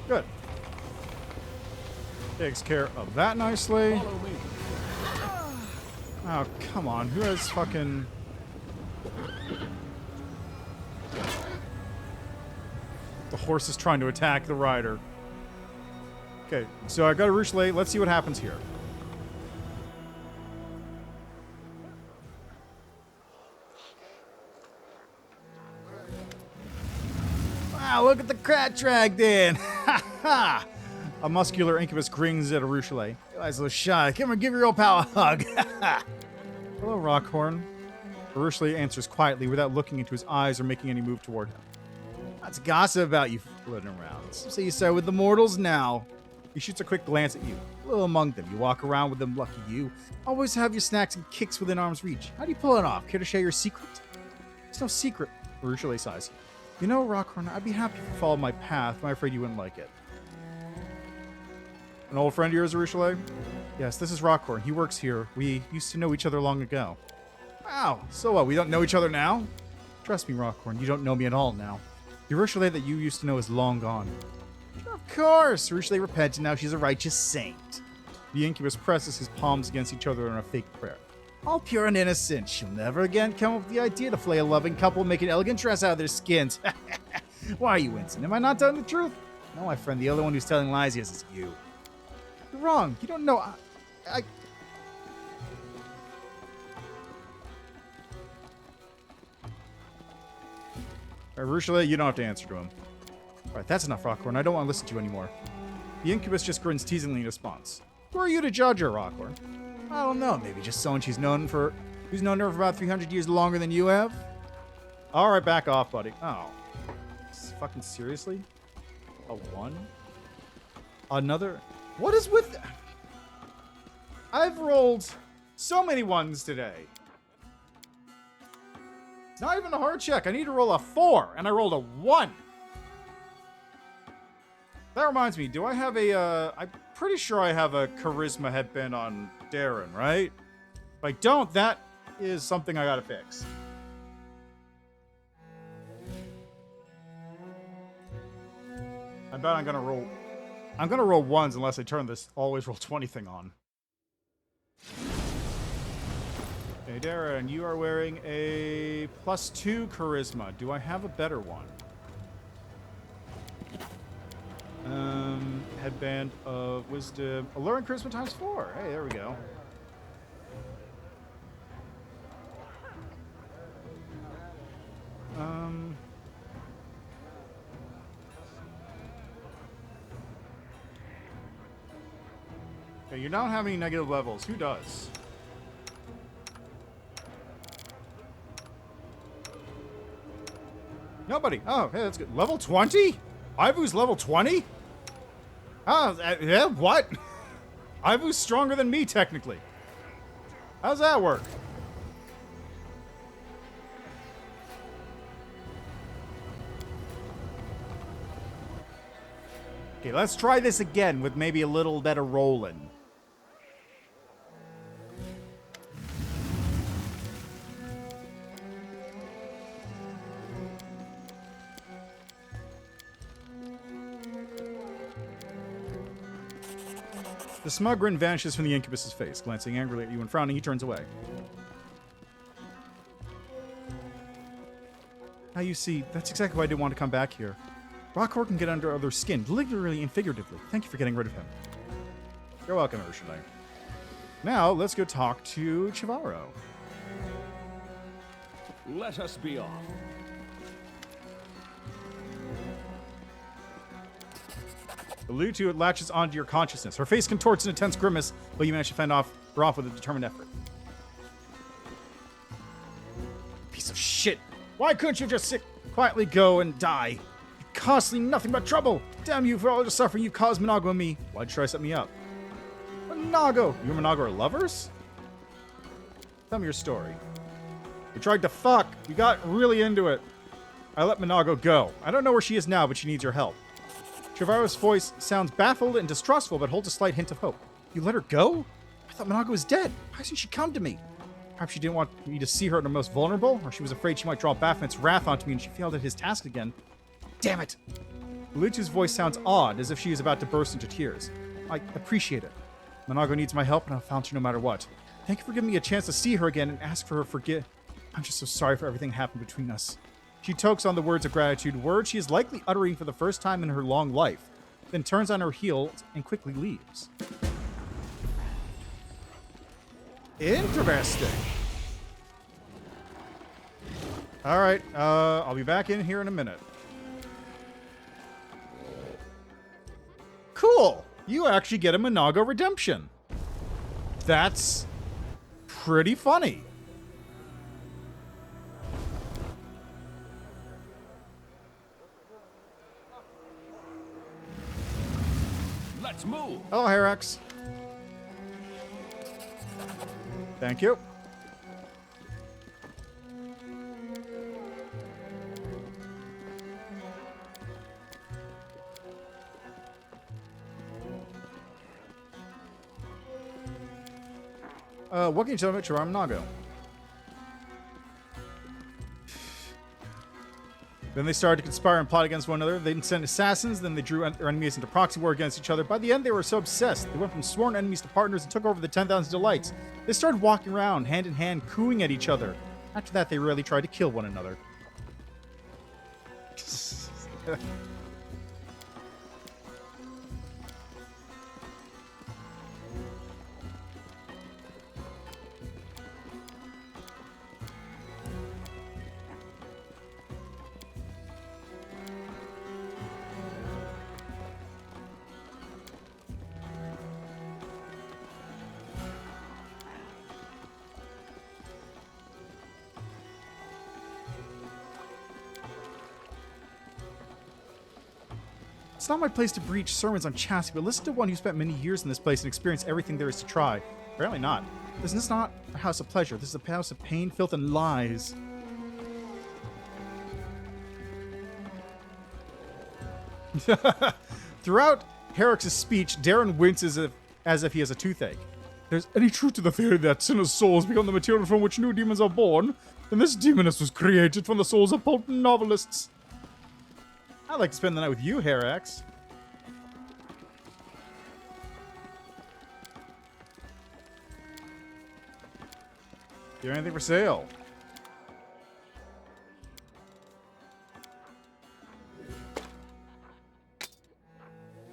Good. Takes care of that nicely. Follow me. Oh, come on. Who has fucking... The horse is trying to attack the rider. Okay, so I got a Ruchelet. Let's see what happens here. Wow, look at the cat dragged in. Ha ha! A muscular incubus grins at a Ruchelet. Nice little shot. Come here, give your old pal a hug. Hello, Rockhorn. Ruchelet answers quietly without looking into his eyes or making any move toward him. Let's gossip about you floating around. So you start with the mortals now. He shoots a quick glance at you. A little among them. You walk around with them, lucky you. Always have your snacks and kicks within arm's reach. How do you pull it off? Care to share your secret? It's no secret. Ruchelet sighs. You know, Rockhorn, I'd be happy if you followed my path, but I'm afraid you wouldn't like it. An old friend of yours, Ruchelet? Yes, this is Rockhorn. He works here. We used to know each other long ago. Wow, so what? We don't know each other now? Trust me, Rockhorn, you don't know me at all now. The Ursula that you used to know is long gone. Of course! Ursula repented, now she's a righteous saint. The incubus presses his palms against each other in a fake prayer. All pure and innocent. She'll never again come up with the idea to flay a loving couple and make an elegant dress out of their skins. Why are you wincing? Am I not telling the truth? No, my friend, the other one who's telling lies here is you. You're wrong. You don't know. I... Ursula, you don't have to answer to him. Alright, that's enough, Rockhorn. I don't want to listen to you anymore. The incubus just grins teasingly in response. Who are you to judge her, Rockhorn? I don't know. Maybe just someone who's known her for about 300 years longer than you have? Alright, back off, buddy. Oh. Fucking seriously? A 1? Another? What is with... I've rolled so many 1s today. It's not even a hard check. I need to roll a 4, and I rolled a 1. That reminds me, do I have a, I'm pretty sure I have a charisma headband on Darren, right? If I don't, that is something I gotta fix. I bet I'm gonna roll 1s unless I turn this always roll 20 thing on. Okay, Darren, you are wearing a +2 charisma. Do I have a better one? Headband of wisdom. Allure and charisma ×4. Hey, there we go. Okay, you don't have any negative levels. Who does? Nobody. Oh, hey, that's good. Level 20? Ivu's level 20? Oh, yeah, what? Ivu's stronger than me, technically. How's that work? Okay, let's try this again with maybe a little better rolling. The smug grin vanishes from the incubus's face. Glancing angrily at you and frowning, he turns away. Now you see, that's exactly why I didn't want to come back here. Rockhorn can get under other skin, literally and figuratively. Thank you for getting rid of him. You're welcome, Ursula. Now, let's go talk to Chivaro. Let us be off. The Lutu latches onto your consciousness. Her face contorts in a tense grimace, but you manage to fend her off with a determined effort. Piece of shit. Why couldn't you just sit quietly go and die? You costly nothing but trouble. Damn you for all the suffering you caused Monago and me. Why'd you try to set me up? Monago! You and Monago are lovers? Tell me your story. We tried to fuck. We got really into it. I let Monago go. I don't know where she is now, but she needs your help. Chivaro's voice sounds baffled and distrustful, but holds a slight hint of hope. You let her go? I thought Monago was dead. Why hasn't she come to me? Perhaps she didn't want me to see her at her most vulnerable, or she was afraid she might draw Baphomet's wrath onto me and she failed at his task again. Damn it! Lutu's voice sounds odd, as if she is about to burst into tears. I appreciate it. Monago needs my help, and I'll find her no matter what. Thank you for giving me a chance to see her again and ask for her forgiveness. I'm just so sorry for everything that happened between us. She tokes on the words of gratitude, words she is likely uttering for the first time in her long life, then turns on her heel and quickly leaves. Interesting. All right, I'll be back in here in a minute. Cool. You actually get a Monago redemption. That's pretty funny. Let's move. Hello, Herax. Thank you. What can you tell me about Chiram Nago? Then they started to conspire and plot against one another. They sent assassins, then they drew their enemies into proxy war against each other. By the end, they were so obsessed. They went from sworn enemies to partners and took over the 10,000 Delights. They started walking around, hand in hand, cooing at each other. After that, they really tried to kill one another. It's not my place to preach sermons on chastity, but listen to one who spent many years in this place and experienced everything there is to try. Apparently not. This is not a house of pleasure. This is a house of pain, filth, and lies. Throughout Herrick's speech, Darren winces as if he has a toothache. If there's any truth to the theory that sinners' souls become the material from which new demons are born, then this demoness was created from the souls of potent novelists. I'd like to spend the night with you, Herax. Do you have anything for sale?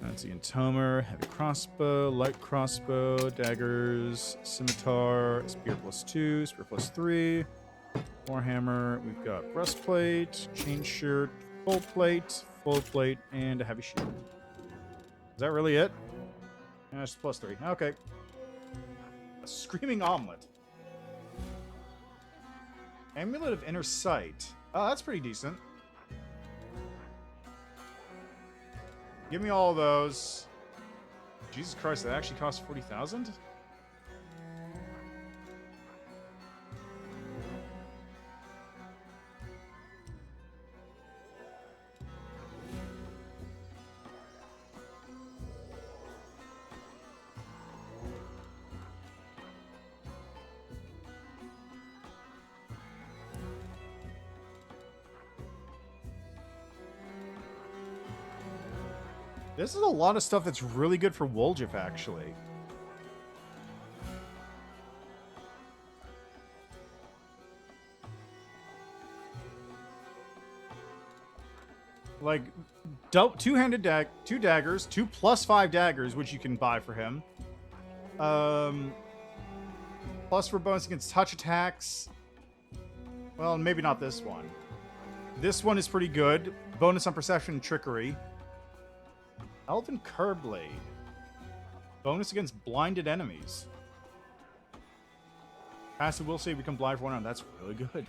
Fancy and Tomer, heavy crossbow, light crossbow, daggers, scimitar, spear +2, spear +3, warhammer. We've got breastplate, chain shirt, full plate, and a heavy shield. Is that really it? Yeah, it's +3. Okay. A screaming omelet. Amulet of Inner Sight. Oh, that's pretty decent. Give me all of those. Jesus Christ, that actually costs 40,000? This is a lot of stuff that's really good for Woljif, actually. Like, two-handed two daggers, 2 +5 daggers, which you can buy for him. Plus for bonus against touch attacks. Well, maybe not this one. This one is pretty good. Bonus on perception and trickery. Elven Curblade. Bonus against blinded enemies. Passive will say become blind for 1 round. That's really good. Okay,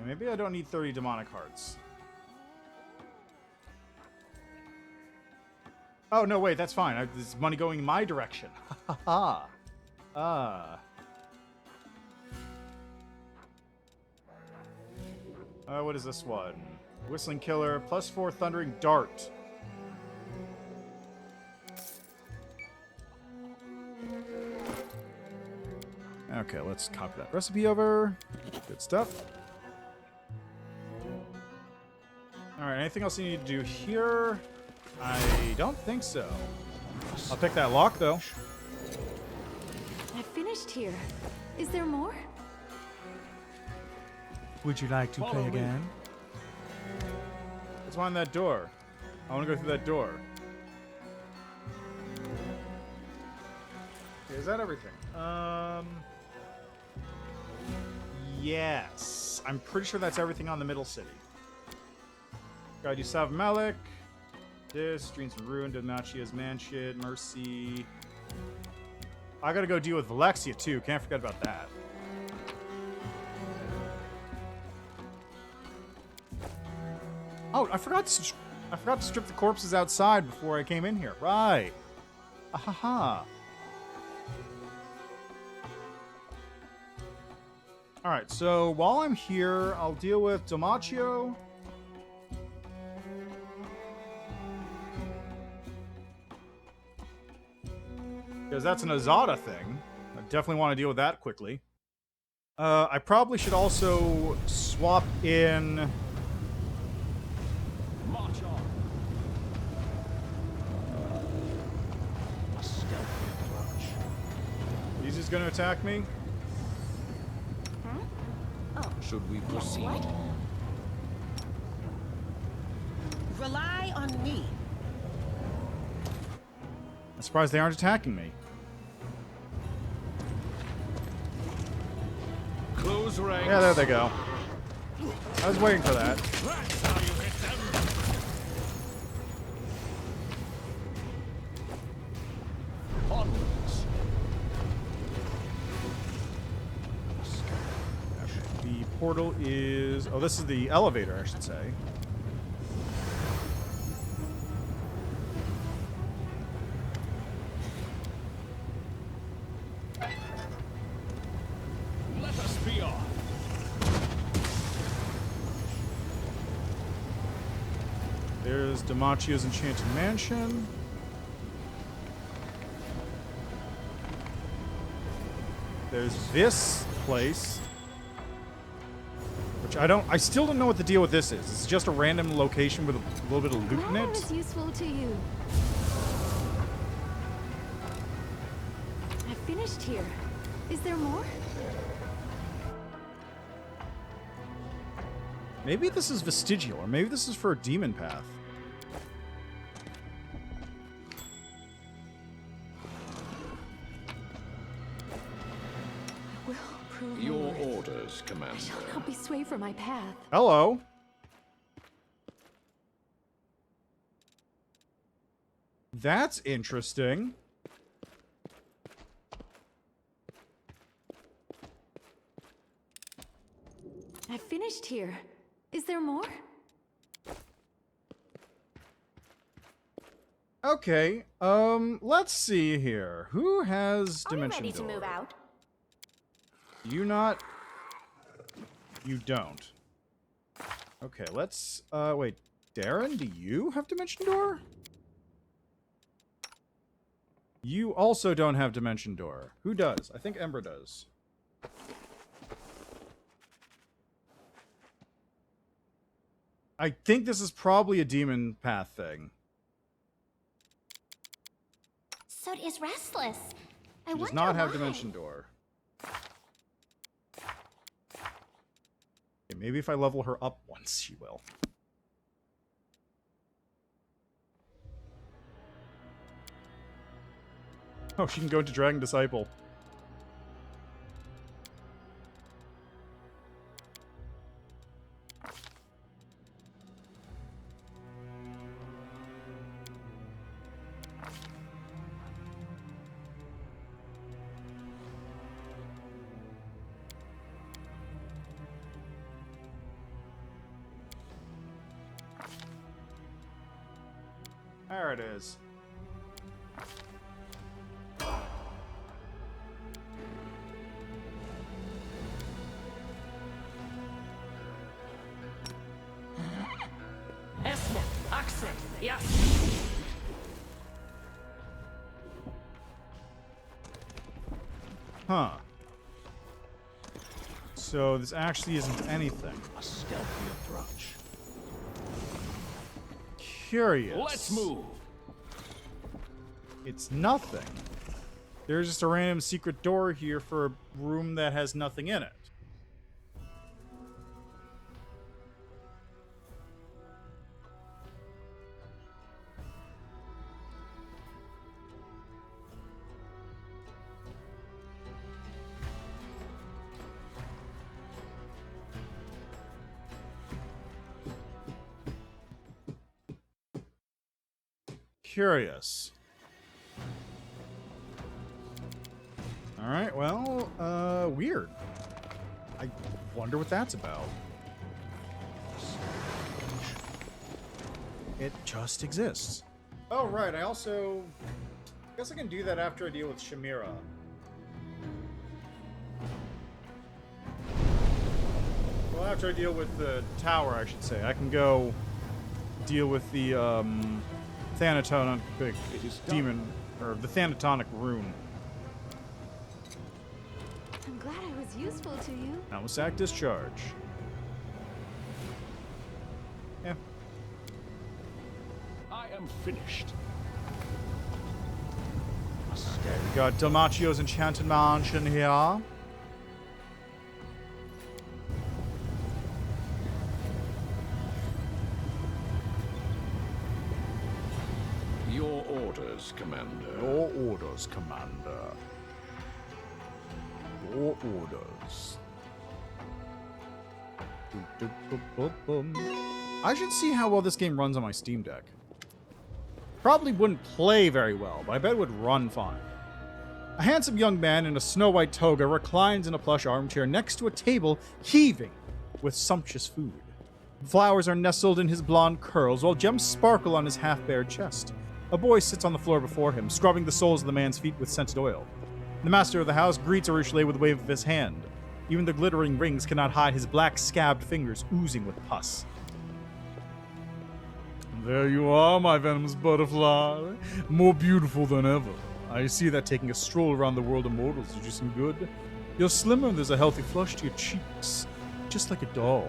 maybe I don't need 30 demonic hearts. Oh, no, wait, that's fine. There's money going in my direction. Ha ha ha. What is this one? Whistling Killer, +4 Thundering Dart. Okay, let's copy that recipe over. Good stuff. Alright, anything else you need to do here? I don't think so. I'll pick that lock, though. I finished here. Is there more? Would you like to play again? Let's find that door. I want to go through that door. Okay, is that everything? Yes. I'm pretty sure that's everything on the middle city. Gotta do Sav Malik. This, Dreams from Ruin, Dimachio's Mansion, Mercy. I gotta go deal with Valexia, too. Can't forget about that. Oh, I forgot to strip the corpses outside before I came in here. Right. Ahaha. Alright, so while I'm here, I'll deal with Dimachio. because that's an Azada thing. I definitely want to deal with that quickly. I probably should also swap in... March on. A stealthy approach. He's just going to attack me? Should we proceed? Rely on me. I'm surprised they aren't attacking me. Close ranks. Yeah, there they go. I was waiting for that. That's how you hit them. Onwards. The portal is... Oh, this is the elevator, I should say. Let us be off. There's Dimachio's Enchanted Mansion. There's this place. Which I still don't know what the deal with this is. It's just a random location with a little bit of loot in How it. is useful to you? I finished here. Is there more? Maybe this is vestigial, or maybe this is for a demon path. Will prove my Your worth. orders, Commander. I shall not be swayed from my path. Hello. That's interesting. I finished here. Is there more? Okay, let's see here. Who has Are you Dimension ready to Door? move out? You not? You don't. Okay, let's, wait. Darren, do you have Dimension Door? You also don't have Dimension Door. Who does? I think Ember does. I think this is probably a demon path thing. So is restless. I She does wonder not have why. Dimension Door. Okay, maybe if I level her up once, she will. Oh, she can go into Dragon Disciple. There it is. Huh. So this actually isn't anything. A stealthy approach. Curious. Let's move. It's nothing. There's just a random secret door here for a room that has nothing in it. Curious. Alright, well, weird. I wonder what that's about. It just exists. Oh, right, I also... I guess I can do that after I deal with Shamira. Well, after I deal with the tower, I should say. I can go deal with the, Thanatonic demon, or the Thanatonic rune. I'm glad I was useful to you. Now sack discharge. Yeah. I am finished. Okay, we got Dimachio's Enchanted Mansion here. Your orders, Commander. Your orders, Commander. Your orders. I should see how well this game runs on my Steam Deck. Probably wouldn't play very well, but I bet it would run fine. A handsome young man in a snow-white toga reclines in a plush armchair next to a table heaving with sumptuous food. Flowers are nestled in his blonde curls, while gems sparkle on his half-bared chest. A boy sits on the floor before him, scrubbing the soles of the man's feet with scented oil. The master of the house greets Urushley with a wave of his hand. Even the glittering rings cannot hide his black scabbed fingers oozing with pus. There you are, my venomous butterfly. More beautiful than ever. I see that taking a stroll around the world of mortals did you some good. You're slimmer and there's a healthy flush to your cheeks. Just like a doll.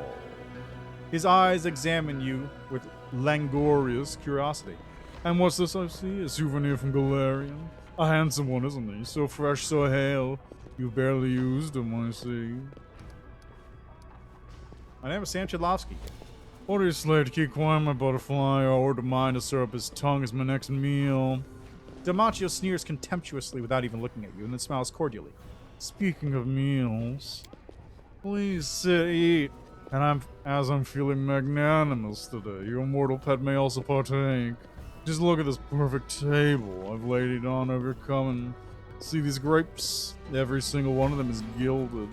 His eyes examine you with languorous curiosity. And what's this I see? A souvenir from Galarian? A handsome one, isn't he? So fresh, so hale. You've barely used him, I see. My name is Sam Chudlovsky. Order your slave to keep quiet, my butterfly, or order mine to serve up his tongue as my next meal. Dimachio sneers contemptuously without even looking at you, and then smiles cordially. Speaking of meals, please sit, eat. And as I'm feeling magnanimous today, your mortal pet may also partake. Just look at this perfect table I've laid it on overcoming. See these grapes? Every single one of them is gilded.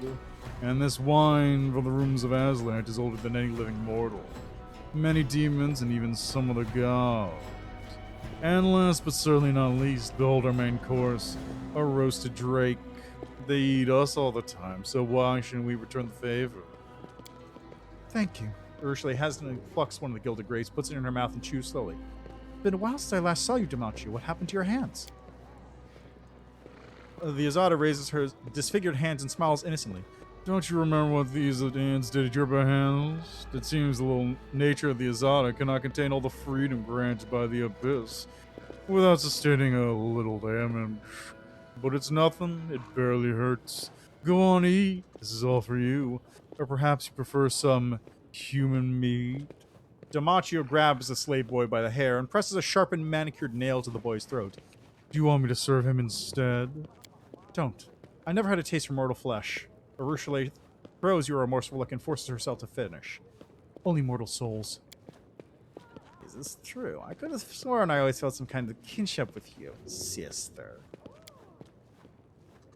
And this wine from the rooms of Aslan is older than any living mortal. Many demons and even some of the gods. And last but certainly not least, behold our main course, a roasted drake. They eat us all the time, so why shouldn't we return the favor? Thank you. Urushley hesitantly plucks one of the gilded grapes, puts it in her mouth, and chews slowly. It's been a while since I last saw you, Dimachio. What happened to your hands? The Azada raises her disfigured hands and smiles innocently. Don't you remember what these hands did at your behands? It seems the little nature of the Azada cannot contain all the freedom granted by the Abyss without sustaining a little damage. But it's nothing. It barely hurts. Go on, eat. This is all for you. Or perhaps you prefer some human meat? Dimachio grabs the slave boy by the hair and presses a sharpened manicured nail to the boy's throat. Do you want me to serve him instead? Don't. I never had a taste for mortal flesh. Urushley throws your remorseful look and forces herself to finish. Only mortal souls. Is this true? I could have sworn I always felt some kind of kinship with you, sister.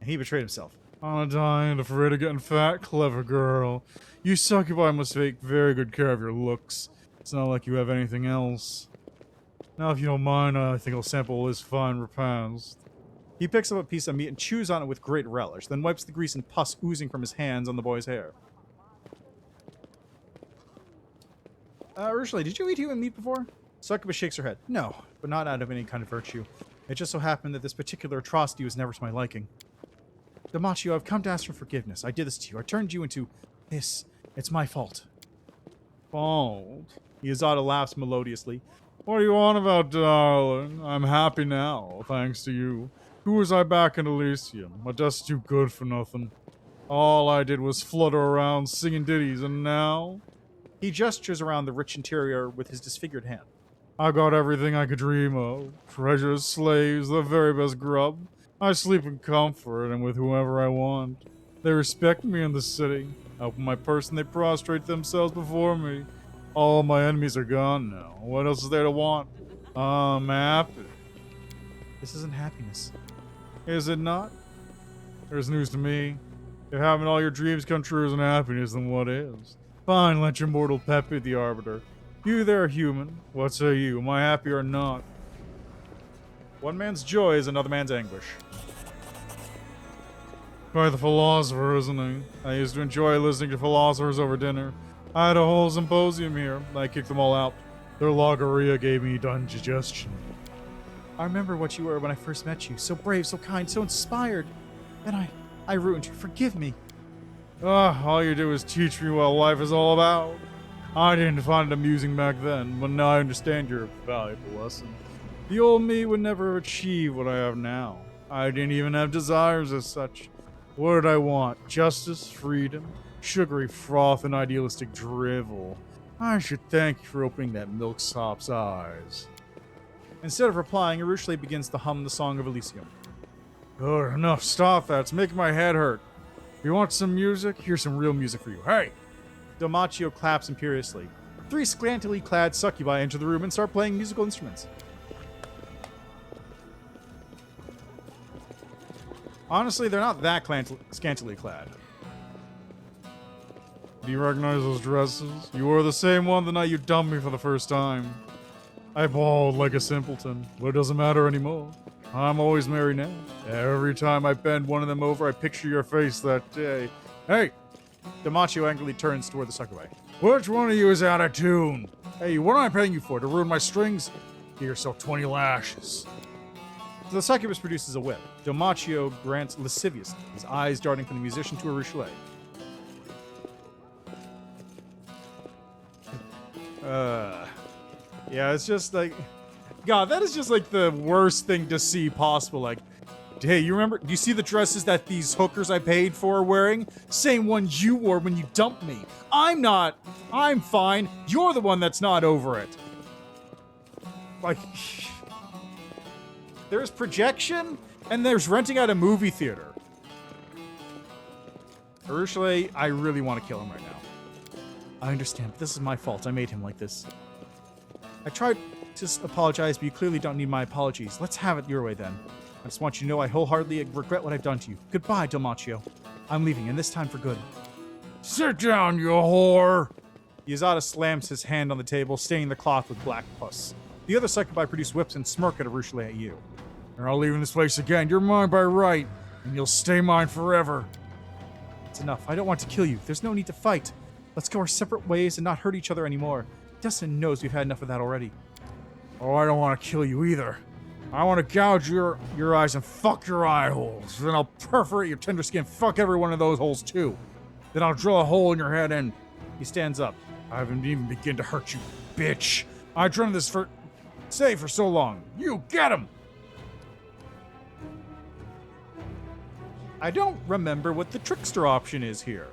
And he betrayed himself. On a diet, afraid of getting fat, clever girl. You succubi must take very good care of your looks. It's not like you have anything else. Now, if you don't mind, I think I'll sample this fine repast. He picks up a piece of meat and chews on it with great relish, then wipes the grease and pus oozing from his hands on the boy's hair. Urushley, did you eat human meat before? Succubus shakes her head. No, but not out of any kind of virtue. It just so happened that this particular atrocity was never to my liking. Dimachio, I've come to ask for forgiveness. I did this to you. I turned you into this. It's my fault. Fault? Yazada laughs melodiously. What do you want about, darling? I'm happy now, thanks to you. Who was I back in Elysium? A destitute good for nothing. All I did was flutter around singing ditties, and now? He gestures around the rich interior with his disfigured hand. I got everything I could dream of. Treasures, slaves, the very best grub. I sleep in comfort and with whoever I want. They respect me in the city. I open my purse and they prostrate themselves before me. All my enemies are gone now. What else is there to want? I'm happy. This isn't happiness. Is it not? There's news to me. If having all your dreams come true isn't happiness, then what is? Fine, let your mortal pet be the arbiter. You there, human. What say you? Am I happy or not? One man's joy is another man's anguish. Quite the philosopher, isn't he? I used to enjoy listening to philosophers over dinner. I had a whole symposium here. I kicked them all out. Their logorrhea gave me indigestion. I remember what you were when I first met you. So brave, so kind, so inspired. Then I I ruined you. Forgive me. All you do is teach me what life is all about. I didn't find it amusing back then, but now I understand your valuable lesson. The old me would never achieve what I have now. I didn't even have desires as such. What did I want? Justice, freedom, sugary froth, and idealistic drivel. I should thank you for opening that milksop's eyes. Instead of replying, Arushale begins to hum the Song of Elysium. Good enough, stop that. It's making my head hurt. You want some music? Here's some real music for you. Hey! Dimachio claps imperiously. 3 scantily clad succubi enter the room and start playing musical instruments. Honestly, they're not that scantily clad. Do you recognize those dresses? You wore the same one the night you dumped me for the first time. I bawled like a simpleton, but it doesn't matter anymore. I'm always merry now. Every time I bend one of them over, I picture your face that day. Hey! Dimachio angrily turns toward the succubi. Which one of you is out of tune? Hey, what am I paying you for? To ruin my strings? Get yourself 20 lashes. So the succubus produces a whip. Dimachio grants lasciviously, his eyes darting from the musician to Arushale. Yeah, it's just like... God, that is just like the worst thing to see possible. Like, hey, you remember... Do you see the dresses that these hookers I paid for are wearing? Same ones you wore when you dumped me. I'm not. I'm fine. You're the one that's not over it. Like... There's projection, and there's renting out a movie theater. Arushale, I really want to kill him right now. I understand, but this is my fault. I made him like this. I tried to apologize, but you clearly don't need my apologies. Let's have it your way, then. I just want you to know I wholeheartedly regret what I've done to you. Goodbye, Dimachio. I'm leaving, and this time for good. Sit down, you whore! Yazada slams his hand on the table, staining the cloth with black pus. The other succubi produce whips and smirk at Arushale at you. You're not leaving this place again. You're mine by right, and you'll stay mine forever. It's enough. I don't want to kill you. There's no need to fight. Let's go our separate ways and not hurt each other anymore. Dustin knows we've had enough of that already. Oh, I don't want to kill you either. I want to gouge your eyes and fuck your eye holes. Then I'll perforate your tender skin, fuck every one of those holes too. Then I'll drill a hole in your head and... He stands up. I haven't even begun to hurt you, bitch. I've done this for so long. You get him! I don't remember what the trickster option is here.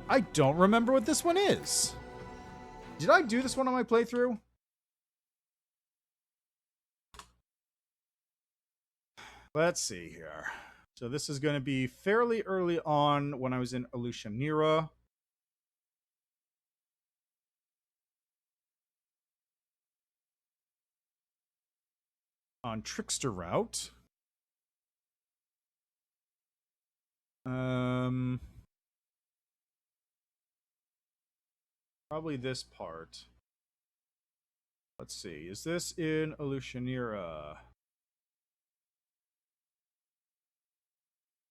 I don't remember what this one is. Did I do this one on my playthrough? Let's see here. So this is going to be fairly early on when I was in Elushanira. On Trickster route. Probably this part. Let's see. Is this in Elushanira?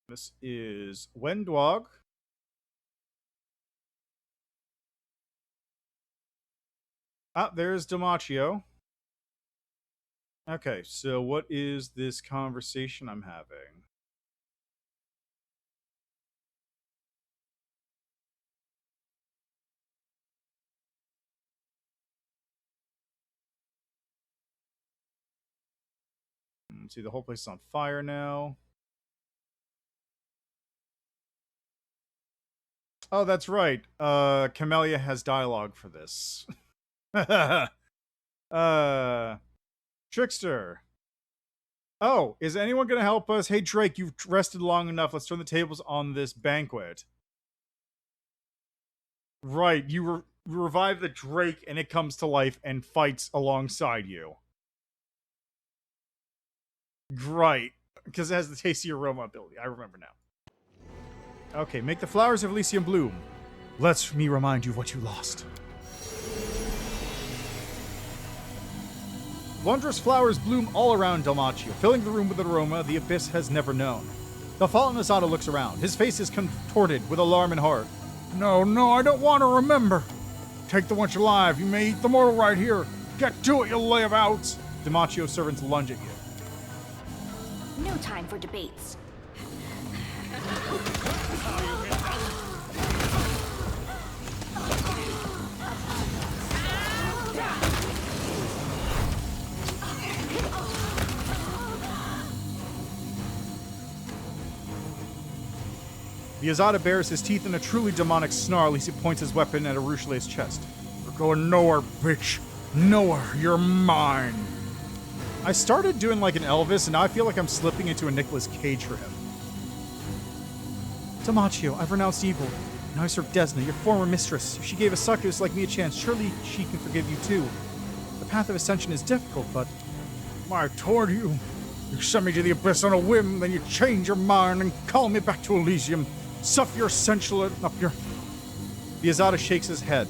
This is Wendwog. Ah, there's Dimachio. Okay, so what is this conversation I'm having? See, the whole place is on fire now. Oh, that's right. Camellia has dialogue for this. Trickster. Oh, is anyone going to help us? Hey, Drake, you've rested long enough. Let's turn the tables on this banquet. Right, you revive the Drake and it comes to life and fights alongside you. Right, because it has the tasty aroma ability. I remember now. Okay, make the flowers of Elysium bloom. Let me remind you of what you lost. Wondrous flowers bloom all around Dimachio, filling the room with an aroma the abyss has never known. The fallen Azada looks around. His face is contorted with alarm and horror. No, I don't want to remember. Take the wench alive. You may eat the mortal right here. Get to it, you layabouts. Dimachio's servants lunge at you. No time for debates. The Azada bares his teeth in a truly demonic snarl as he points his weapon at Arushale's chest. You're going nowhere, bitch. Nowhere. You're mine. I started doing like an Elvis, and now I feel like I'm slipping into a Nicolas Cage for him. Dimachio, I've renounced evil. Now I serve Desna, your former mistress. If she gave a succubus like me a chance, surely she can forgive you too. The path of ascension is difficult, but... I told you. You sent me to the abyss on a whim, then you change your mind and call me back to Elysium. Stuff your essential up your... The Azada shakes his head.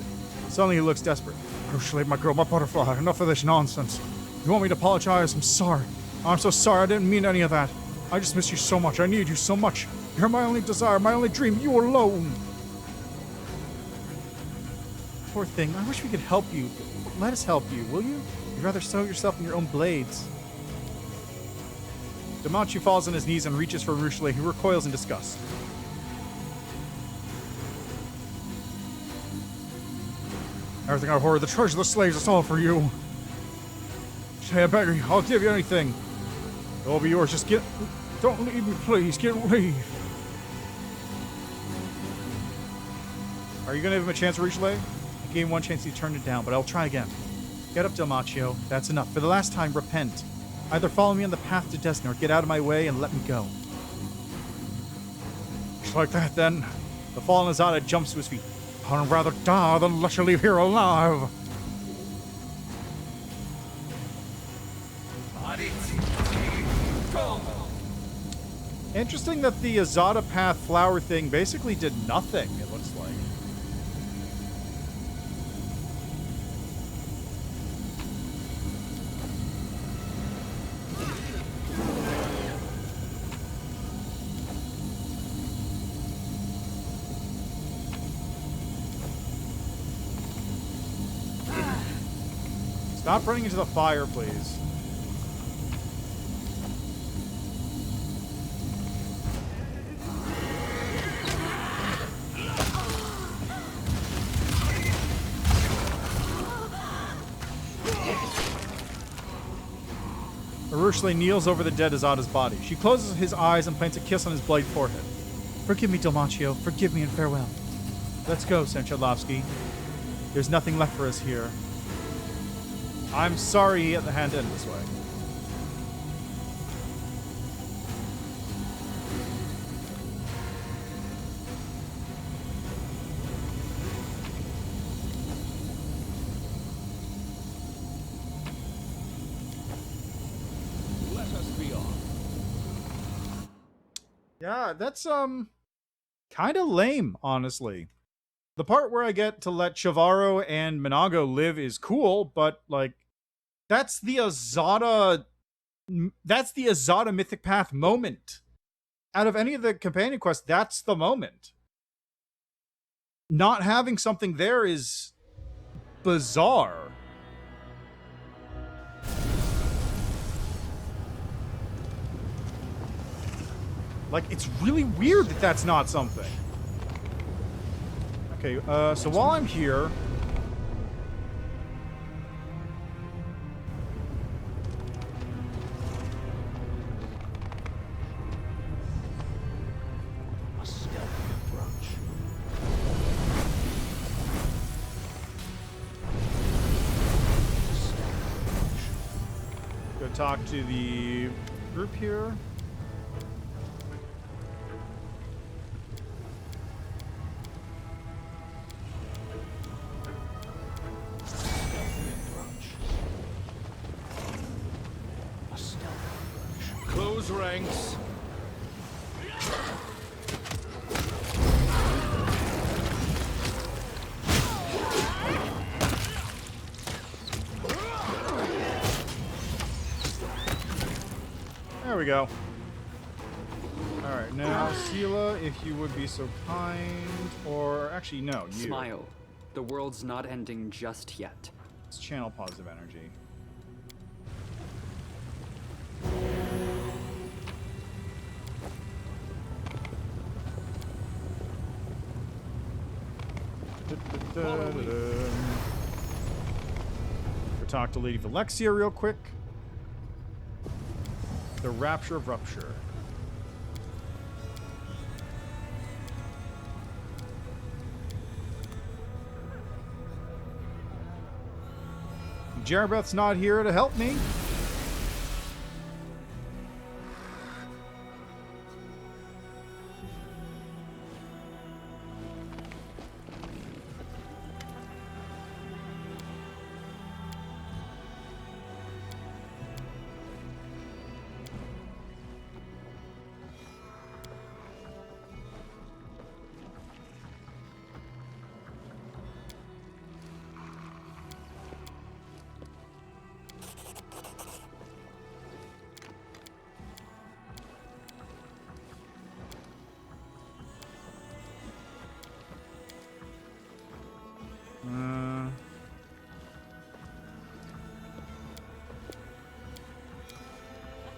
Suddenly he looks desperate. Arushale, my girl, my butterfly, enough of this nonsense. You want me to apologize? I'm sorry. I'm so sorry. I didn't mean any of that. I just miss you so much. I need you so much. You're my only desire, my only dream. You alone. Poor thing. I wish we could help you. Let us help you, will you? You'd rather sew yourself in your own blades. Dimachio falls on his knees and reaches for Arushale, who recoils in disgust. Everything I hoard, the treasure, the slaves, it's all for you. Say, I beg you, I'll give you anything. It'll be yours. Just get... Don't leave me, please. Leave. Are you going to give him a chance, Arushale? I gave him one chance, he turned it down, but I'll try again. Get up, Dimachio. That's enough. For the last time, repent. Either follow me on the path to Desna or get out of my way and let me go. Just like that, then. The fallen Azada jumps to his feet. I'd rather die than let you leave here alive. Interesting that the Azada Path flower thing basically did nothing, it looks like. Stop running into the fire, please. Arushale kneels over the dead Azada's body. She closes his eyes and plants a kiss on his bloody forehead. Forgive me, Dimachio. Forgive me and farewell. Let's go, Sanchalovsky. There's nothing left for us here. I'm sorry he had the hand in this way. Let us be off. Yeah, that's kind of lame, honestly. The part where I get to let Chivaro and Minago live is cool, but like that's the Azada Mythic Path moment. Out of any of the companion quests, that's the moment. Not having something there is bizarre. Like, it's really weird that that's not something. Okay, so while I'm here... A stealthy approach. Go talk to the group here. Close ranks. There we go. Alright, now, Sela, if you would be so kind, or actually, no, you. Smile. The world's not ending just yet. Let's channel positive energy. We'll talk to Lady Valexia real quick. The Rapture of Rupture. Jarabeth's not here to help me.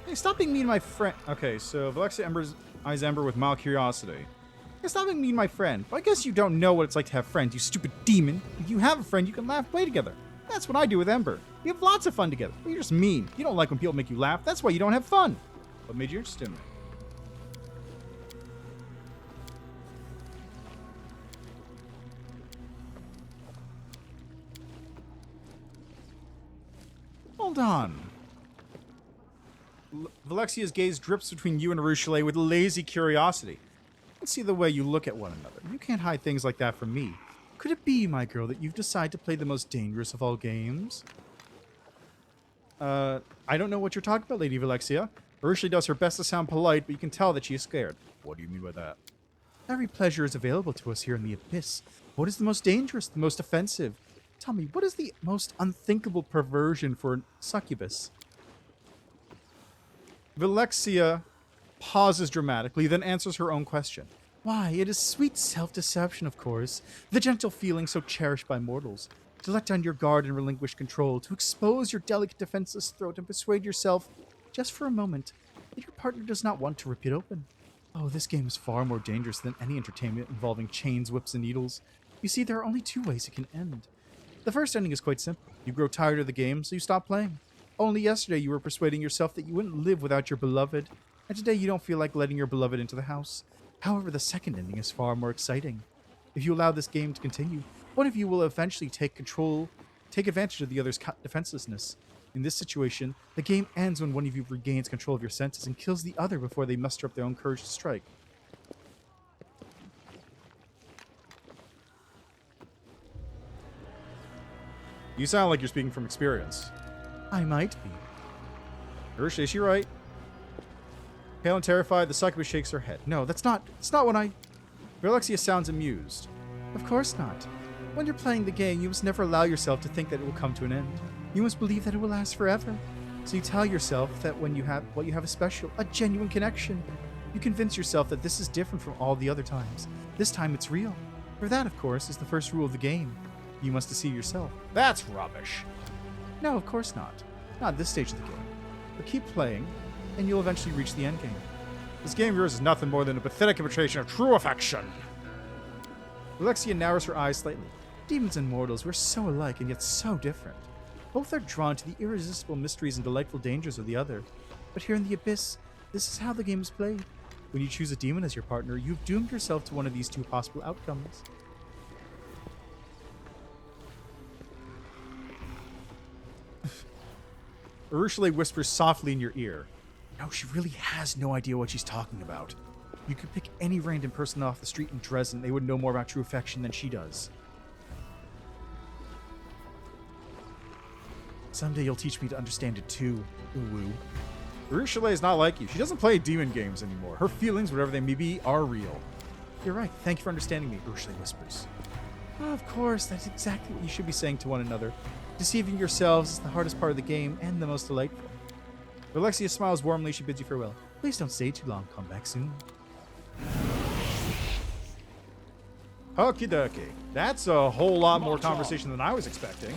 Hey, stop being mean to my friend. Okay, so Valexia eyes Ember with mild curiosity. Hey, stop being mean to my friend. But I guess you don't know what it's like to have friends, you stupid demon. If you have a friend, you can laugh and play together. That's what I do with Ember. We have lots of fun together. But you're just mean. You don't like when people make you laugh. That's why you don't have fun. What made you interested in me? Hold on. Valexia's gaze drips between you and Arushale with lazy curiosity. Let's see the way you look at one another. You can't hide things like that from me. Could it be, my girl, that you've decided to play the most dangerous of all games? I don't know what you're talking about, Lady Valexia. Arushale does her best to sound polite, but you can tell that she is scared. What do you mean by that? Every pleasure is available to us here in the Abyss. What is the most dangerous, the most offensive? Tell me, what is the most unthinkable perversion for a succubus? Valexia pauses dramatically, then answers her own question. Why, it is sweet self-deception, of course. The gentle feeling so cherished by mortals. To let down your guard and relinquish control. To expose your delicate, defenseless throat and persuade yourself, just for a moment, that your partner does not want to rip it open. Oh, this game is far more dangerous than any entertainment involving chains, whips, and needles. You see, there are only two ways it can end. The first ending is quite simple. You grow tired of the game, so you stop playing. Only yesterday you were persuading yourself that you wouldn't live without your beloved, and today you don't feel like letting your beloved into the house. However, the second ending is far more exciting. If you allow this game to continue, one of you will eventually take advantage of the other's defenselessness. In this situation, the game ends when one of you regains control of your senses and kills the other before they muster up their own courage to strike. You sound like you're speaking from experience. I might be. Ursula, is she right? Pale and terrified, the succubus shakes her head. No, that's not what I... Valexia sounds amused. Of course not. When you're playing the game, you must never allow yourself to think that it will come to an end. You must believe that it will last forever. So you tell yourself that when you have a special, a genuine connection. You convince yourself that this is different from all the other times. This time it's real. For that, of course, is the first rule of the game. You must deceive yourself. That's rubbish. No, of course not. Not at this stage of the game. But keep playing, and you'll eventually reach the end game. This game of yours is nothing more than a pathetic imitation of true affection. Valexia narrows her eyes slightly. Demons and mortals, we're so alike and yet so different. Both are drawn to the irresistible mysteries and delightful dangers of the other. But here in the Abyss, this is how the game is played. When you choose a demon as your partner, you've doomed yourself to one of these two possible outcomes. Urushale whispers softly in your ear. No, she really has no idea what she's talking about. You could pick any random person off the street in Dresden, they would know more about true affection than she does. Someday you'll teach me to understand it too, Uwu. Urushale is not like you. She doesn't play demon games anymore. Her feelings, whatever they may be, are real. You're right. Thank you for understanding me, Urushale whispers. Oh, of course, that's exactly what you should be saying to one another. Deceiving yourselves is the hardest part of the game and the most delightful. Valexia smiles warmly. She bids you farewell. Please don't stay too long. Come back soon. Okie dokie. That's a whole lot more conversation than I was expecting.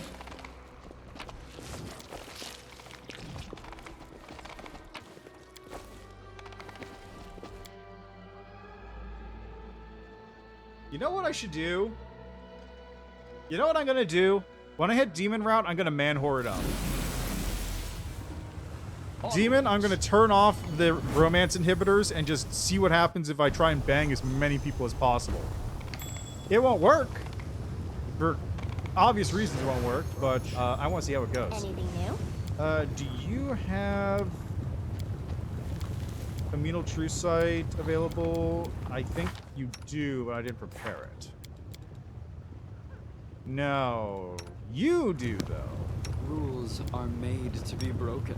You know what I should do? You know what I'm gonna do? When I hit Demon route, I'm gonna man-horde up. Demon, I'm gonna turn off the romance inhibitors and just see what happens if I try and bang as many people as possible. It won't work. For obvious reasons it won't work, but I want to see how it goes. Anything new? Do you have communal true sight available? I think you do, but I didn't prepare it. No, you do though. Rules are made to be broken.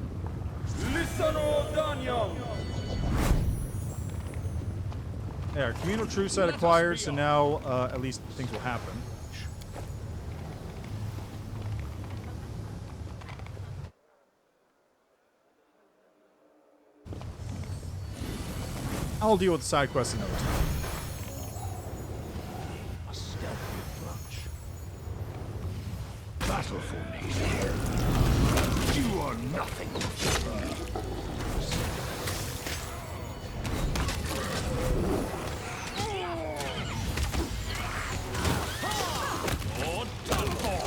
Listen, old Daniel! There, communal true sight acquired, so now at least things will happen. I'll deal with the side quests another time. A stealthy approach. Battle formation. You are nothing. Or done for!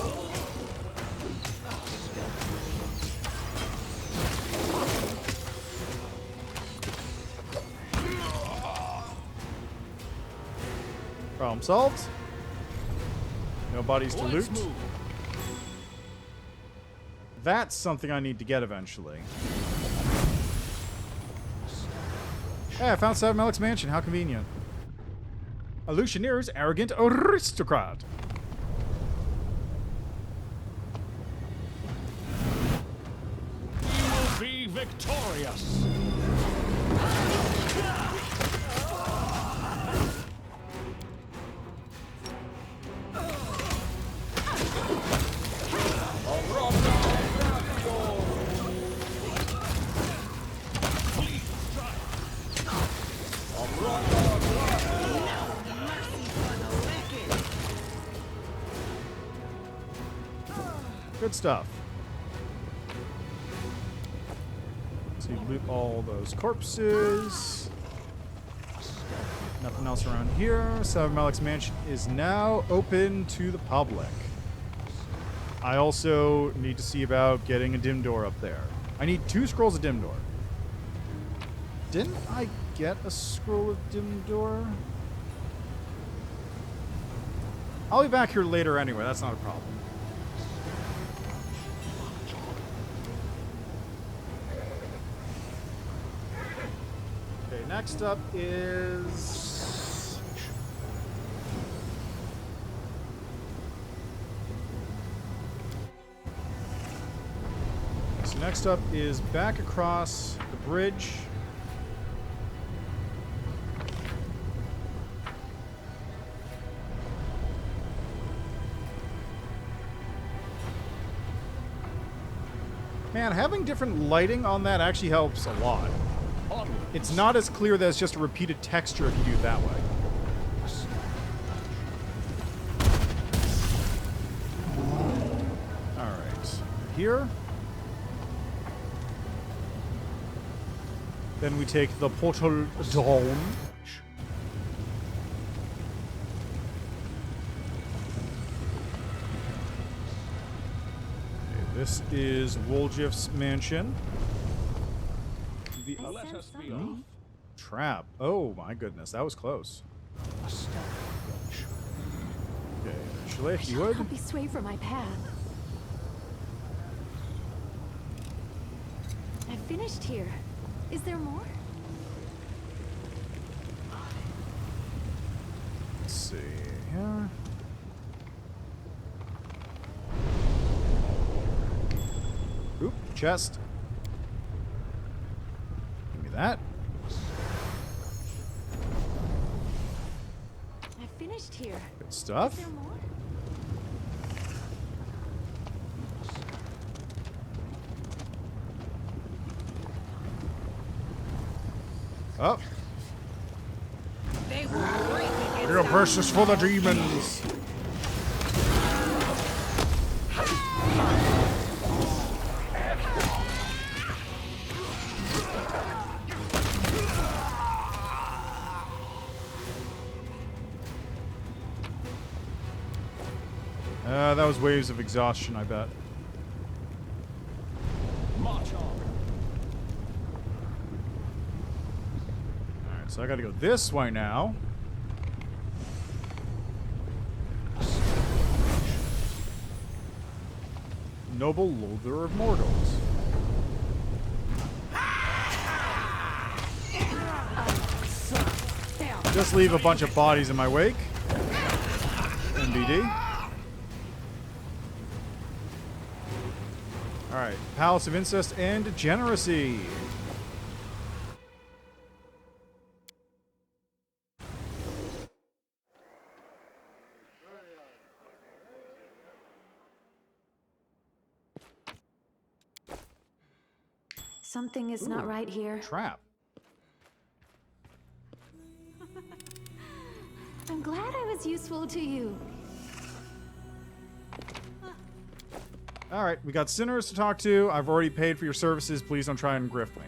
Problem solved. No bodies to loot. Let's move. That's something I need to get eventually. Hey, I found Seven Malik's mansion. How convenient. A Lucianeer's arrogant aristocrat. We will be victorious! Good stuff. So you loot all those corpses. Nothing else around here. Seven Malik's mansion is now open to the public. I also need to see about getting a dim door up there. I need 2 scrolls of dim door. Didn't I get a scroll of dim door? I'll be back here later anyway. That's not a problem. Okay, next up is... So next up is back across the bridge. Man, having different lighting on that actually helps a lot. It's not as clear that it's just a repeated texture if you do it that way. Alright. Here. Then we take the portal down. This is Woljif's mansion. The Let us be off. trap. Oh my goodness, that was close. Okay, Shaleif, if you would. Help me sway from my path. I finished here. Is there more? Let's see here. Oop, chest. Give me that. I finished here. Good stuff. Is there more? Oh. They will break against Your our verses for the demons. That was waves of exhaustion, I bet. March on. Alright, so I gotta go this way now. Noble loather of mortals. Just leave a bunch of bodies in my wake. NBD. Alright, Palace of Incest and Degeneracy. Something is not right here. Trap. I'm glad I was useful to you. Alright, we got sinners to talk to. I've already paid for your services. Please don't try and grift me.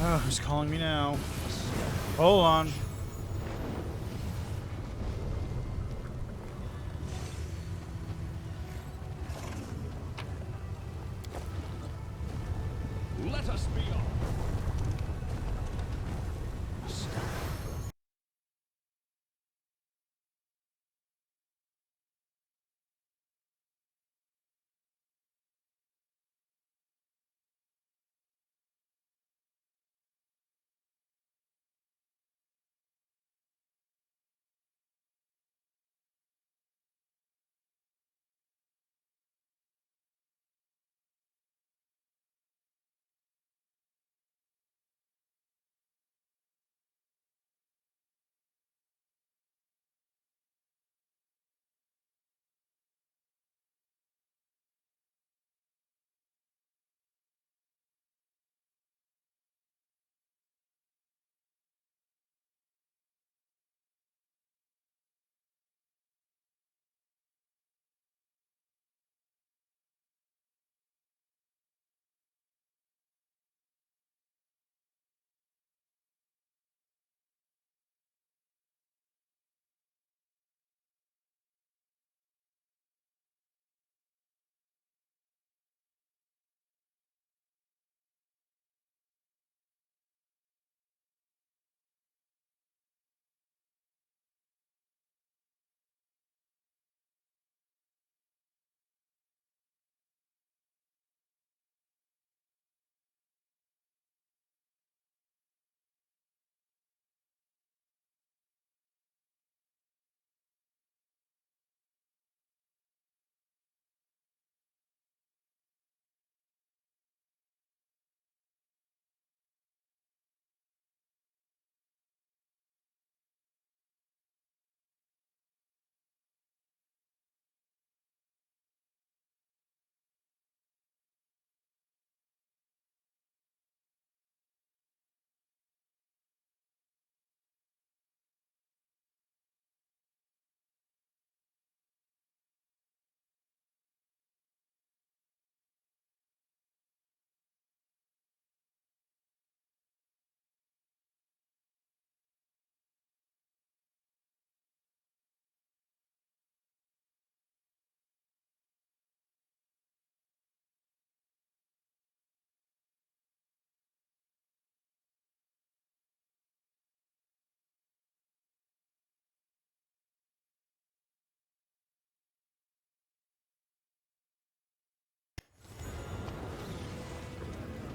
Oh, who's calling me now? Hold on. Let us be on.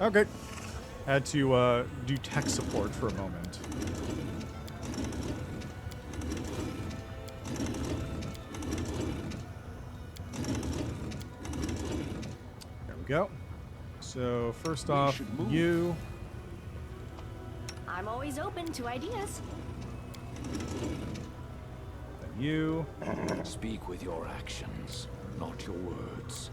Okay. Had to do tech support for a moment. go. So first off, you. I'm always open to ideas. Then you. Speak with your actions, not your words.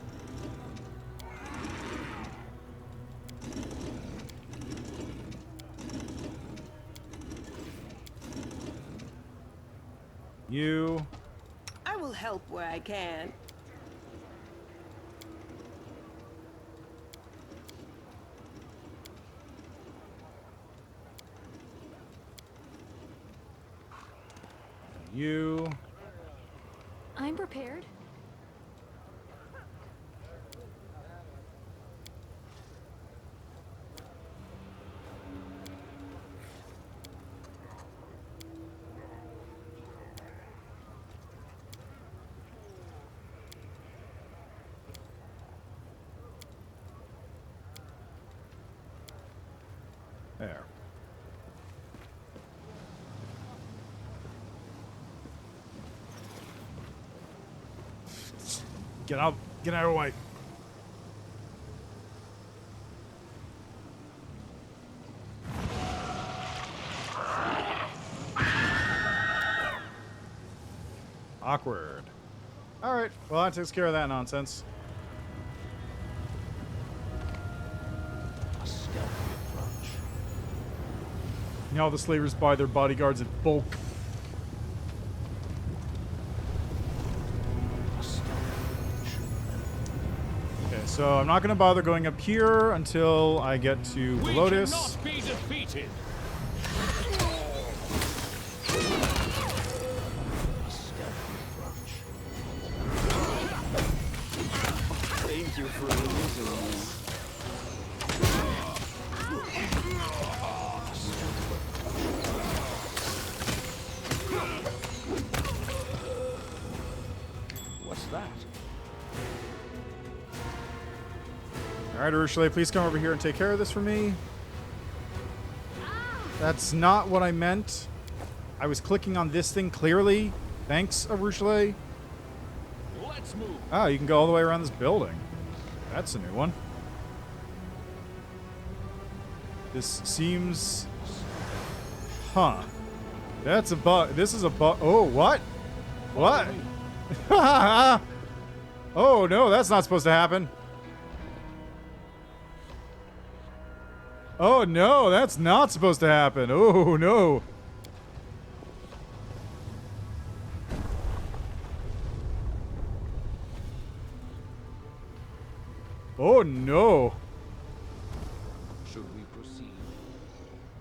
You. I will help where I can. You. I'm prepared. There. Get out of the way. Awkward. Alright, well that takes care of that nonsense. A stealthy approach. You know how the slavers buy their bodyguards in bulk. Okay, so I'm not going to bother going up here until I get to Lotus. Cannot be defeated. Thank you for releasing me. What's that? Alright, Ursula, please come over here and take care of this for me. That's not what I meant. I was clicking on this thing clearly. Thanks, Ursula. Let's move. Ah, you can go all the way around this building. That's a new one. This seems... Huh. That's a bug. This is a bug. Oh, what? What? Oh, no, that's not supposed to happen. Oh, no, that's not supposed to happen. Oh, no. Oh, no. Should we proceed?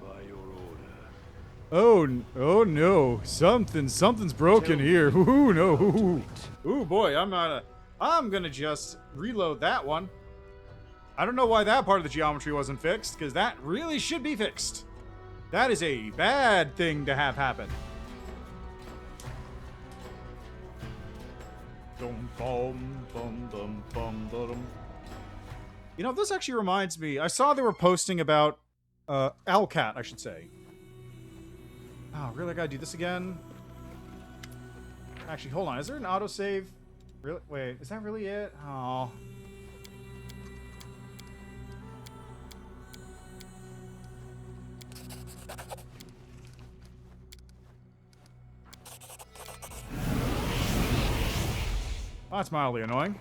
By your order. Oh no. Something's broken here. Ooh, no. Ooh, boy, I'm gonna just reload that one. I don't know why that part of the geometry wasn't fixed, because that really should be fixed. That is a bad thing to have happen. Dum bum bum bum bum bum. You know, this actually reminds me. I saw they were posting about Owlcat, I should say. Oh, really? I gotta do this again? Actually, hold on. Is there an autosave? Really? Wait, is that really it? Oh. Well, that's mildly annoying.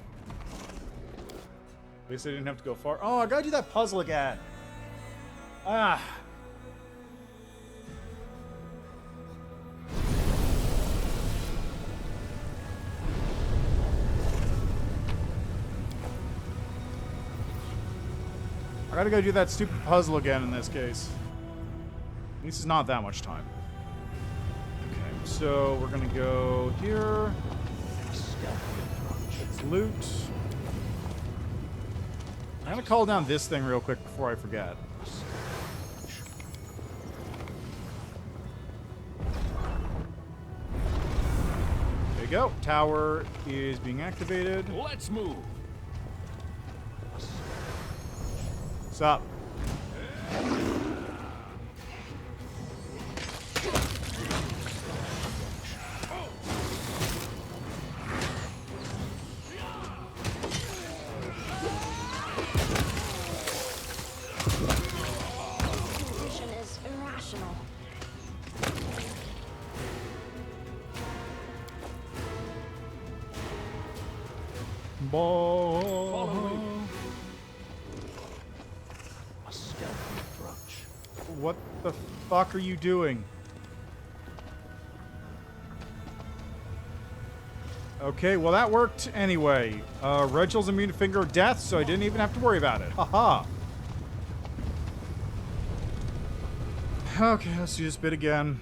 At least I didn't have to go far. Oh, I gotta do that puzzle again. Ah. I gotta go do that stupid puzzle again in this case. At least it's not that much time. Okay, so we're gonna go here. Let's loot. I'm gonna call down this thing real quick before I forget. There you go. Tower is being activated. Let's move. What's up? Follow me. Ball. A stealthy approach. What the fuck are you doing? Okay, well that worked anyway. Reginald's immune to finger of death, so I didn't even have to worry about it. Haha. Okay, let's do this bit again.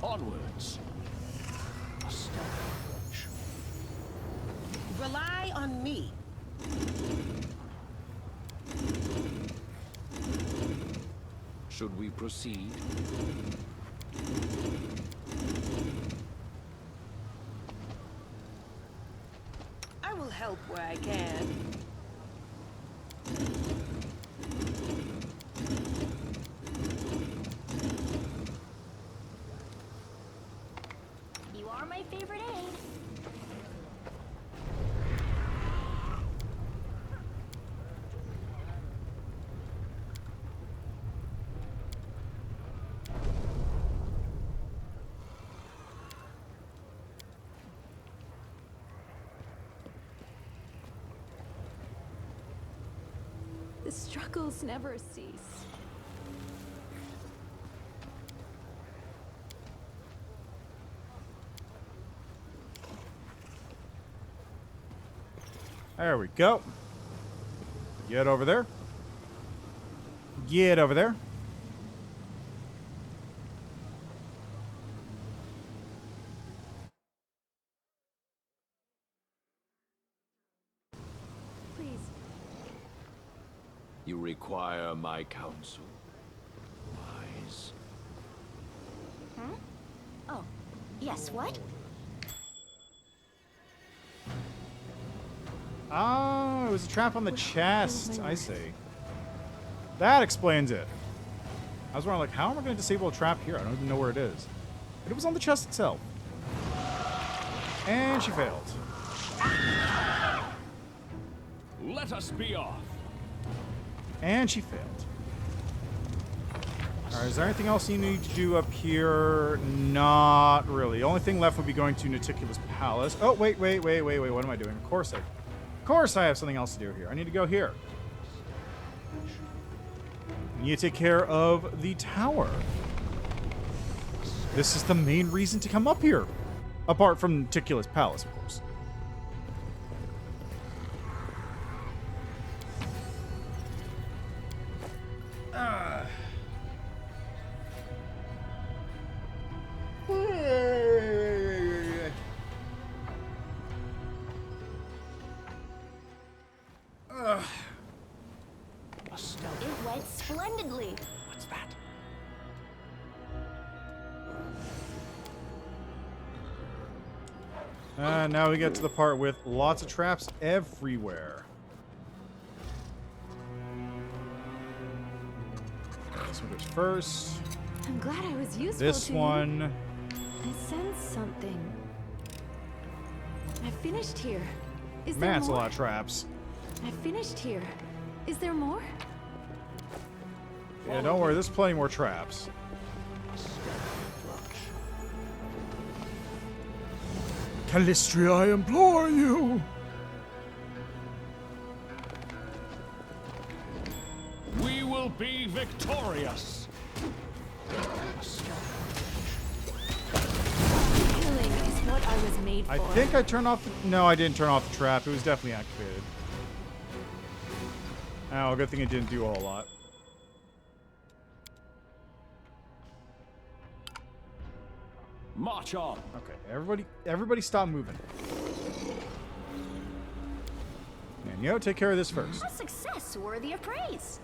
Onwards. A stealthy approach. Rely on me. Should we proceed? I will help where I can. You are my favorite aide. The struggles never cease. There we go. Get over there. Get over there. Please. You require my counsel. Wise. Huh? Oh, yes, what? Oh, it was a trap on the chest. I see. That explains it. I was wondering, like, how am I going to disable a trap here? I don't even know where it is. But it was on the chest itself. And she failed. Let us be off. And she failed. Alright, is there anything else you need to do up here? Not really. The only thing left would be going to Naticula's Palace. Oh, wait. What am I doing? Of course I have something else to do here. I need to go here. I need to take care of the tower. This is the main reason to come up here. Apart from Naticula's Palace, of course. It went splendidly. What's that? Now we get to the part with lots of traps everywhere. This one goes first. I'm glad I was useful This to one. you. I sense something. I finished here. Is there Man, it's a more? lot of traps. I finished here. Is there more? Yeah, don't worry. There's plenty more traps. Calistria, I implore you! We will be victorious. Killing is what I was made for. I think I turned off the... No, I didn't turn off the trap. It was definitely activated. Oh, good thing it didn't do a whole lot. March on. Okay, everybody stop moving. And yo, take care of this first. A success worthy of praise.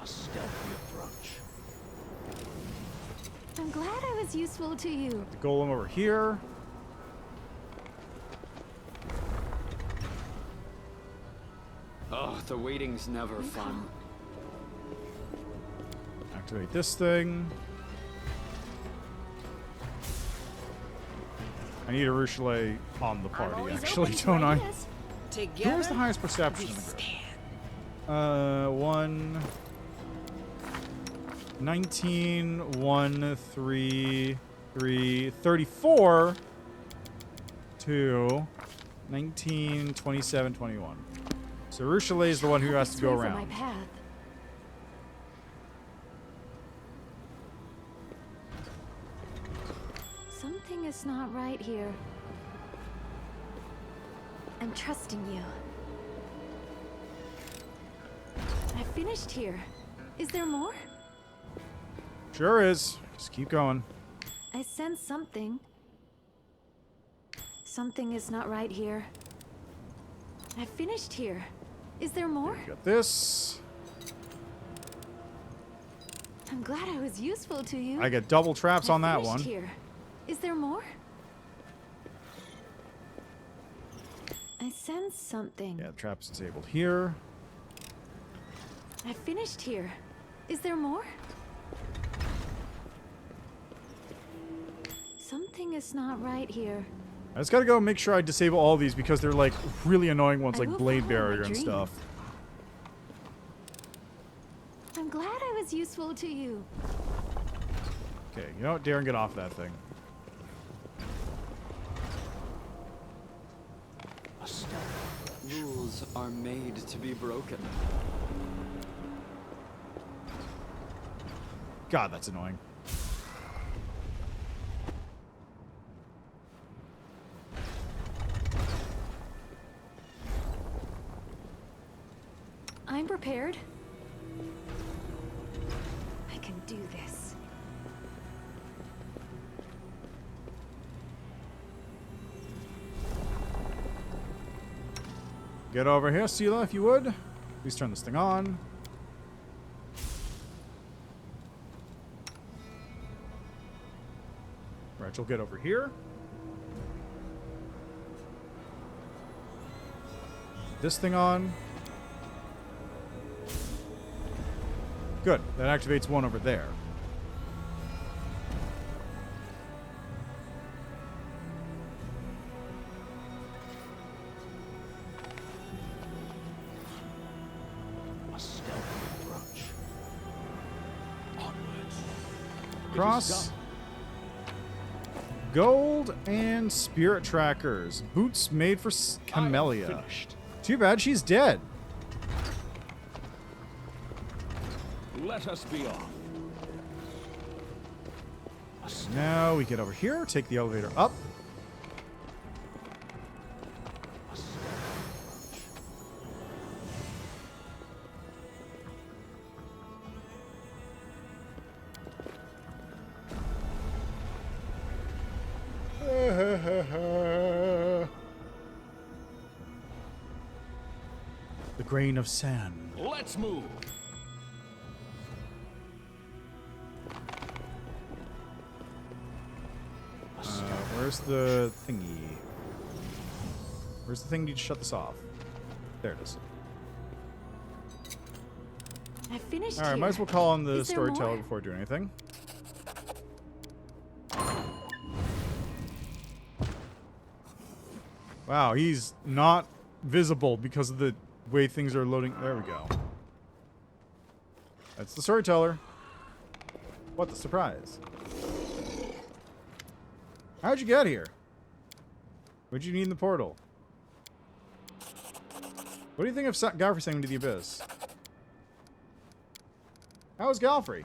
A stealthy approach. I'm glad I was useful to you. The golem over here. Oh, the waiting's never fun. Activate this thing. I need a Ruchelet on the party, actually, don't I? Who has the highest perception in the group? 1, 19, 1, 3, 3, 34 to 19, 27, 21. So Ruchelet is the one who has to go around. My path. Something is not right here. I'm trusting you. I finished here. Is there more? Sure is. Just keep going. I sense something. Something is not right here. I finished here. Is there more? Got this. I'm glad I was useful to you. I get double traps on that finished one. Here. Is there more? I sense something. Yeah, the trap's disabled here. I finished here. Is there more? Something is not right here. I just gotta go make sure I disable all these because they're like really annoying ones, I like will blade follow my barrier and dream. stuff. I'm glad I was useful to you. Okay, you know what, Darren, get off that thing. Rules are made to be broken. God, that's annoying. I'm prepared. I can do this. Get over here, Sela, if you would. Please turn this thing on. Rachel, get over here. This thing on. Good. That activates one over there. A stealthy approach. Onwards. Cross. Gold and spirit trackers. Boots made for Camellia. Finished. Too bad she's dead. Let us be off. Now we get over here, take the elevator up. The grain of sand. Let's move. Where's the thingy? Where's the thing to shut this off? There it is. I finished All right, here. might as well call on the Is there storyteller more? before doing anything. Wow, he's not visible because of the way things are loading. There we go. That's the storyteller. What the surprise? How'd you get here? What'd you need in the portal? What do you think of Galfrey sending me to the abyss? How was Galfrey?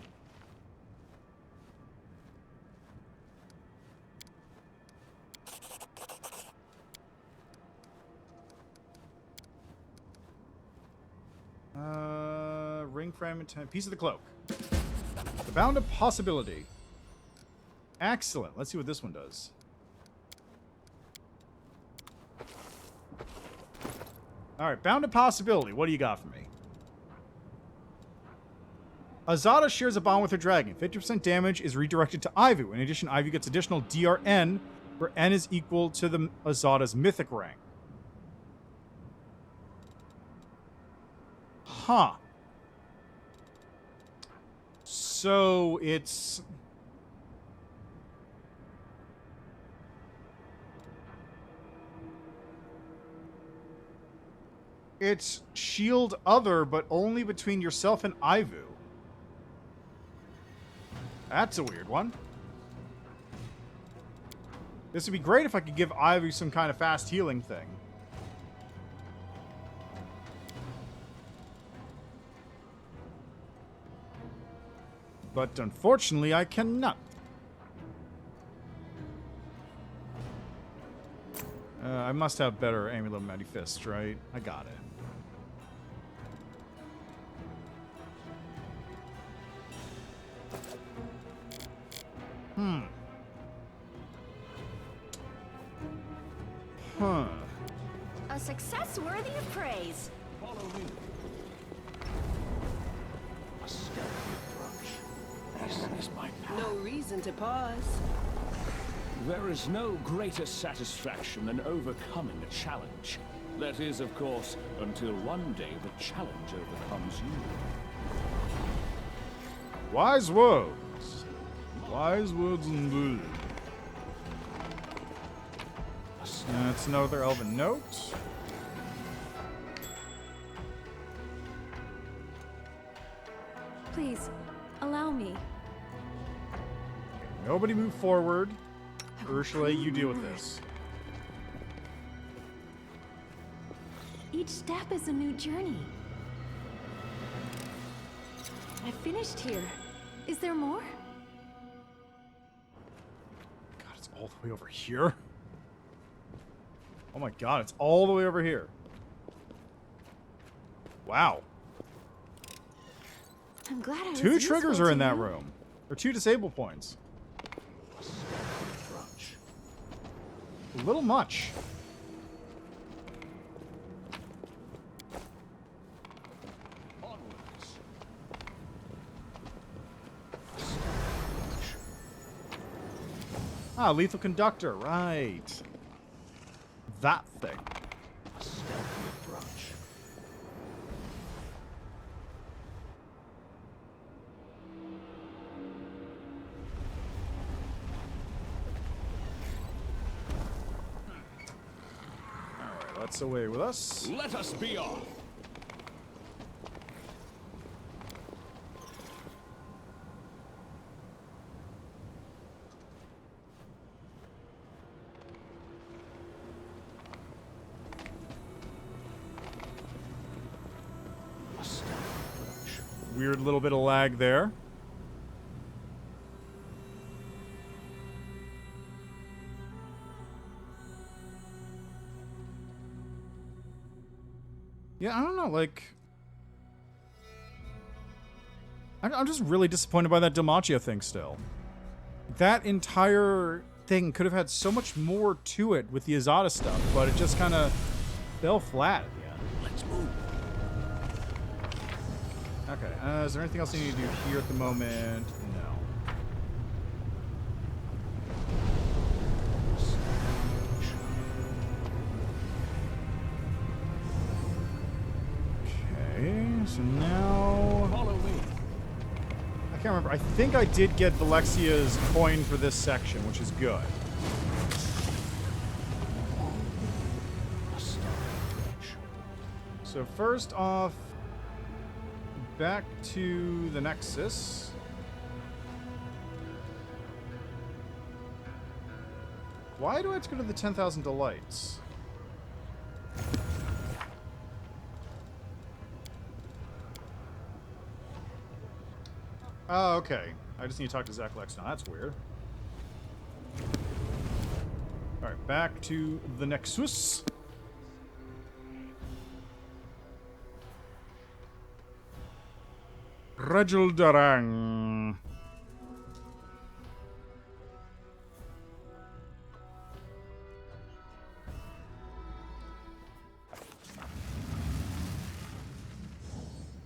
Ring fragment, piece of the cloak. The bound of possibility. Excellent. Let's see what this one does. Alright, bound of possibility. What do you got for me? Azada shares a bond with her dragon. 50% damage is redirected to Ivu. In addition, Ivu gets additional DRN, where N is equal to the Azada's mythic rank. Huh. So it's... It's shield other, but only between yourself and Ivu. That's a weird one. This would be great if I could give Ivu some kind of fast healing thing. But unfortunately, I cannot. I must have better Amulet of Mighty Fist, right? I got it. Huh. A success worthy of praise. Follow me. A stealthy approach. This is my path. No reason to pause. There is no greater satisfaction than overcoming a challenge. That is, of course, until one day the challenge overcomes you. Wise words. Wise words indeed. That's another elven note. Please, allow me. Nobody move forward. Ursula, you deal with this. Each step is a new journey. I finished here. Is there more? God, it's all the way over here. Oh my god, it's all the way over here. Wow. I'm glad I was Two triggers useful are in to that you. room. Or 2 disable points. A little much. Ah, lethal conductor, right. That thing. Stealthy approach. Alright, that's away with us. Let us be off. Weird little bit of lag there. Yeah, I don't know, like... I'm just really disappointed by that Dimachio thing still. That entire thing could have had so much more to it with the Azada stuff, but it just kind of fell flat at the end. Let's move. Okay, is there anything else I need to do here at the moment? No. Okay, so now... Follow me. I can't remember. I think I did get Valexia's coin for this section, which is good. So first off, back to the Nexus. Why do I have to go to the 10,000 Delights? Oh, okay. I just need to talk to Zach Lex now. That's weird. Alright, back to the Nexus. Rajuldarang.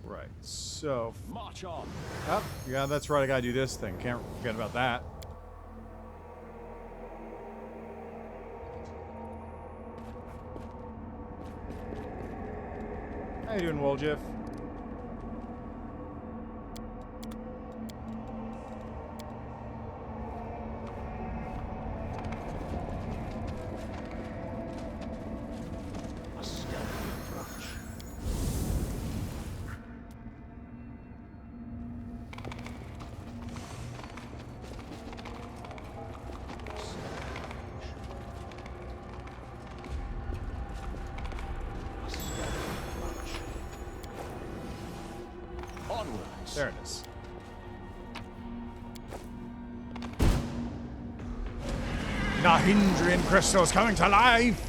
Right, so... March on. Oh, yeah, that's right. I gotta do this thing. Can't forget about that. How you doing, Woljif? There it is. Nahindrian crystals coming to life!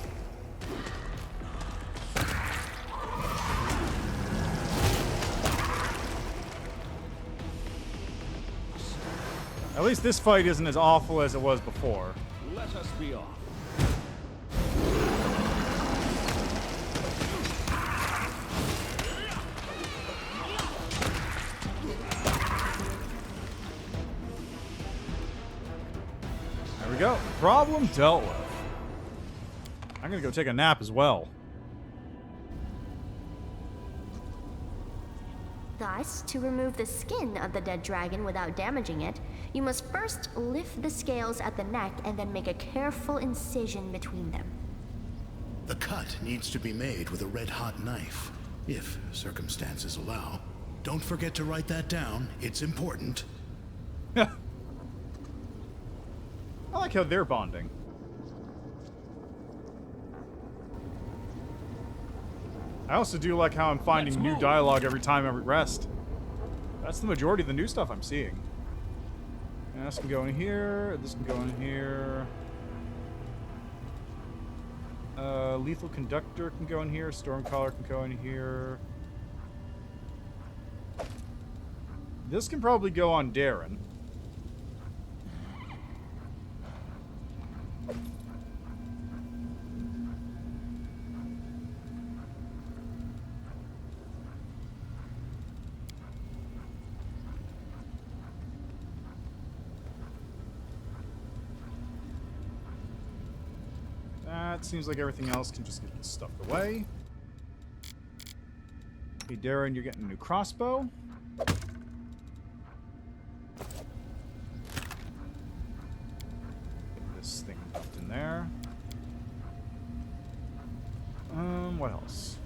At least this fight isn't as awful as it was before. Let us be off. There we go. Problem dealt with. I'm gonna go take a nap as well. Thus, to remove the skin of the dead dragon without damaging it, you must first lift the scales at the neck and then make a careful incision between them. The cut needs to be made with a red-hot knife, if circumstances allow. Don't forget to write that down. It's important. I like how they're bonding. I also do like how I'm finding new dialogue every time I rest. That's the majority of the new stuff I'm seeing. And this can go in here. This can go in here. Lethal Conductor can go in here. Stormcaller can go in here. This can probably go on Darren. That seems like everything else can just get stuffed away. Hey, Darren, you're getting a new crossbow. Get this thing dumped in there. What else?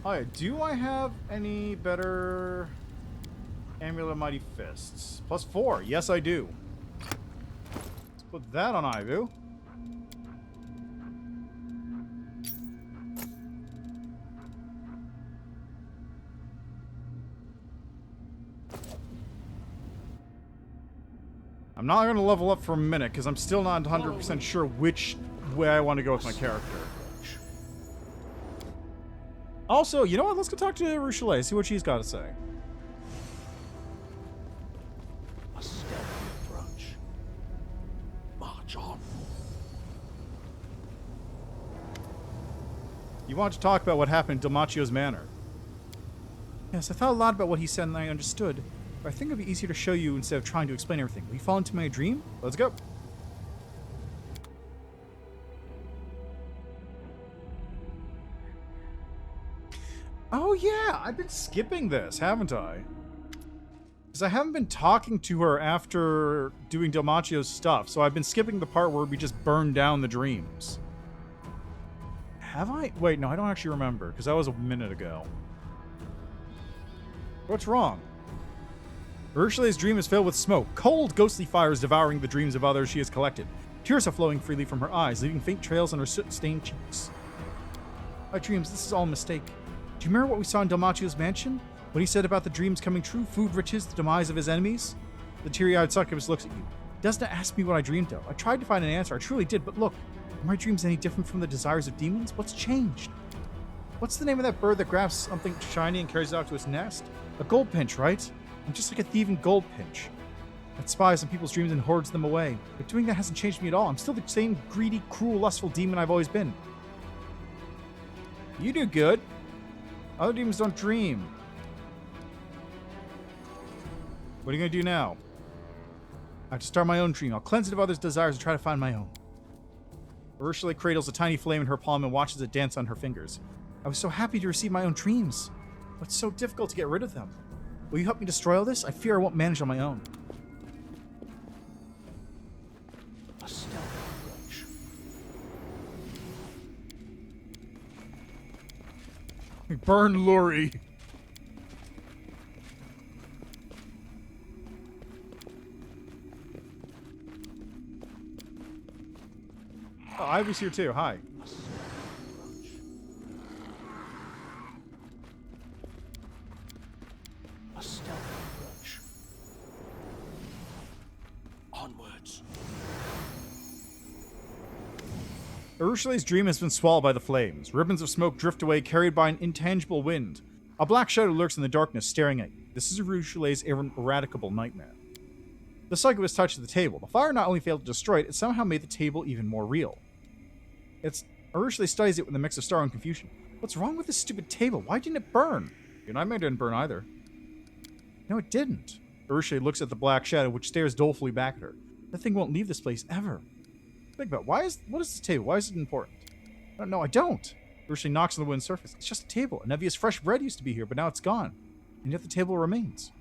Oh yeah, do I have any better Amulet of Mighty Fists? +4. Yes, I do. Put that on Ivu. I'm not going to level up for a minute because I'm still not 100% sure which way I want to go with my character. Also, you know what? Let's go talk to Rochelet, see what she's got to say. A stealthy approach. March on. You want to talk about what happened in Dimachio's manor? Yes, I thought a lot about what he said and I understood. But I think it'd be easier to show you instead of trying to explain everything. Will you fall into my dream? Let's go. Oh yeah, I've been skipping this, haven't I? Because I haven't been talking to her after doing Dimachio's stuff, so I've been skipping the part where we just burn down the dreams. Have I? Wait, no, I don't actually remember, because that was a minute ago. What's wrong? Urshale's dream is filled with smoke. Cold, ghostly fires devouring the dreams of others she has collected. Tears are flowing freely from her eyes, leaving faint trails on her soot-stained cheeks. My dreams, this is all a mistake. Do you remember what we saw in Dimachio's mansion? What he said about the dreams coming true, food riches, the demise of his enemies? The teary-eyed succubus looks at you. He doesn't ask me what I dreamed of. I tried to find an answer, I truly did, but look, are my dreams any different from the desires of demons? What's changed? What's the name of that bird that grabs something shiny and carries it out to its nest? A goldfinch, right? I'm just like a thieving goldfinch that spies on people's dreams and hoards them away. But doing that hasn't changed me at all. I'm still the same greedy, cruel, lustful demon I've always been. You do good. Other demons don't dream. What are you going to do now? I have to start my own dream. I'll cleanse it of others' desires and try to find my own. Ursula cradles a tiny flame in her palm and watches it dance on her fingers. I was so happy to receive my own dreams. But it's so difficult to get rid of them. Will you help me destroy all this? I fear I won't manage on my own. A stealthy approach. Burn Luri. Oh, Ivy's here too. Hi. Urushile's dream has been swallowed by the flames. Ribbons of smoke drift away, carried by an intangible wind. A black shadow lurks in the darkness, staring at you. This is Urushile's eradicable nightmare. The succubus touches the table. The fire not only failed to destroy it, it somehow made the table even more real. Urushile studies it with a mix of sorrow and confusion. What's wrong with this stupid table? Why didn't it burn? Your nightmare didn't burn either. No, it didn't. Urushile looks at the black shadow, which stares dolefully back at her. That thing won't leave this place ever. Think about it. What is this table? Why is it important? I don't know. I don't. Urushile knocks on the wooden surface. It's just a table. Nevia's fresh bread used to be here, but now it's gone. And yet the table remains.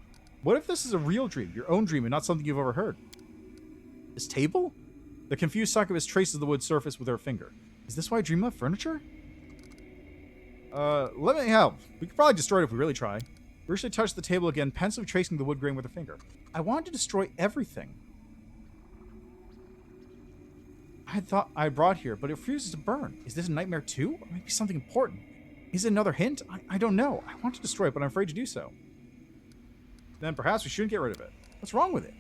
What if this is a real dream, your own dream, and not something you've overheard? This table? The confused succubus traces the wood surface with her finger. Is this why I dream of furniture? Let me help. We could probably destroy it if we really try. Urushile touched the table again, pensively tracing the wood grain with her finger. I wanted to destroy everything I had thought I brought here, but it refuses to burn. Is this a nightmare too? Or maybe something important? Is it another hint? I don't know. I want to destroy it, but I'm afraid to do so. Then perhaps we shouldn't get rid of it. What's wrong with it?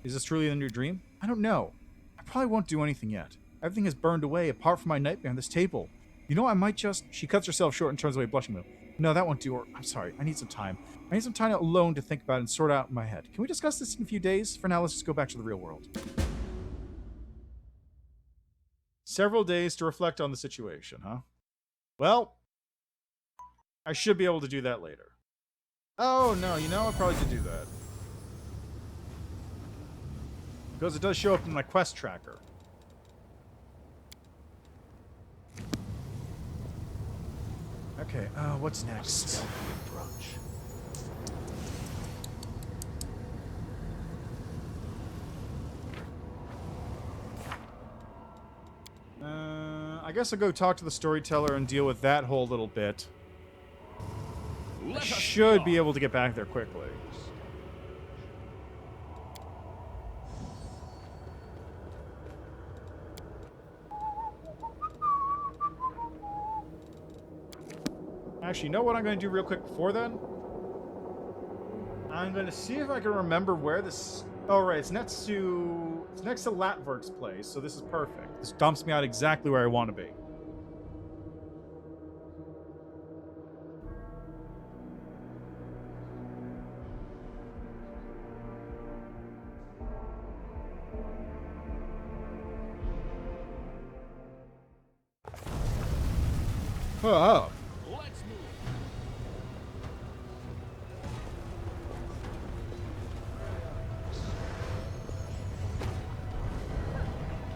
Is this truly a new dream? I don't know. I probably won't do anything yet. Everything has burned away, apart from my nightmare on this table. You know, I might just... She cuts herself short and turns away, blushing. No, that won't do. Or I'm sorry. I need some time. I need some time alone to think about it and sort out in my head. Can we discuss this in a few days? For now, let's just go back to the real world. Several days to reflect on the situation, huh? Well, I should be able to do that later. Oh, no, you know, I probably could do that. Because it does show up in my quest tracker. Okay, what's next? Stealthy Approach. I guess I'll go talk to the storyteller and deal with that whole little bit. I should be able to get back there quickly. Actually, you know what I'm going to do real quick before then? I'm going to see if I can remember where this... Oh, right, it's next to Latverk's place, so this is perfect. This dumps me out exactly where I want to be. Oh. Let's move.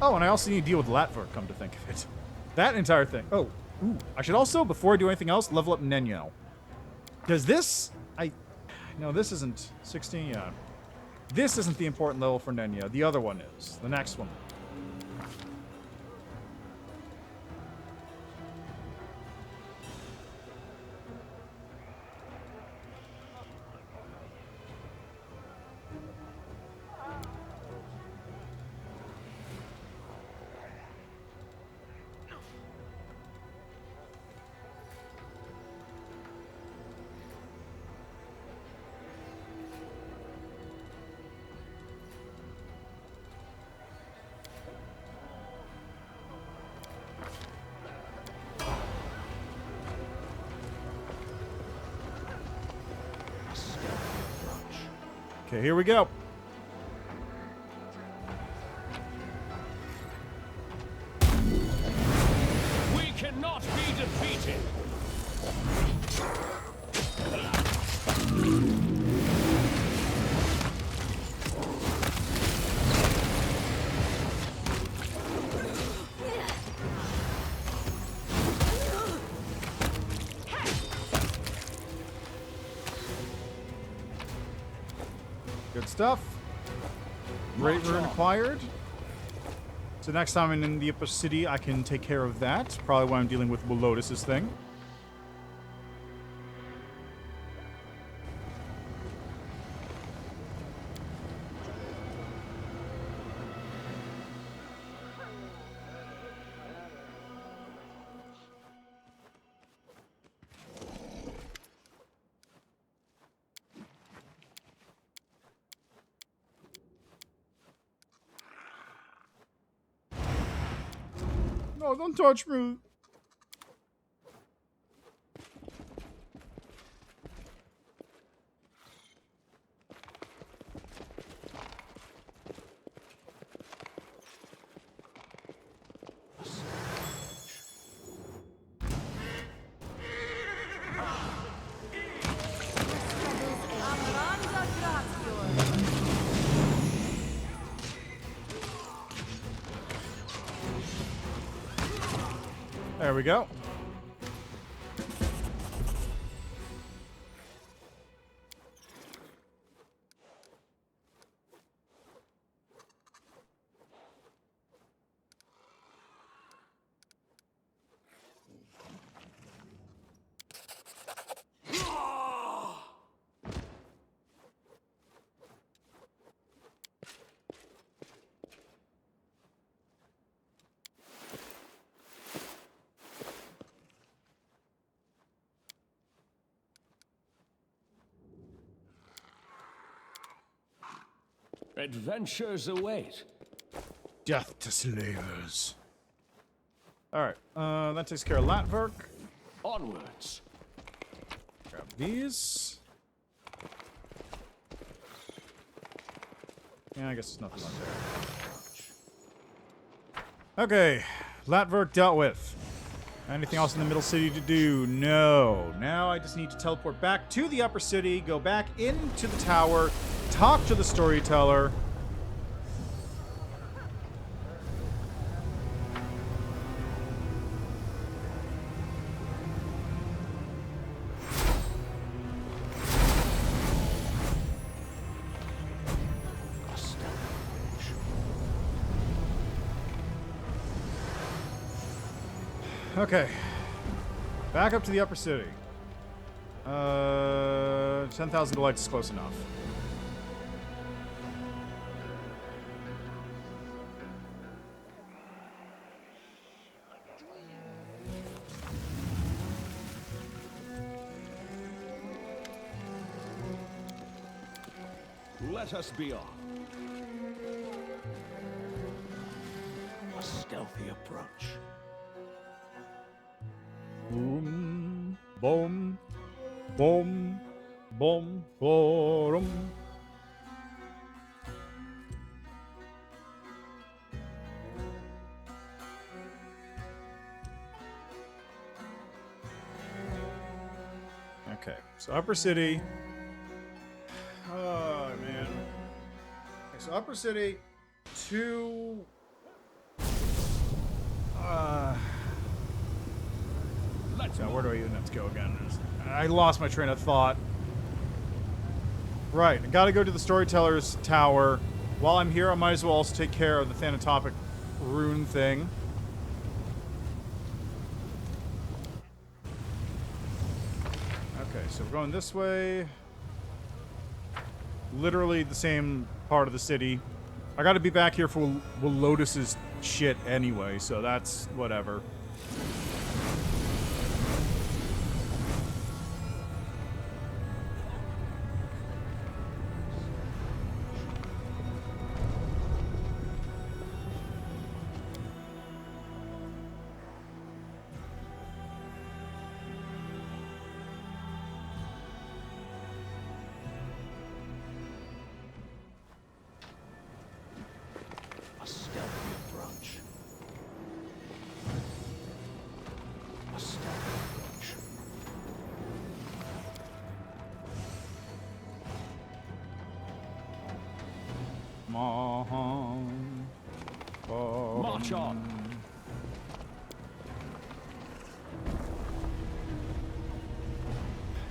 Oh, and I also need to deal with Latverk, come to think of it. That entire thing. Oh, ooh. I should also, before I do anything else, level up Nenyo. Because this, no, this isn't 16 yet. This isn't the important level for Nenyo. The other one is. The next one. Okay, here we go. We cannot be defeated. Good stuff. Great rune acquired. So next time I'm in the upper city, I can take care of that. Probably why I'm dealing with Lotus's thing. Oh, don't touch me. There we go. Adventures await. Death to slavers. Alright, that takes care of Latverk. Onwards. Grab these. Yeah, I guess there's nothing left there. Okay, Latverk dealt with. Anything else in the middle city to do? No. Now I just need to teleport back to the upper city, go back into the tower, talk to the storyteller. Okay. Back up to the upper city. 10,000 delights is close enough. Let us be off. A stealthy approach. Boom, boom, boom, boom, boom. Okay, so upper city. Oh man. Okay, so upper city, two. So where do I even have to go again? I lost my train of thought. Right, I gotta go to the storyteller's tower. While I'm here, I might as well also take care of the Thanatopic rune thing. Okay, so we're going this way. Literally the same part of the city. I gotta be back here for Lotus's shit anyway, so that's whatever. March on.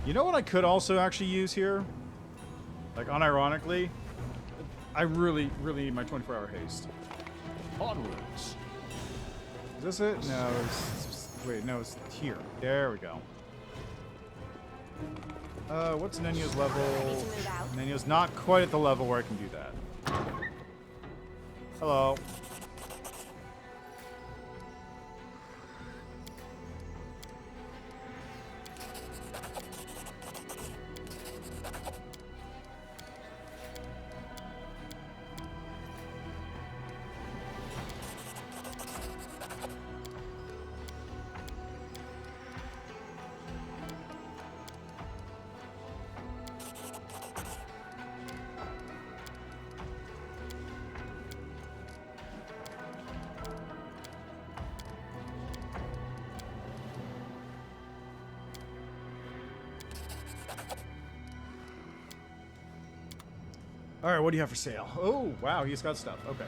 You know what I could also actually use here? Like, unironically? I really, really need my 24-hour haste. Onwards. Is this it? No, it's wait, no, it's here. There we go. What's Nenyo's level? Nenyo's not quite at the level where I can do that. Hello. All right, what do you have for sale? Oh, wow, he's got stuff. Okay.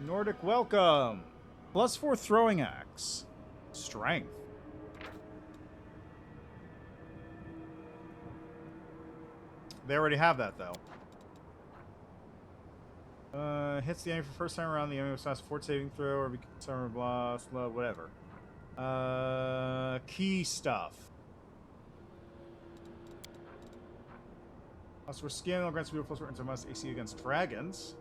Nordic welcome. +4 throwing axe. Strength. They already have that, though. Hits the enemy for first time around. The enemy must fort saving throw or become blah, blah, whatever. Key stuff. +4 skin, grants people +4 into must AC against dragons.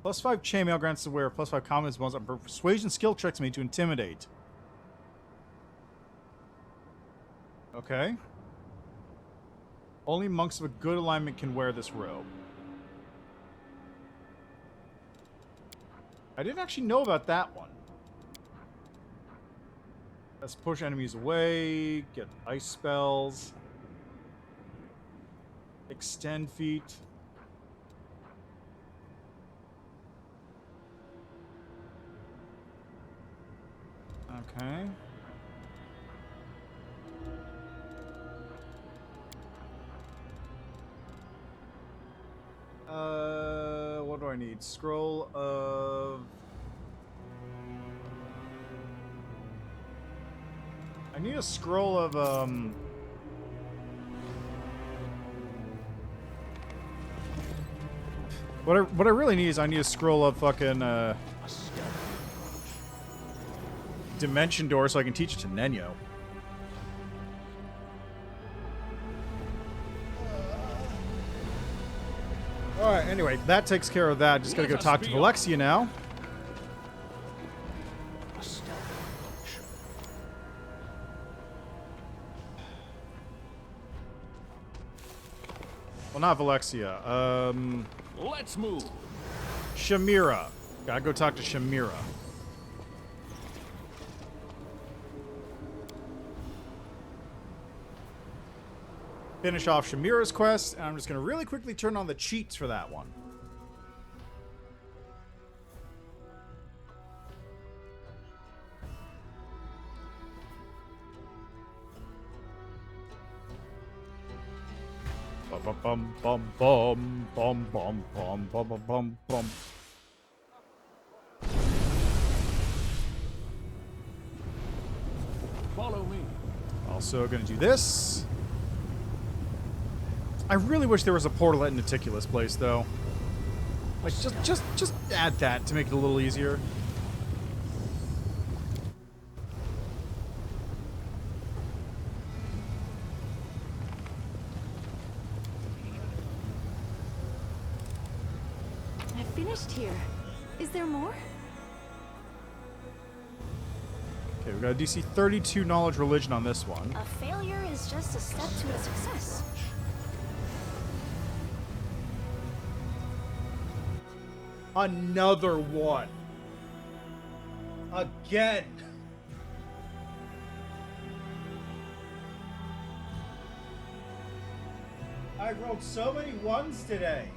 +5 chainmail grants the wearer +5 combos bonus on persuasion skill checks made to intimidate. Okay. Only monks of a good alignment can wear this robe. I didn't actually know about that one. Let's push enemies away, get ice spells, extend feet. Okay. What do I need? Scroll of... I need a scroll of, What I really need is I need a scroll of fucking, Dimension Door so I can teach it to Nenyo. Alright, anyway, that takes care of that. Just gotta go talk to Valexia now. Well, not Valexia. Let's move. Shamira. Gotta go talk to Shamira. Finish off Shamira's quest, and I'm just going to really quickly turn on the cheats for that one. Bum bum bum bum bum bum bum bum bum bum bum. Follow me. Also going to do this. I really wish there was a portal at Naticulous Place, though. Like, just add that to make it a little easier. I finished here. Is there more? Okay, we got a DC 32 knowledge religion on this one. A failure is just a step to a success. Another one. Again. I rolled so many ones today.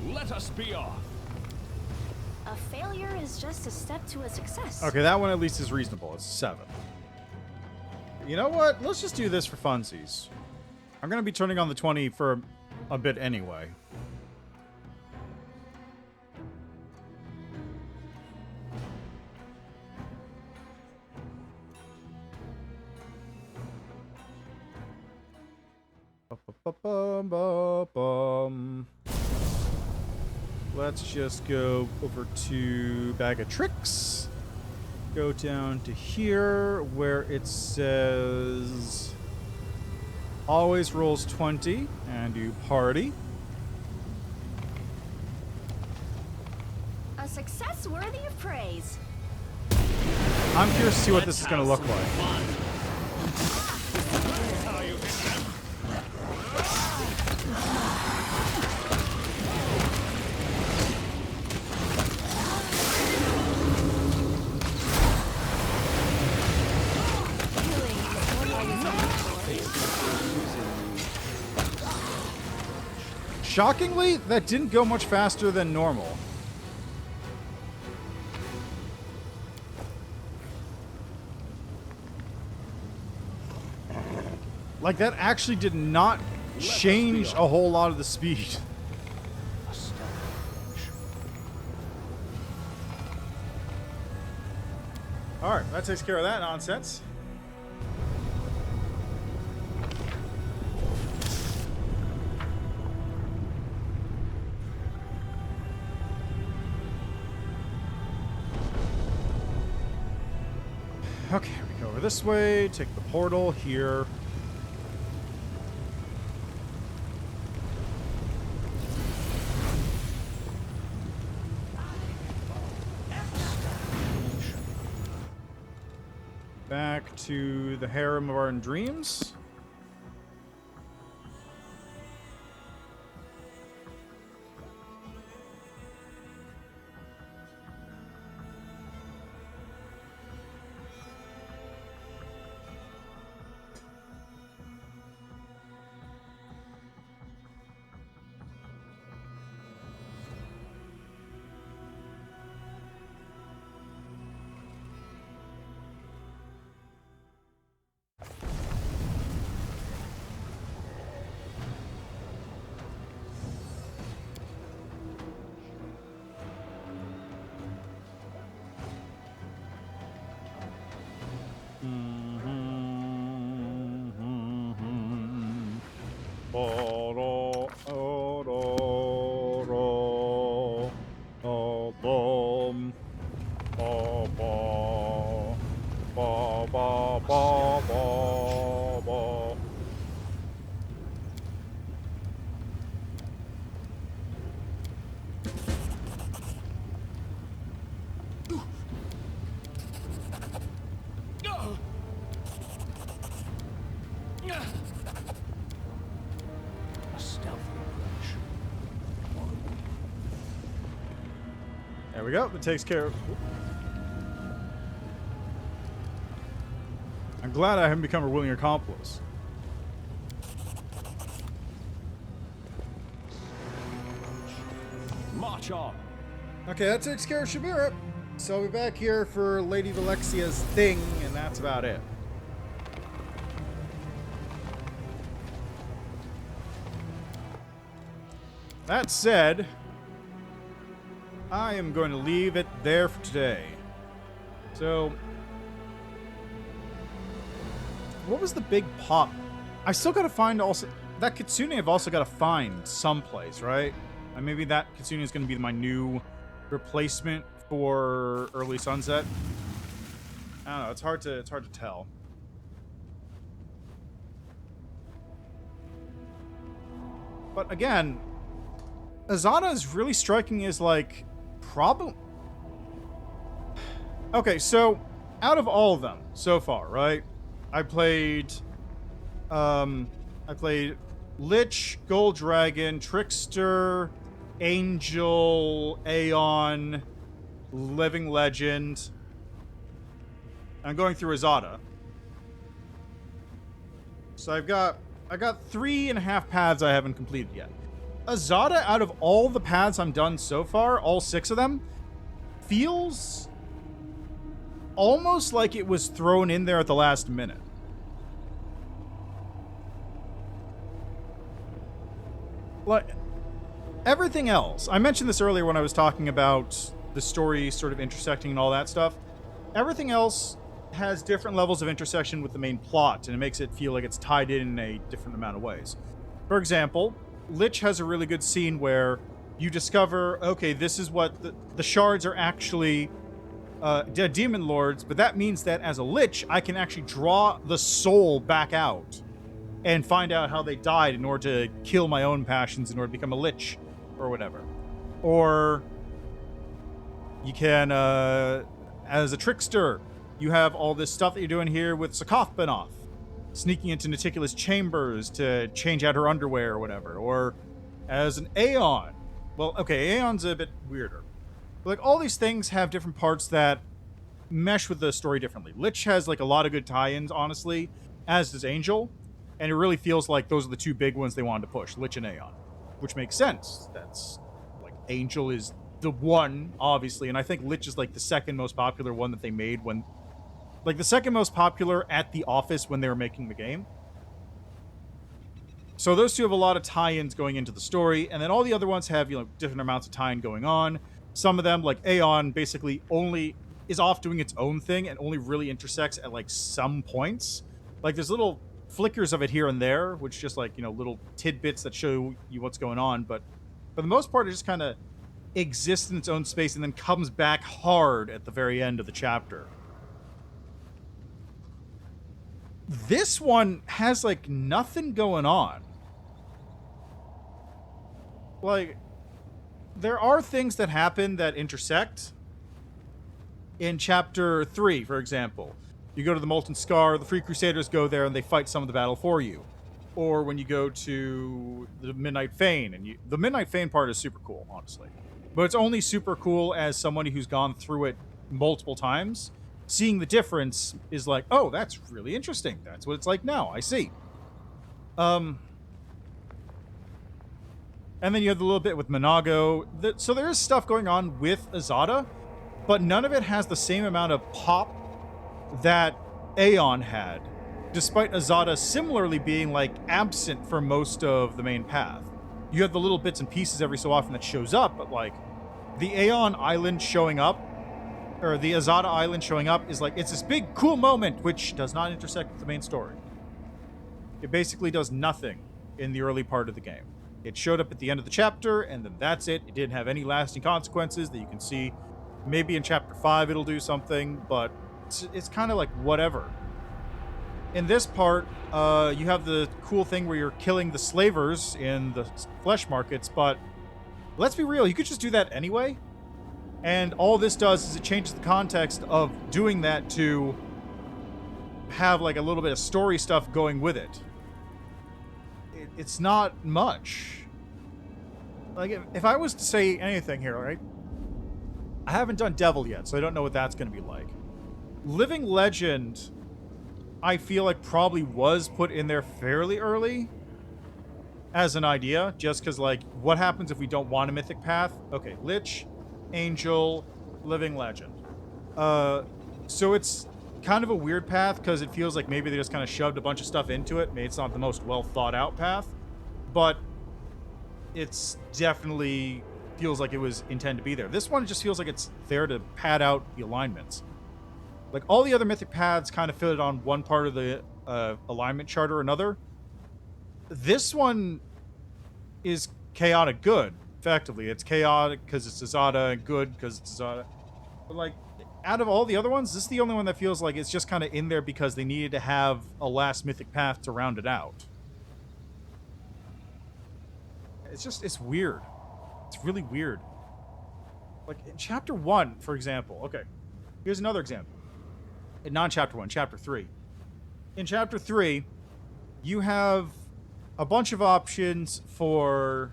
Let us be off. A failure is just a step to a success. Okay, that one at least is reasonable. It's 7. You know what? Let's just do this for funsies. I'm going to be turning on the 20 for a bit anyway. Let's just go over to Bag of Tricks. Go down to here where it says always rolls 20 and do party. A success worthy of praise. I'm curious to see what this is going to look like. Shockingly, that didn't go much faster than normal. Like, that actually did not change a whole lot of the speed. Alright, that takes care of that nonsense. Okay, we go over this way, take the portal here. Back to the harem of our dreams. There we go. That takes care of... I'm glad I haven't become a willing accomplice. March on. Okay, that takes care of Shabira. So I'll be back here for Lady Valexia's thing, and that's about it. That said, I am going to leave it there for today. So, what was the big pop? I still gotta find also... That Kitsune I've also gotta find someplace, right? And maybe that Kitsune is gonna be my new replacement for Early Sunset. I don't know, it's hard to tell. But again, Azana is really striking as like problem. Okay, so out of all of them so far, right? I played Lich, Gold Dragon, Trickster, Angel, Aeon, Living Legend. I'm going through Azada. So I got 3.5 paths I haven't completed yet. Azada, out of all the paths I'm done so far, all 6 of them, feels almost like it was thrown in there at the last minute. Like, everything else, I mentioned this earlier when I was talking about the story sort of intersecting and all that stuff. Everything else has different levels of intersection with the main plot, and it makes it feel like it's tied in a different amount of ways. For example, Lich has a really good scene where you discover, okay, this is what the shards are actually demon lords, but that means that as a Lich, I can actually draw the soul back out and find out how they died in order to kill my own passions in order to become a Lich or whatever. Or you can, as a Trickster, you have all this stuff that you're doing here with Sakothbanoth, sneaking into Naticulous chambers to change out her underwear or whatever. Or as an Aeon. Well, okay, Aeon's a bit weirder. But, like, all these things have different parts that mesh with the story differently. Lich has, like, a lot of good tie-ins, honestly, as does Angel. And it really feels like those are the two big ones they wanted to push, Lich and Aeon. which makes sense. That's like Angel is the one, obviously, and I think Lich is like the second most popular one that they made when, like, the second most popular at the office when they were making the game. So those two have a lot of tie-ins going into the story, and then all the other ones have, you know, different amounts of tie-in going on. Some of them, like Aeon, basically only is off doing its own thing and only really intersects at like some points. Like there's little flickers of it here and there, which just like, you know, little tidbits that show you what's going on, but for the most part it just kind of exists in its own space and then comes back hard at the very end of the chapter. This one has like nothing going on. Like, there are things that happen that intersect. In chapter 3, for example, you go to the Molten Scar, the Free Crusaders go there and they fight some of the battle for you. Or when you go to the Midnight Fane, and the Midnight Fane part is super cool, honestly. But it's only super cool as somebody who's gone through it multiple times. Seeing the difference is like, oh, that's really interesting. That's what it's like now. I see. And then you have the little bit with Monago. So there is stuff going on with Azada, but none of it has the same amount of pop that Aeon had, despite Azada similarly being, like, absent for most of the main path. You have the little bits and pieces every so often that shows up, but, like, the Aeon Island showing up, or the Azada Island showing up is, like, it's this big, cool moment, which does not intersect with the main story. It basically does nothing in the early part of the game. It showed up at the end of the chapter, and then that's it. It didn't have any lasting consequences that you can see. Maybe in chapter 5 it'll do something, but it's kind of like whatever. In this part, you have the cool thing where you're killing the slavers in the flesh markets, but let's be real, you could just do that anyway. And all this does is it changes the context of doing that to have like a little bit of story stuff going with it. It's not much. Like, if I was to say anything here, right? I haven't done Devil yet, so I don't know what that's going to be like. Living Legend, I feel like probably was put in there fairly early as an idea, just because, like, what happens if we don't want a mythic path? Okay, Lich, Angel, Living Legend. So it's kind of a weird path because it feels like maybe they just kind of shoved a bunch of stuff into it. Maybe it's not the most well thought out path, but it's definitely feels like it was intended to be there. This one just feels like it's there to pad out the alignments. Like all the other mythic paths kind of fit on one part of the alignment chart or another. This one is chaotic good, effectively. It's chaotic because it's Azada and good because it's Azada. But like, out of all the other ones, this is the only one that feels like it's just kind of in there because they needed to have a last mythic path to round it out. It's weird. It's really weird. Like, in Chapter 1, for example. Okay, here's another example. In non-Chapter 1, Chapter 3. In Chapter 3, you have a bunch of options for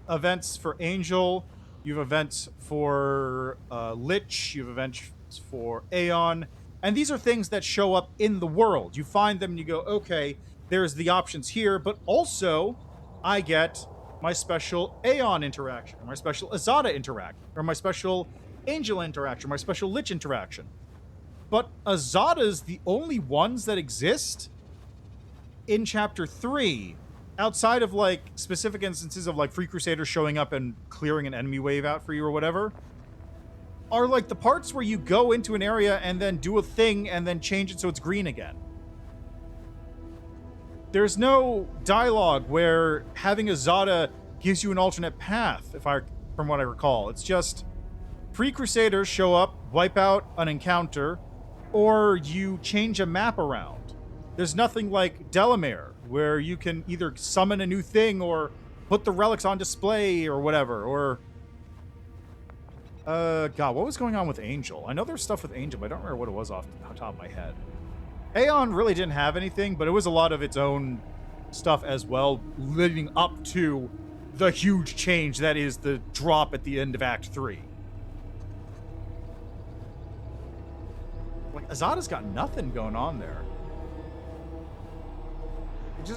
events for Angel. You have events for Lich. You have events for Aeon. And these are things that show up in the world. You find them and you go, okay, there's the options here, but also I get my special Aeon interaction, or my special Azada interaction, or my special Angel interaction, or my special Lich interaction. But Azada's the only ones that exist in Chapter 3, outside of, like, specific instances of, like, Free Crusaders showing up and clearing an enemy wave out for you or whatever, are, like, the parts where you go into an area and then do a thing and then change it so it's green again. There's no dialogue where having Azada gives you an alternate path, from what I recall. It's just Free Crusaders show up, wipe out an encounter, or you change a map around. There's nothing like Delamere, where you can either summon a new thing or put the relics on display or whatever, or... God, what was going on with Angel? I know there's stuff with Angel, but I don't remember what it was off the top of my head. Aeon really didn't have anything, but it was a lot of its own stuff as well, leading up to the huge change that is the drop at the end of Act 3. Like, Azada's got nothing going on there.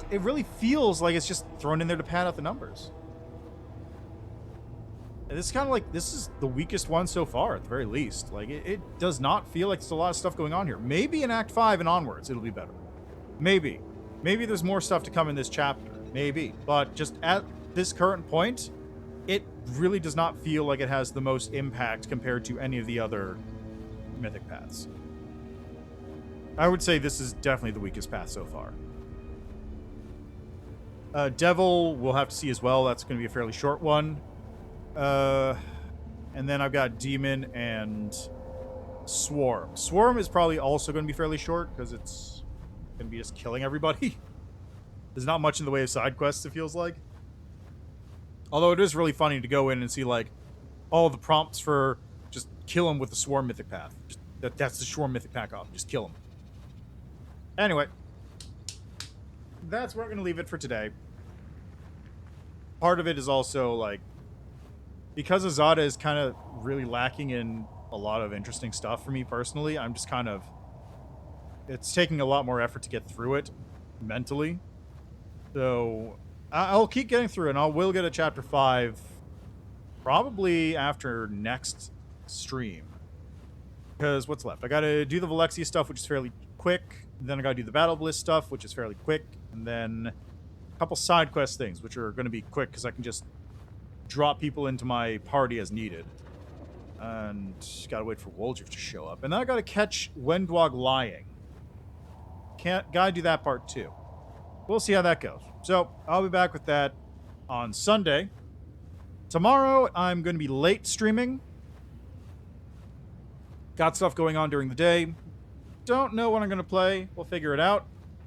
It really feels like it's just thrown in there to pad out the numbers. And this is kind of like, this is the weakest one so far, at the very least. Like, it does not feel like there's a lot of stuff going on here. Maybe in Act 5 and onwards, it'll be better. Maybe. Maybe there's more stuff to come in this chapter. Maybe. But just at this current point, it really does not feel like it has the most impact compared to any of the other mythic paths. I would say this is definitely the weakest path so far. Devil, we'll have to see as well. That's going to be a fairly short one. And then I've got Demon and Swarm. Swarm is probably also going to be fairly short because it's going to be just killing everybody. There's not much in the way of side quests, it feels like. Although it is really funny to go in and see, like, all the prompts for just kill him with the Swarm Mythic Path. Just, that's the Swarm Mythic Path off. Just kill him. Anyway. That's where I'm going to leave it for today. Part of it is also, like, because Azada is kind of really lacking in a lot of interesting stuff for me personally, I'm just kind of... It's taking a lot more effort to get through it mentally. So, I'll keep getting through it, and I will get a Chapter 5 probably after next stream. Because what's left? I gotta do the Valexia stuff, which is fairly quick. Then I gotta do the Battle Bliss stuff, which is fairly quick. And then a couple side quest things, which are gonna be quick, because I can just drop people into my party as needed. And gotta wait for Woldriff to show up. And then I gotta catch Wendwog lying. Gotta do that part too. We'll see how that goes. So, I'll be back with that on Sunday. Tomorrow, I'm going to be late streaming. Got stuff going on during the day. Don't know what I'm going to play. We'll figure it out.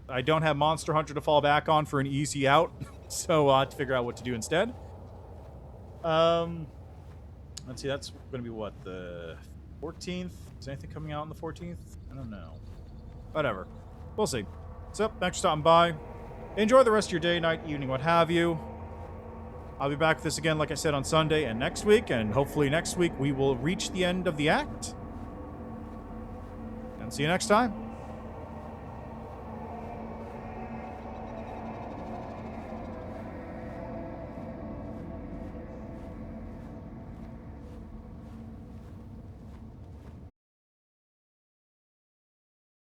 I don't have Monster Hunter to fall back on for an easy out. So, I'll have to figure out what to do instead. Let's see, that's going to be what, the 14th? Is anything coming out on the 14th? I don't know. Whatever. We'll see. So, thanks for stopping by. Enjoy the rest of your day, night, evening, what have you. I'll be back with this again, like I said, on Sunday and next week. And hopefully next week we will reach the end of the act. And see you next time.